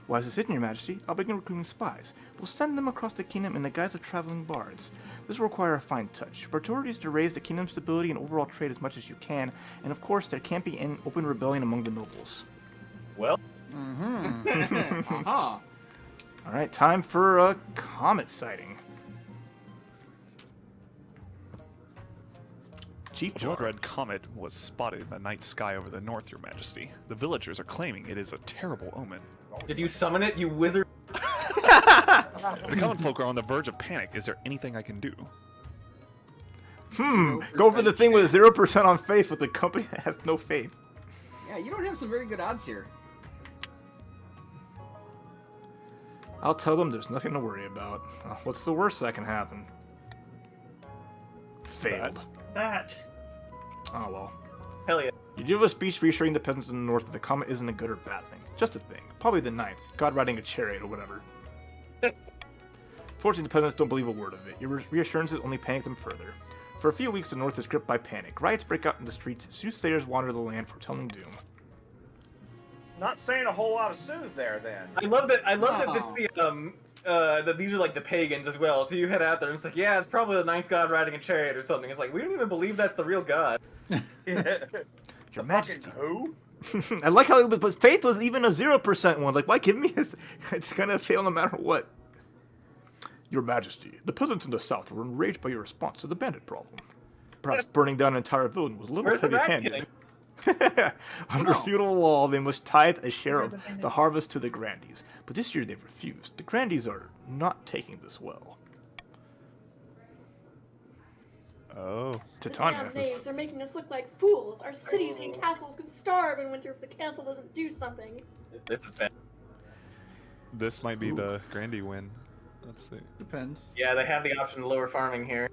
Why is this hidden, Your Majesty? I'll begin recruiting spies. We'll send them across the kingdom in the guise of traveling bards. This will require a fine touch. Our priority is to raise the kingdom's stability and overall trade as much as you can, and of course, there can't be an open rebellion among the nobles. Well, Uh-huh. Alright, time for a comet sighting. Chief A Jar. blood red comet was spotted in the night sky over the north, Your Majesty. The villagers are claiming it is a terrible omen. did you summon it, you wizard? The common folk are on the verge of panic. Is there anything I can do? Go for the thing with 0% on faith with the company that has no faith. Yeah, you don't have some very good odds here. I'll tell them there's nothing to worry about. What's the worst that can happen? Failed. That. Oh well. Hell yeah. You give a speech reassuring the peasants in the north that the comet isn't a good or bad thing. Just a thing. Probably the ninth. God riding a chariot or whatever. Fortunately, the peasants don't believe a word of it. Your reassurances only panic them further. For a few weeks, the north is gripped by panic. Riots break out in the streets. Soothsayers wander the land foretelling doom. Not saying a whole lot of soothe there, then. I love that it's the that these are like the pagans as well. So you head out there and it's like, yeah, it's probably the ninth god riding a chariot or something. It's like, we don't even believe that's the real god. Your Majesty. Who? I like how but faith was even a 0% one. Like, why give me this? It's gonna fail no matter what. Your Majesty, the peasants in the south were enraged by your response to the bandit problem. Perhaps burning down an entire village was a little Where's the rat heavy-handed. Under feudal law, they must tithe a share of the harvest to the grandees. But this year they've refused. The grandees are not taking this well. Oh. Titania Damn knaves, they're making us look like fools. Our cities and castles could starve in winter if the council doesn't do something. This is bad. This might be the Grandy win. Let's see. Depends. Yeah, they have the option to lower farming here.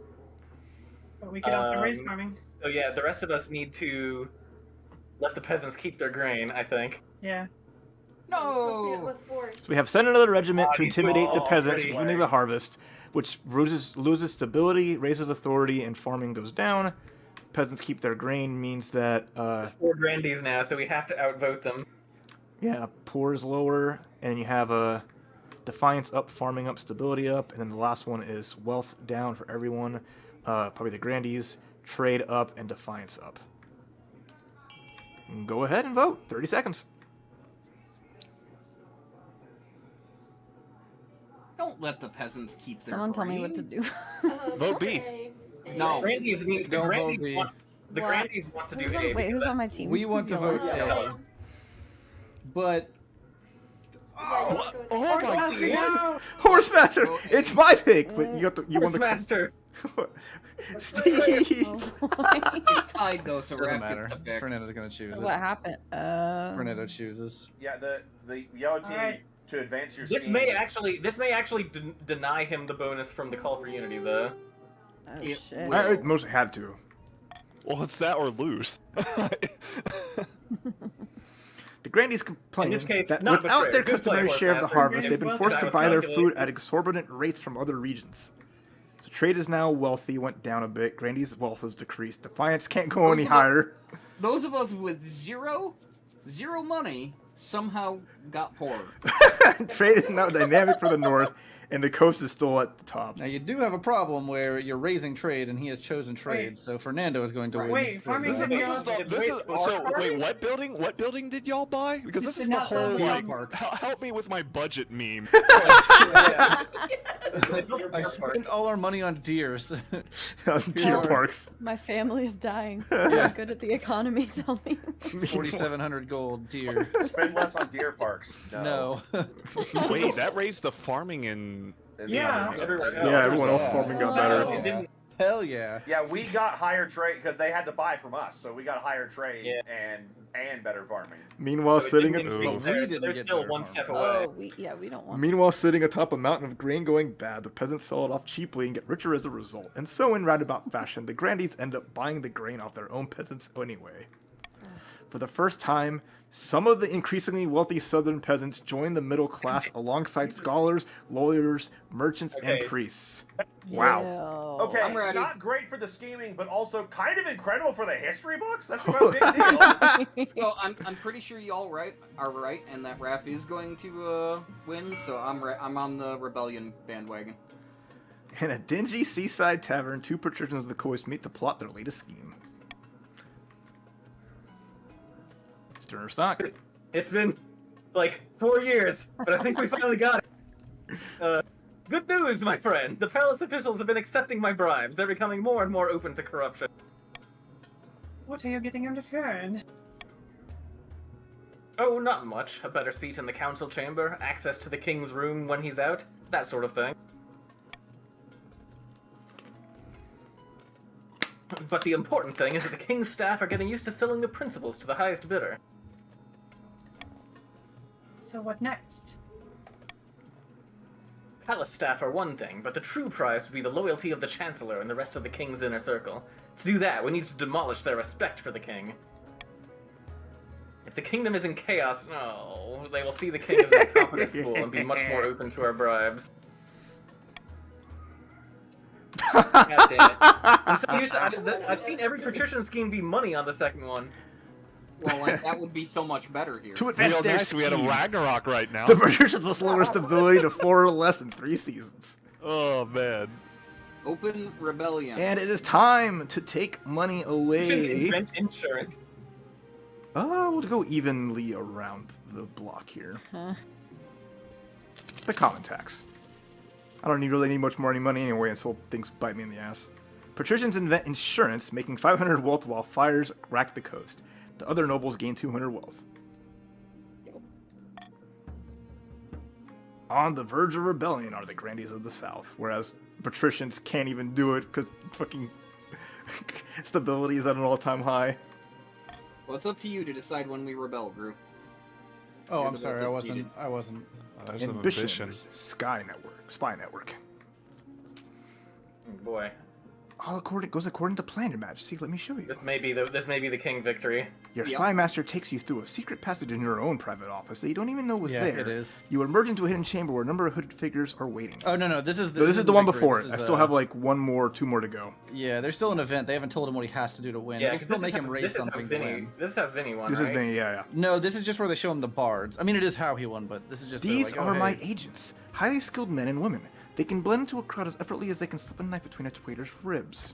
But we could also raise farming. So yeah, the rest of us need to let the peasants keep their grain, I think. Yeah. No! So we have sent another regiment to he's intimidate the all peasants, pretty ruining the harvest, which loses stability, raises authority, and farming goes down. Peasants keep their grain means that There's 4 grandees now, so we have to outvote them. yeah, poor is lower, and you have a defiance up, farming up, stability up, and then the last one is wealth down for everyone. Probably the grandees, trade up, and defiance up. Go ahead and vote. 30 seconds. Don't let the peasants keep their Someone tell me what to grain. do. Vote B. Okay. No. Grandees need, the Don't vote grandees B. want, the What? grandees want to do Who's A. on, wait, who's because on my team? We want Who's to vote yellow? Yeah. A. But Oh my god! Horsemaster! Vote It's A. my pick! But you got the, you won the Master. Steve! It's tied though, so doesn't Raph matter. gets to pick. Fernando's gonna choose What it. happened? Fernando chooses. Yeah, the yellow team Alright. to advance your This scheme. may actually deny him the bonus from the call for unity, though. Oh It shit. will. I mostly had to. Well, it's that or lose. The grandees complain In which case, that not without betrayed. their Good play, customary share of the Horsemaster. harvest, they've been Well, forced that to was buy their calculated. food at exorbitant rates from other regions. So trade is now wealthy, went down a bit. Grandees' wealth has decreased. Defiance can't go any Those of us- higher. Those of us with zero money somehow got poorer. Trade is now dynamic for the north, and the coast is still at the top. Now you do have a problem where you're raising trade and he has chosen trade, Wait. so Fernando is going to win. Wait, farming This is, Maybe this is I'll- the, this is, so wait, what building? What building did y'all buy? Because This this is is the not the whole Deer like. Park. Help me with my budget meme. I spent all our money on deers. Deer parks. My family is dying. I'm good at the economy, tell me. 4,700 gold deer. Spend less on deer parks. No. Wait, that raised the farming in. Yeah. Yeah, everyone else farming got better. It didn't. Hell yeah. Yeah, we got higher trade because they had to buy from us, so we got higher trade Yeah. and better farming. Meanwhile, So it sitting didn't at, increase Ooh. there, We so didn't they're get still better one farming. step Oh, away. we don't want. meanwhile, sitting atop a mountain of grain going bad, the peasants sell it off cheaply and get richer as a result. And so, in roundabout fashion, the grandees end up buying the grain off their own peasants anyway. For the first time, some of the increasingly wealthy southern peasants join the middle class alongside scholars, lawyers, merchants, and Okay. priests. Wow. Yeah. Okay, I'm ready. not great for the scheming, but also kind of incredible for the history books. That's a big deal. So I'm pretty sure y'all are right, and that Raph is going to win. So I'm on the rebellion bandwagon. In a dingy seaside tavern, two patricians of the coast meet to plot their latest scheme. Stir stock. It's been like 4 years, but I think we finally got it. Good news, my friend. The palace officials have been accepting my bribes. They're becoming more and more open to corruption. What are you getting him to fern? Oh, not much. A better seat in the council chamber, access to the king's room when he's out, that sort of thing. But the important thing is that the king's staff are getting used to selling the principals to the highest bidder. So what next? Palace staff are one thing, but the true prize would be the loyalty of the Chancellor and the rest of the king's inner circle. To do that, we need to demolish their respect for the king. If the kingdom is in chaos, no, they will see the king as a competent fool and be much more open to our bribes. God damn it. I'm so used to, I've seen every patrician scheme be money on the second one. Well, like, that would be so much better here. To advance Real their nice. We had a scheme, Ragnarok right now. the patricians must lower stability to 4 or less in 3 seasons. Oh man. Open rebellion. And it is time to take money We should away. invent insurance. We'll go evenly around the block here. Huh. The common tax. I don't really need much more money anyway, and so things bite me in the ass. Patricians invent insurance, making 500 wealth while fires rack the coast. The other nobles gain 200 wealth. On the verge of rebellion are the grandees of the south, whereas patricians can't even do it because fucking stability is at an all-time high. Well, it's up to you to decide when we rebel, Gru. Oh, You're I'm the sorry, I vote wasn't. that's I wasn't. There's some Ambition, ambition. Spy network. Boy, All goes according to plan, Your Majesty. Let me show you. this may be the king victory. Your Yep. spy master takes you through a secret passage in your own private office that you don't even know was Yeah, there. it is. You emerge into a hidden chamber where a number of hooded figures are waiting. Oh no, this is the. No, this is the one victory. before This it. is, I still have like 2 more to go. Yeah, there's still an event. They haven't told him what he has to do to win. Yeah, they can still make him raise this something to win. This is how Vinny won, This right? has been, yeah. No, this is just where they show him the bards. I mean, it is how he won, but this is just. they're These like, oh, are hey. my agents, highly skilled men and women. They can blend into a crowd as effortlessly as they can slip a knife between a traitor's ribs.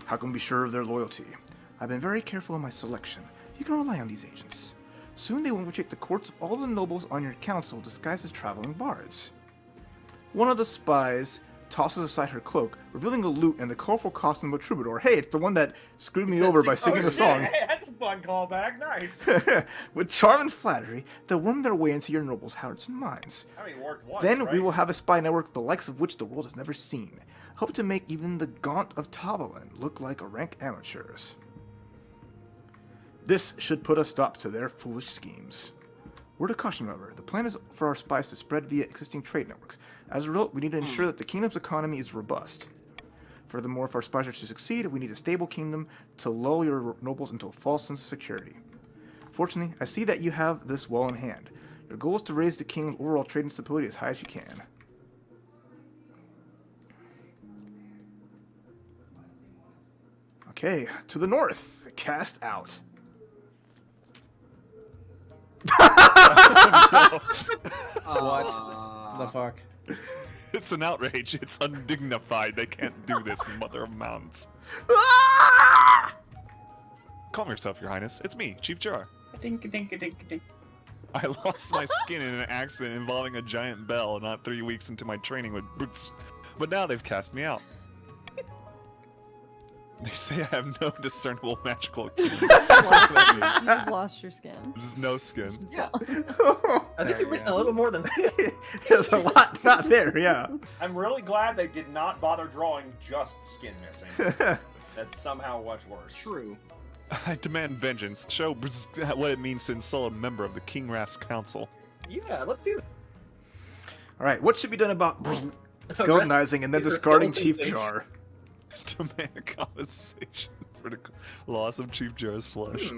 How can we be sure of their loyalty? I've been very careful in my selection. You can rely on these agents. Soon they will infiltrate the courts of all the nobles on your council disguised as traveling bards. One of the spies tosses aside her cloak, revealing a lute and the colorful costume of a troubadour. Hey, it's the one that screwed me over by singing the song. Hey, that's a fun callback. Nice. With charm and flattery, they'll worm their way into your nobles' hearts and minds. I mean, worked once, Then right? we will have a spy network the likes of which the world has never seen. Hope to make even the Gaunt of Tavalin look like rank amateurs. This should put a stop to their foolish schemes. Word of caution, however, the plan is for our spies to spread via existing trade networks. As a result, we need to ensure that the kingdom's economy is robust. Furthermore, if our spies are to succeed, we need a stable kingdom to lull your nobles into a false sense of security. Fortunately, I see that you have this well in hand. Your goal is to raise the kingdom's overall trade and stability as high as you can. Okay, to the north. Cast out. What the fuck? It's an outrage. It's undignified. They can't do this, mother of mountains. Calm yourself, Your Highness. It's me, Chief Jar. Dink dink dink dink. I lost my skin in an accident involving a giant bell not 3 weeks into my training with boots. But now they've cast me out. They say I have no discernible magical keys. You just lost your skin. There's no skin. Yeah. I think you're missing a little more than There's a lot not there, yeah. I'm really glad they did not bother drawing just skin missing. That's somehow much worse. True. I demand vengeance. Show what it means to insult a member of the King Raph's council. Yeah, let's do it. Alright, what should be done about skeletonizing and then discarding Chief Jar? Demand compensation. Critical loss of Chief Jar's flesh.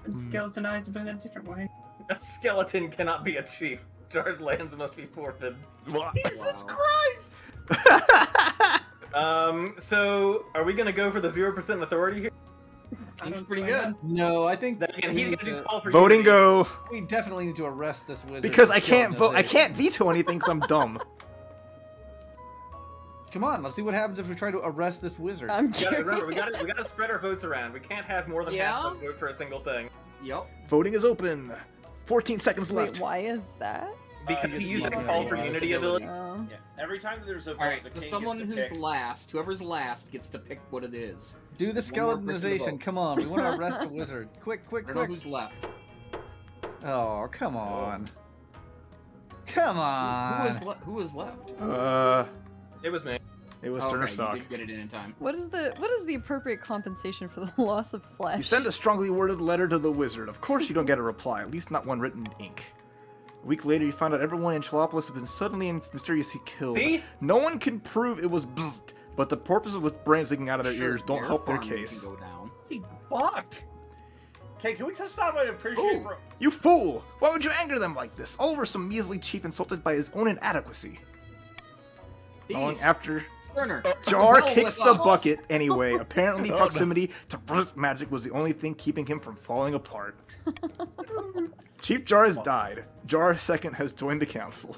And skills denied, but in a different way. A skeleton cannot be a chief. Jar's lands must be forfeited. Jesus Christ! So are we gonna go for the 0% authority here? Seems pretty good. No, I think Then again, he's gonna do call for Voting unity. go. we definitely need to arrest this wizard. Because for I can't vote. I organization. can't veto anything because I'm dumb. Come on, let's see what happens if we try to arrest this wizard. I'm We gotta curious. remember, we gotta spread our votes around. We can't have more than half of us Yeah? vote for a single thing. Yep. Voting is open. 14 seconds Wait, left. why is that? Because he it's used the like call for a unity ability. Oh. Yeah. Every time there's a vote, Alright, the so king someone gets to who's pick. last, whoever's last gets to pick what it is. Do the One more person to skeletonization. vote. Come on, we want to arrest the wizard. Quick, I quick, don't know quick. who's left. Oh, come on. Come on. Who was left? It was me. It was Okay, Turner you Stock. did get it in time. What is the appropriate compensation for the loss of flesh? You send a strongly worded letter to the wizard. Of course you don't get a reply, at least not one written in ink. A week later, you find out everyone in Chalopolis has been suddenly and mysteriously killed. See? No one can prove it was bzzzt, but the porpoises with brains leaking out of their Sure, ears don't help their farming case. Can go down. Fuck! Okay, can we just stop and appreciate Oh, for... you fool! Why would you anger them like this? All over some measly chief insulted by his own inadequacy. Long These. after Sterner. Jar Well kicks with the us. bucket anyway. Apparently, Oh, no. proximity to brute magic was the only thing keeping him from falling apart. Chief Jar has died. Jar II has joined the council.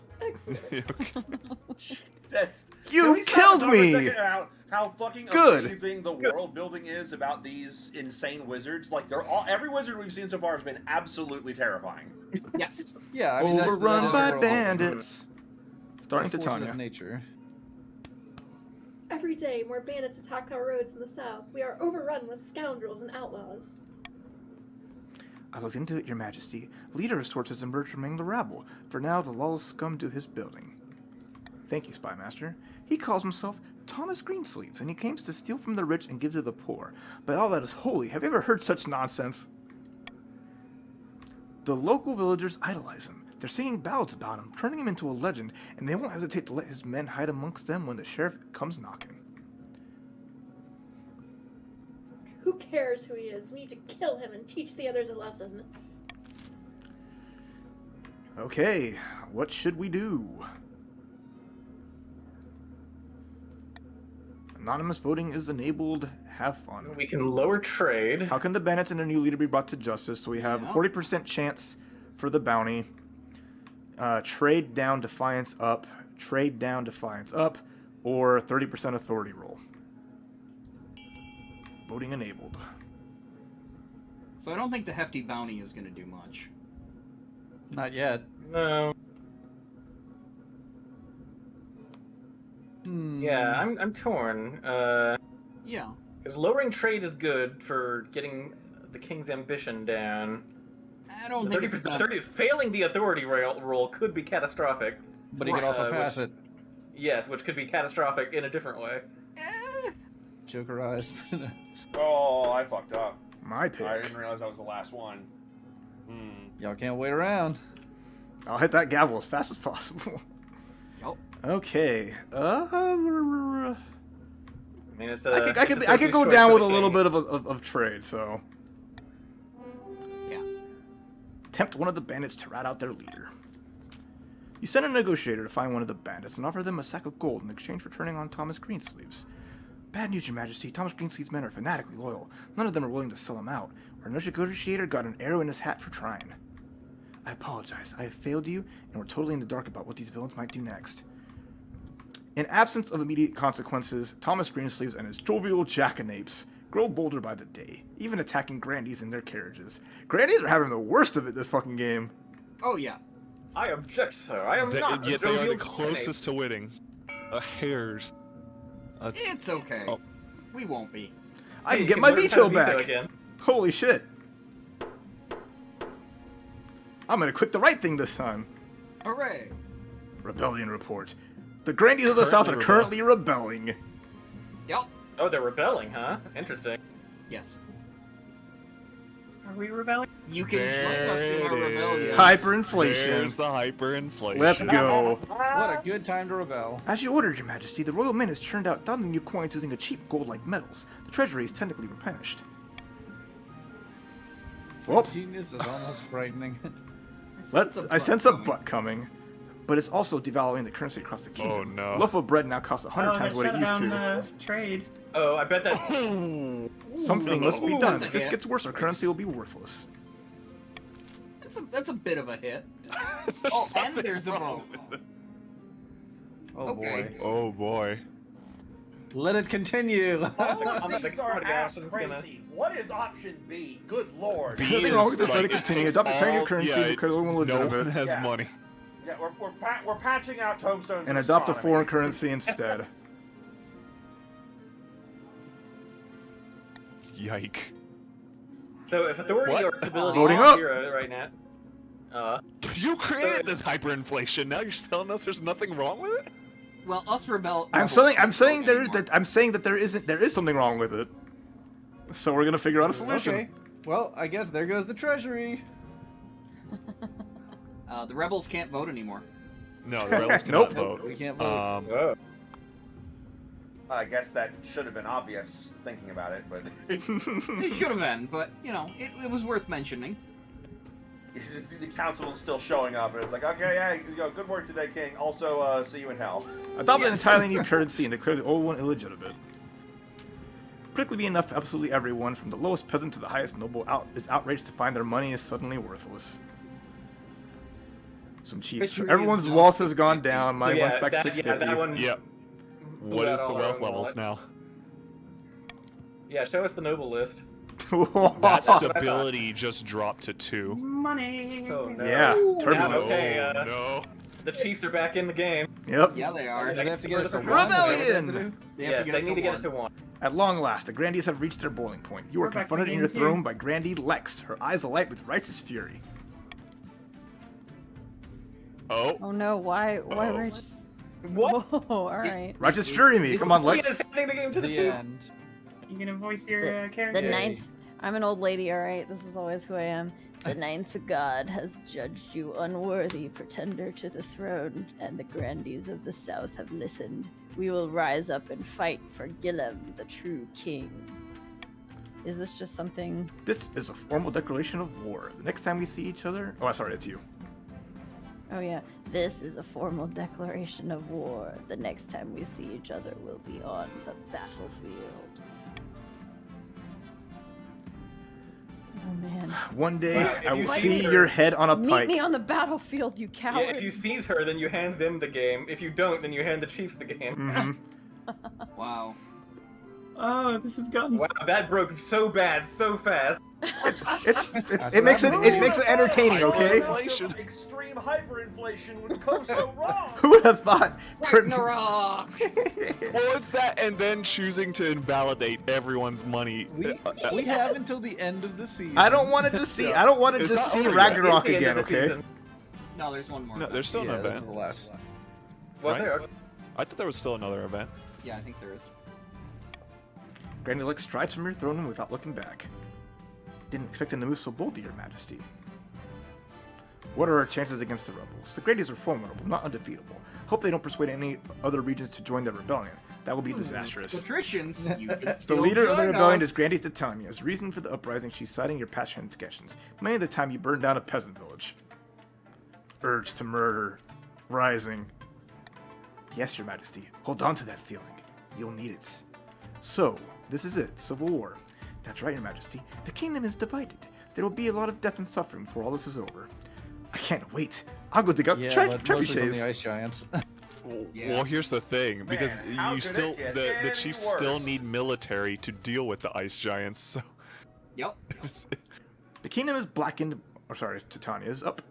That's... You Can we stop killed and talk for a me! second about how fucking Good. amazing the world building is about these insane wizards? Like, they're all... Every wizard we've seen so far has been absolutely terrifying. Yes. Yeah, I mean, that Overrun is by the world bandits. Starting forces Titania. of nature. Every day, more bandits attack our roads in the south. We are overrun with scoundrels and outlaws. I looked into it, Your Majesty. Leader of sorts has emerged from among the rabble. For now, the lawless scum to his building. Thank you, Spy Master. He calls himself Thomas Greensleeves, and he claims to steal from the rich and give to the poor. But all that is holy. Have you ever heard such nonsense? The local villagers idolize him. They're singing ballads about him, turning him into a legend, and they won't hesitate to let his men hide amongst them when the sheriff comes knocking. Who cares who he is? We need to kill him and teach the others a lesson. Okay, what should we do? Anonymous voting is enabled. Have fun. We can lower trade. How can the bandits and their new leader be brought to justice? So we have a Yeah. 40% chance for the bounty. Trade down defiance up. Trade down defiance up. Or 30% authority roll. Voting enabled. So I don't think the hefty bounty is going to do much. Not yet. No. Hmm. Yeah, I'm torn. Yeah. Because lowering trade is good for getting the king's ambition down. I don't think it's gonna... Failing the authority roll could be catastrophic. But he could also pass which- it. Yes, which could be catastrophic in a different way. Jokerized. Oh, I fucked up. My I pick. didn't realize that was the last one. Y'all can't wait around. I'll hit that gavel as fast as possible. Yup. Okay. I mean, it's a, I could go down with a little bit of trade, so. Yeah. Tempt one of the bandits to rat out their leader. You send a negotiator to find one of the bandits and offer them a sack of gold in exchange for turning on Thomas Greensleeves. Bad news, Your Majesty. Thomas Greensleeves' men are fanatically loyal. None of them are willing to sell him out. Our negotiator got an arrow in his hat for trying. I apologize. I have failed you, and we're totally in the dark about what these villains might do next. In absence of immediate consequences, Thomas Greensleeves and his jovial jackanapes grow bolder by the day, even attacking grandees in their carriages. Grandees are having the worst of it this fucking game. Oh, yeah. I object, sir. I am not. Yet a they are jovial the closest to winning. A hair's. That's... It's okay. Oh. We won't be. I can you get can my learn how to veto veto back. again. Holy shit. I'm gonna click the right thing this time. Hooray. Rebellion report. The grandees of the South are currently rebelling. Yup. Oh, they're rebelling, huh? Interesting. Yes. Are we rebelling? You can join us in our There it rebellion. is. Hyperinflation. There's the hyperinflation. Let's go. What a good time to rebel. As you ordered, Your Majesty, the royal mint has churned out 1,000 new coins using a cheap gold-like metals. The treasury is technically replenished. Oh, Genius is almost frightening. I sense a butt coming, but it's also devaluing the currency across the kingdom. Oh, no. A loaf of bread now costs 100 times what it used to. Trade. Oh, I bet that. Something must be done. That's a If this hit. gets worse, our currency will be worthless. That's a bit of a hit. Oh, and there's a roll. Oh Okay. boy. Oh boy. Let it continue. These are ass crazy. What is option B? Good lord. B Nothing wrong with this. is, Let like, it continue. it Adopt a takes tiny new all- currency. yeah, Declare the one No legitimate. one has Yeah. money. Yeah, we're patching out tombstones And of adopt a astronomy. foreign currency instead. Yike. So if authority What? or stability Voting is up. 0 right now. You created this hyperinflation. Now you're telling us there's nothing wrong with it? Well, us rebels. I'm saying that there is something wrong with it. So we're gonna figure out a solution. Okay. Well, I guess there goes the treasury. The rebels can't vote anymore. No, the rebels Nope. cannot vote. We can't vote. Oh. I guess that should have been obvious thinking about it, but It should have been, but you know, it was worth mentioning. the council is still showing up, and it's like, okay, yeah, good work today, King. Also, see you in hell. Adopt an entirely new currency and declare the old one illegitimate. Particularly enough for absolutely everyone, from the lowest peasant to the highest noble, is outraged to find their money is suddenly worthless. Some chiefs. Victory Everyone's is not wealth has gone down. Mine Yeah, went back to that 650. one. Yep. blew What out is the all our wealth own levels wallet. now? Yeah, show us the noble list. That stability just dropped to 2. Money. Oh no. Yeah, Yeah, turbulent. okay, Oh, no. the Chiefs are back in the game. Yep. Yeah, they are. Do they have to get it to Rebellion! one? Is that what they have to Rebellion! do? They have Yes, to get they it need to to get one. it to 1. At long last, the Grandies have reached their boiling point. You are We're back to confronted in game your two. throne by Grandee Lex, her eyes alight with righteous fury. Oh. Oh no, why Uh-oh. we're just What? Whoa, alright. Righteous fury me! Come on, He is Lex! handing the game to the The Chiefs. end. You gonna voice your The character? Yay. ninth I'm an old lady, alright? This is always who I am. The ninth god has judged you unworthy pretender to the throne, and the grandees of the south have listened. We will rise up and fight for Gilem, the true king. Is this just something... This is a formal declaration of war. The next time we see each other... Oh, sorry, it's you. Oh yeah, this is a formal declaration of war. The next time we see each other will be on the battlefield. Oh man. One day, Well, if I you will see see her- your head on a Meet pike. me on the battlefield, you coward! Yeah, if you seize her, then you hand them the game. If you don't, then you hand the Chiefs the game. Mhm. Wow. Oh, this has gotten. Wow, that broke so bad, so fast. It makes it entertaining, okay? Inflation. Extreme hyperinflation would go so wrong. Who would have thought? Ragnarok! Well, it's that, and then choosing to invalidate everyone's money. We have until the end of the season. I don't want to just see. I don't want to It's just not see over yet. Ragnarok It's the end again, of the okay? season. No, there's one more. No, there's still Yeah, an this is event. the last. Was Right? there? I thought there was still another event. Yeah, I think there is. Granny Lex strides from your throne without looking back. Didn't expect him to move so boldly, Your Majesty. What are our chances against the rebels? The Grandies are formidable, not undefeatable. Hope they don't persuade any other regions to join the rebellion. That will be disastrous. Patricians, you can The still leader of the join rebellion us. is Grandies Titania. As reason for the uprising, she's citing your past transgressions. Many of the time you burned down a peasant village. Urge to murder. Rising. Yes, Your Majesty. Hold on to that feeling. You'll need it. So, this is it. Civil War. That's right, Your Majesty. The kingdom is divided. There will be a lot of death and suffering before all this is over. I can't wait. I'll go dig out Yeah, the but mostly from trebuchets. the ice giants. Yeah. Well, here's the thing, because how you could still it get the any Chiefs still worse? need military to deal with the ice giants. So Yep. The kingdom is blackened. Or sorry, Titania's up.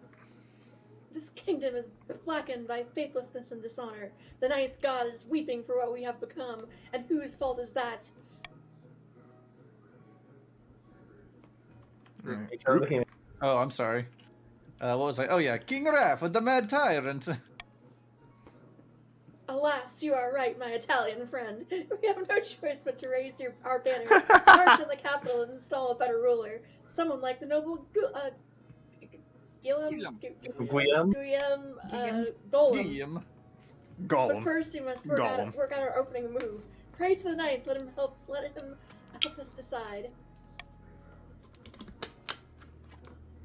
This kingdom is blackened by faithlessness and dishonor. The ninth god is weeping for what we have become, and whose fault is that? Right. Oh, I'm sorry. What was I? Oh yeah, King Raph of the Mad Tyrant. Alas, you are right, my Italian friend. We have no choice but to raise our banner, march in the capital, and install a better ruler. Someone like the noble Guillaume? Golem. Guillaume. But Gollum. first, we must work out Gollum. our opening move. Pray to the ninth. Let him help us decide.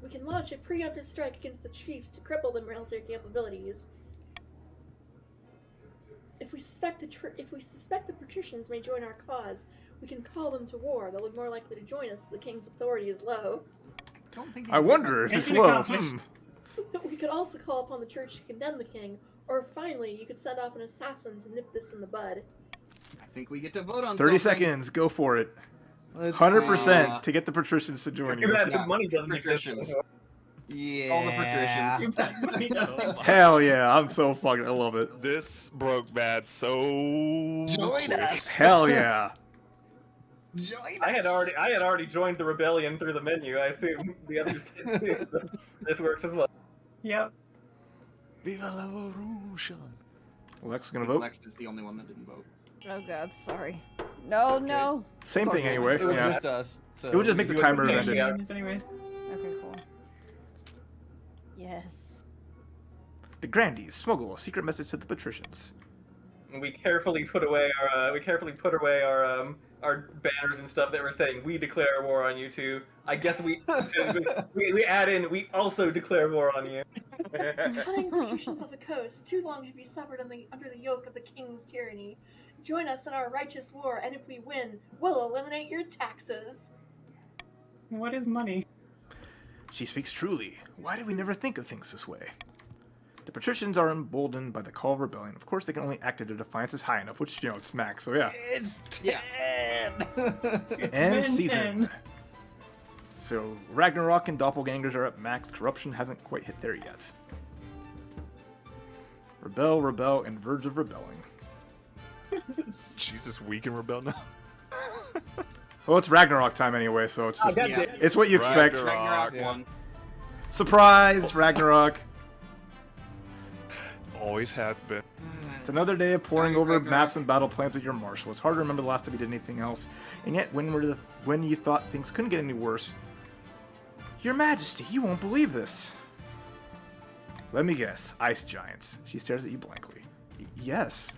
We can launch a preemptive strike against the chiefs to cripple their military capabilities. If we suspect the patricians may join our cause, we can call them to war. They'll be more likely to join us if the king's authority is low. Don't think I wonder if it's Mission low. accomplished. We could also call upon the church to condemn the king, or finally, you could send off an assassin to nip this in the bud. I think we get to vote on 30 something. seconds. Go for it. Let's 100% see. to get the patricians to join Too you. bad Yeah, money doesn't patricians. exist. Yeah. All the patricians. Too bad money doesn't exist. Hell yeah, I'm so fucking. I love it. This broke bad so Join quick. us. Hell yeah. Join us. I had already joined the rebellion through the menu. I assume the others did too. But this works as well. Yep. Viva la revolution. Lex gonna vote. Lex is the only one that didn't vote. Oh god, sorry. No, okay. no. Same thing anyway. It was Yeah. just us. So It would just make the do it timer with have ended. Yeah. Anyways. Okay, cool. Yes. The Grandees smuggle a secret message to the patricians. We carefully put away our banners and stuff that were saying we declare war on you two. I guess we add in we also declare war on you. Cunning patricians of the coast, too long have you suffered under the yoke of the king's tyranny. Join us in our righteous war, and if we win, we'll eliminate your taxes. What is money? She speaks truly. Why did we never think of things this way? The patricians are emboldened by the call of rebellion. Of course, they can only act if their defiance is high enough, which, it's max, so yeah. It's 10. Yeah. It's End been season. 10. So, Ragnarok and Doppelgangers are at max. Corruption hasn't quite hit there yet. Rebel, and verge of rebelling. Jesus, we can rebel now. Well, it's Ragnarok time anyway, so it's just... Yeah. It's what you expect. Ragnarok. Ragnarok won. Surprise! Ragnarok. Always has been. It's another day of poring over Ragnarok. maps and battle plans with your marshal. It's hard to remember the last time you did anything else. And yet, when you thought things couldn't get any worse... Your Majesty, you won't believe this. Let me guess. Ice giants. She stares at you blankly. Yes.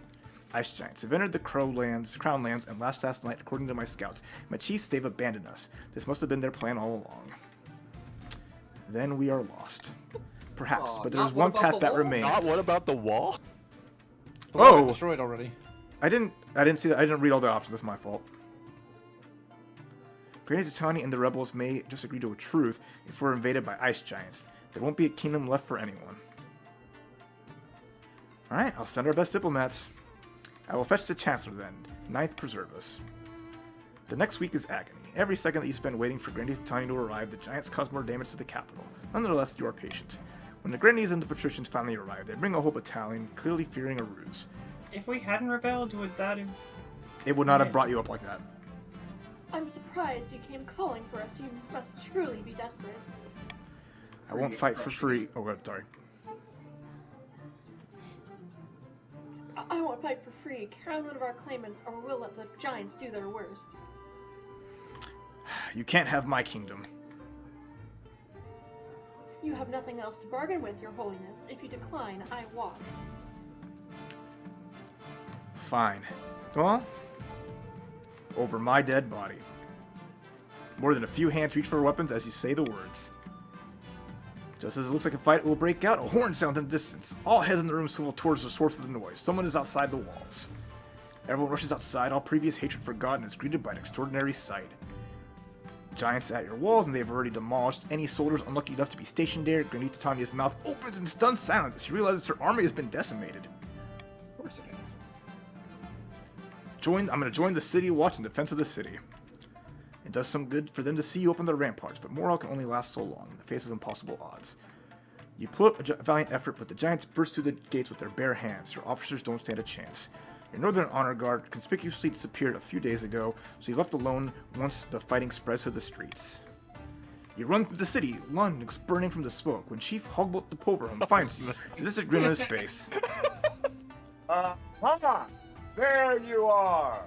Ice giants have entered the Crown Lands, and last night, according to my scouts, my chiefs, they've abandoned us. This must have been their plan all along. Then we are lost. Perhaps, Aw, but not there's what one about path the that wall? remains. Not what about the wall? The one got Oh! destroyed already. I didn't see that. I didn't read all the options. That's my fault. Granny Titani and the rebels may just agree to a truce if we're invaded by ice giants. There won't be a kingdom left for anyone. Alright, I'll send our best diplomats. I will fetch the Chancellor then. Ninth, preserve us. The next week is agony. Every second that you spend waiting for Granny Titani to arrive, the giants cause more damage to the capital. Nonetheless, you are patient. When the Grannies and the patricians finally arrive, they bring a whole battalion, clearly fearing a ruse. If we hadn't rebelled, would that have... It would not have brought you up like that. I'm surprised you came calling for us. You must truly be desperate. I won't fight for free. Oh, God, sorry. I won't fight for free. Crown one of our claimants, or we'll let the giants do their worst. You can't have my kingdom. You have nothing else to bargain with, Your Holiness. If you decline, I walk. Fine. Well, over my dead body. More than a few hands reach for weapons as you say the words. Just as it looks like a fight will break out, a horn sounds in the distance. All heads in the room swivel towards the source of the noise. Someone is outside the walls. Everyone rushes outside, all previous hatred forgotten, is greeted by an extraordinary sight. Giants at your walls, and they have already demolished any soldiers unlucky enough to be stationed there. Granny Titania's mouth opens in stunned silence as she realizes her army has been decimated. Of course it is. I'm gonna join the city watch in defense of the city. It does some good for them to see you open the ramparts, but morale can only last so long in the face of impossible odds. You put up a valiant effort, but the giants burst through the gates with their bare hands. Your officers don't stand a chance. Your Northern Honor Guard conspicuously disappeared a few days ago, so you're left alone once the fighting spreads to the streets. You run through the city, lungs burning from the smoke, when Chief Hogbolt the Poverham finds you. He does a grin on his face. There you are!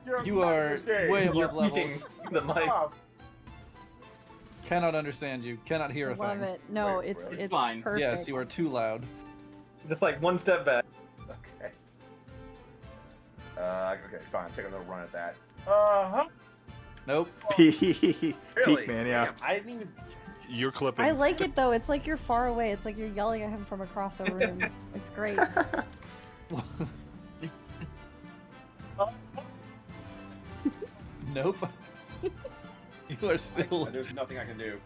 Your You are Majesty. way You're above eating levels. the mic. Cannot understand you. Cannot hear a Love thing. it. No, Wait, it's wait. it's Fine. perfect. Yes, you are too loud. Just like one step back. Okay. Okay, fine. Take a little run at that. Uh-huh. Nope. Peak, Really? man, yeah. Damn, I didn't even. You're clipping. I like it though. It's like you're far away. It's like you're yelling at him from across a room. It's great. Nope. You are still. There's nothing I can do.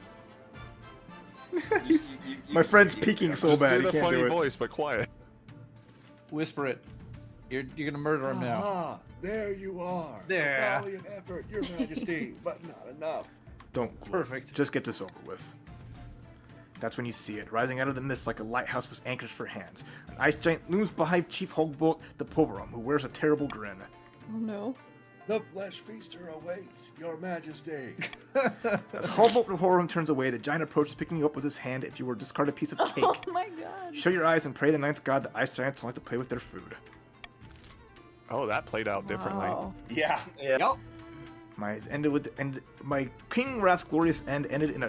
My friend's peeking so Just bad do he the can't funny do it. voice, but quiet. Whisper it. You're gonna murder him now. Ah, there you are. There. A valiant effort, Your Majesty, but not enough. Don't gloat. Perfect. Just get this over with. That's when you see it, rising out of the mist like a lighthouse with anchors for hands. An ice giant looms behind Chief Hogbolt the Poverum, who wears a terrible grin. Oh no. The flesh feaster awaits, Your Majesty. As Hogbolt the Poverum turns away, the giant approaches, picking you up with his hand if you were to discard a piece of cake. Oh my god. Shut your eyes and pray the ninth god the ice giants don't like to play with their food. Oh, that played out differently. Wow. Yeah. Yeah. Yup. My King Raph's glorious end ended in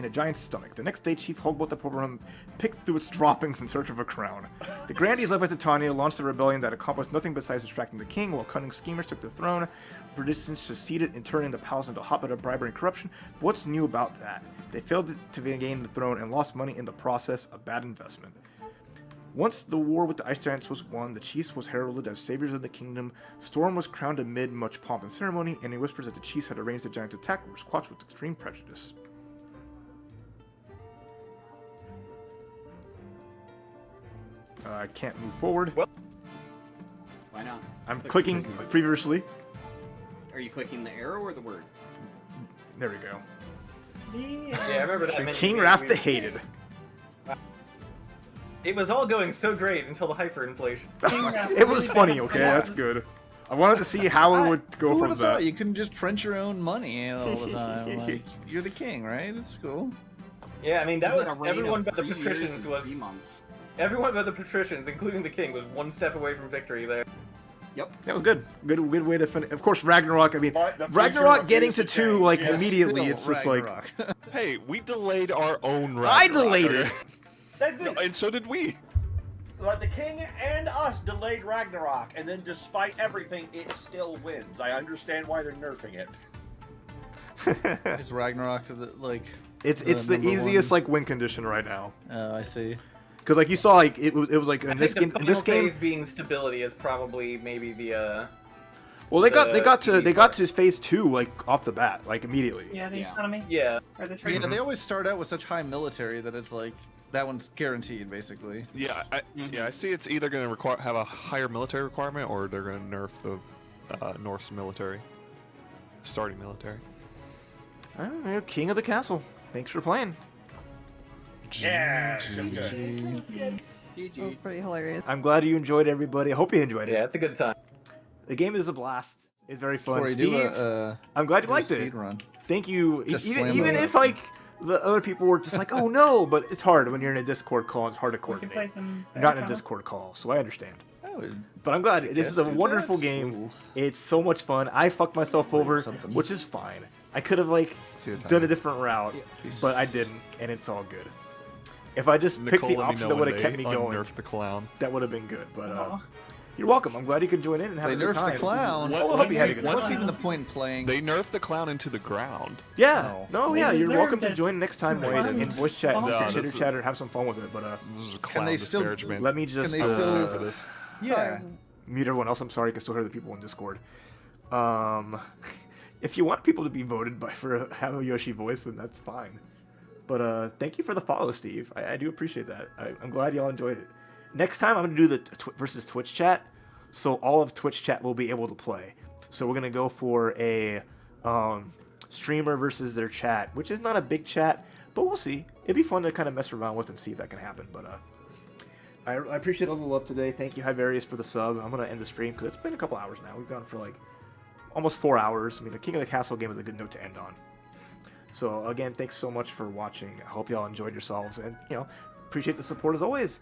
a giant's stomach. The next day, Chief Hogbolt the Poverum picked through its droppings in search of a crown. The Grandees, led by Titania, launched a rebellion that accomplished nothing besides distracting the king, while cunning schemers took the throne. Resistance succeeded in turning the palace into a hotbed of bribery and corruption. But what's new about that? They failed to gain the throne and lost money in the process, a bad investment. Once the war with the Ice Giants was won, the chiefs was heralded as saviors of the kingdom. Storm was crowned amid much pomp and ceremony, and he whispers that the chiefs had arranged the giant's attack were squashed with extreme prejudice. I can't move forward. Well, Why not? I'm clicking previously. Are you clicking the arrow or the word? There we go. Yeah, I remember that. King Raph the Hated. It was all going so great until the hyperinflation. It was funny, okay? That's good. I wanted to see how it would go Who would from have that. thought you couldn't just print your own money all the time? Like, you're the king, right? It's cool. Yeah, I mean that was A reign everyone of but the 3 years patricians and was 3 months. everyone but the patricians, including the king, was one step away from victory there. Yep. That was good. Good way to finish. Of course, Ragnarok. I mean, But the Ragnarok future getting to refused to 2 change, like yes. immediately. Still It's just like Ragnarok. Hey, we delayed our own I Ragnarok, delayed okay? it. That's it. And so did we. Like the king and us delayed Ragnarok, and then despite everything, it still wins. I understand why they're nerfing it. Is Ragnarok to the like? It's the number easiest one? like win condition right now. Oh, I see. Because like you saw, like it was like in I this think game. the In this final game, phase being stability is probably maybe the well, they got the to phase 2 like off the bat, like immediately. Yeah, the Yeah. economy. yeah. Or the trade. Yeah, they always start out with such high military that it's like that one's guaranteed, basically. Yeah, I see. It's either going to have a higher military requirement, or they're going to nerf the Norse military, starting military. King of the Castle. Thanks for playing. Yeah, it's good. That's good. That was pretty hilarious. I'm glad you enjoyed, everybody. I hope you enjoyed it. Yeah, it's a good time. The game is a blast. It's very fun. Corey, Steve, I'm glad you liked it. Speed run. Thank you. Just Even slam even it. if like the other people were just like, oh no, but it's hard when you're in a Discord call. It's hard to We can play coordinate. some. You're not in a Battlefield. Discord call, so I understand. I would But I'm glad. This is a guess do wonderful that. game. Ooh. It's so much fun. I fucked myself over, something. which is fine. I could have like See you, done a different route, Peace. but I didn't, and it's all good. If I just picked Nicole, the let me option know that would when have kept they me going, unnerf the clown. that would have been good. But Aw. you're welcome. I'm glad you could join in and have They a good nerfed time. the clown. What- I hope you had a good What's time. even the point in playing? They nerfed the clown into the ground. Yeah. Oh. No, They yeah. You're deserved welcome to it. join next time, They Wade, in didn't. voice chat, and No, just this chitter is- chatter, have some fun with it. But This is a clown they still- disparagement. let me just they still- for this. Yeah. mute everyone else. I'm sorry, you can still hear the people in Discord. If you want people to be voted by for a Have a Yoshi voice, then that's fine. But thank you for the follow, Steve. I do appreciate that. I'm glad y'all enjoyed it. Next time, I'm going to do the versus Twitch chat, so all of Twitch chat will be able to play. So we're going to go for a streamer versus their chat, which is not a big chat, but we'll see. It'd be fun to kind of mess around with and see if that can happen. But I appreciate all the love today. Thank you, Hiberius, for the sub. I'm going to end the stream because it's been a couple hours now. We've gone for like almost 4 hours. I mean, the King of the Castle game is a good note to end on. So again, thanks so much for watching. I hope y'all enjoyed yourselves, and appreciate the support as always.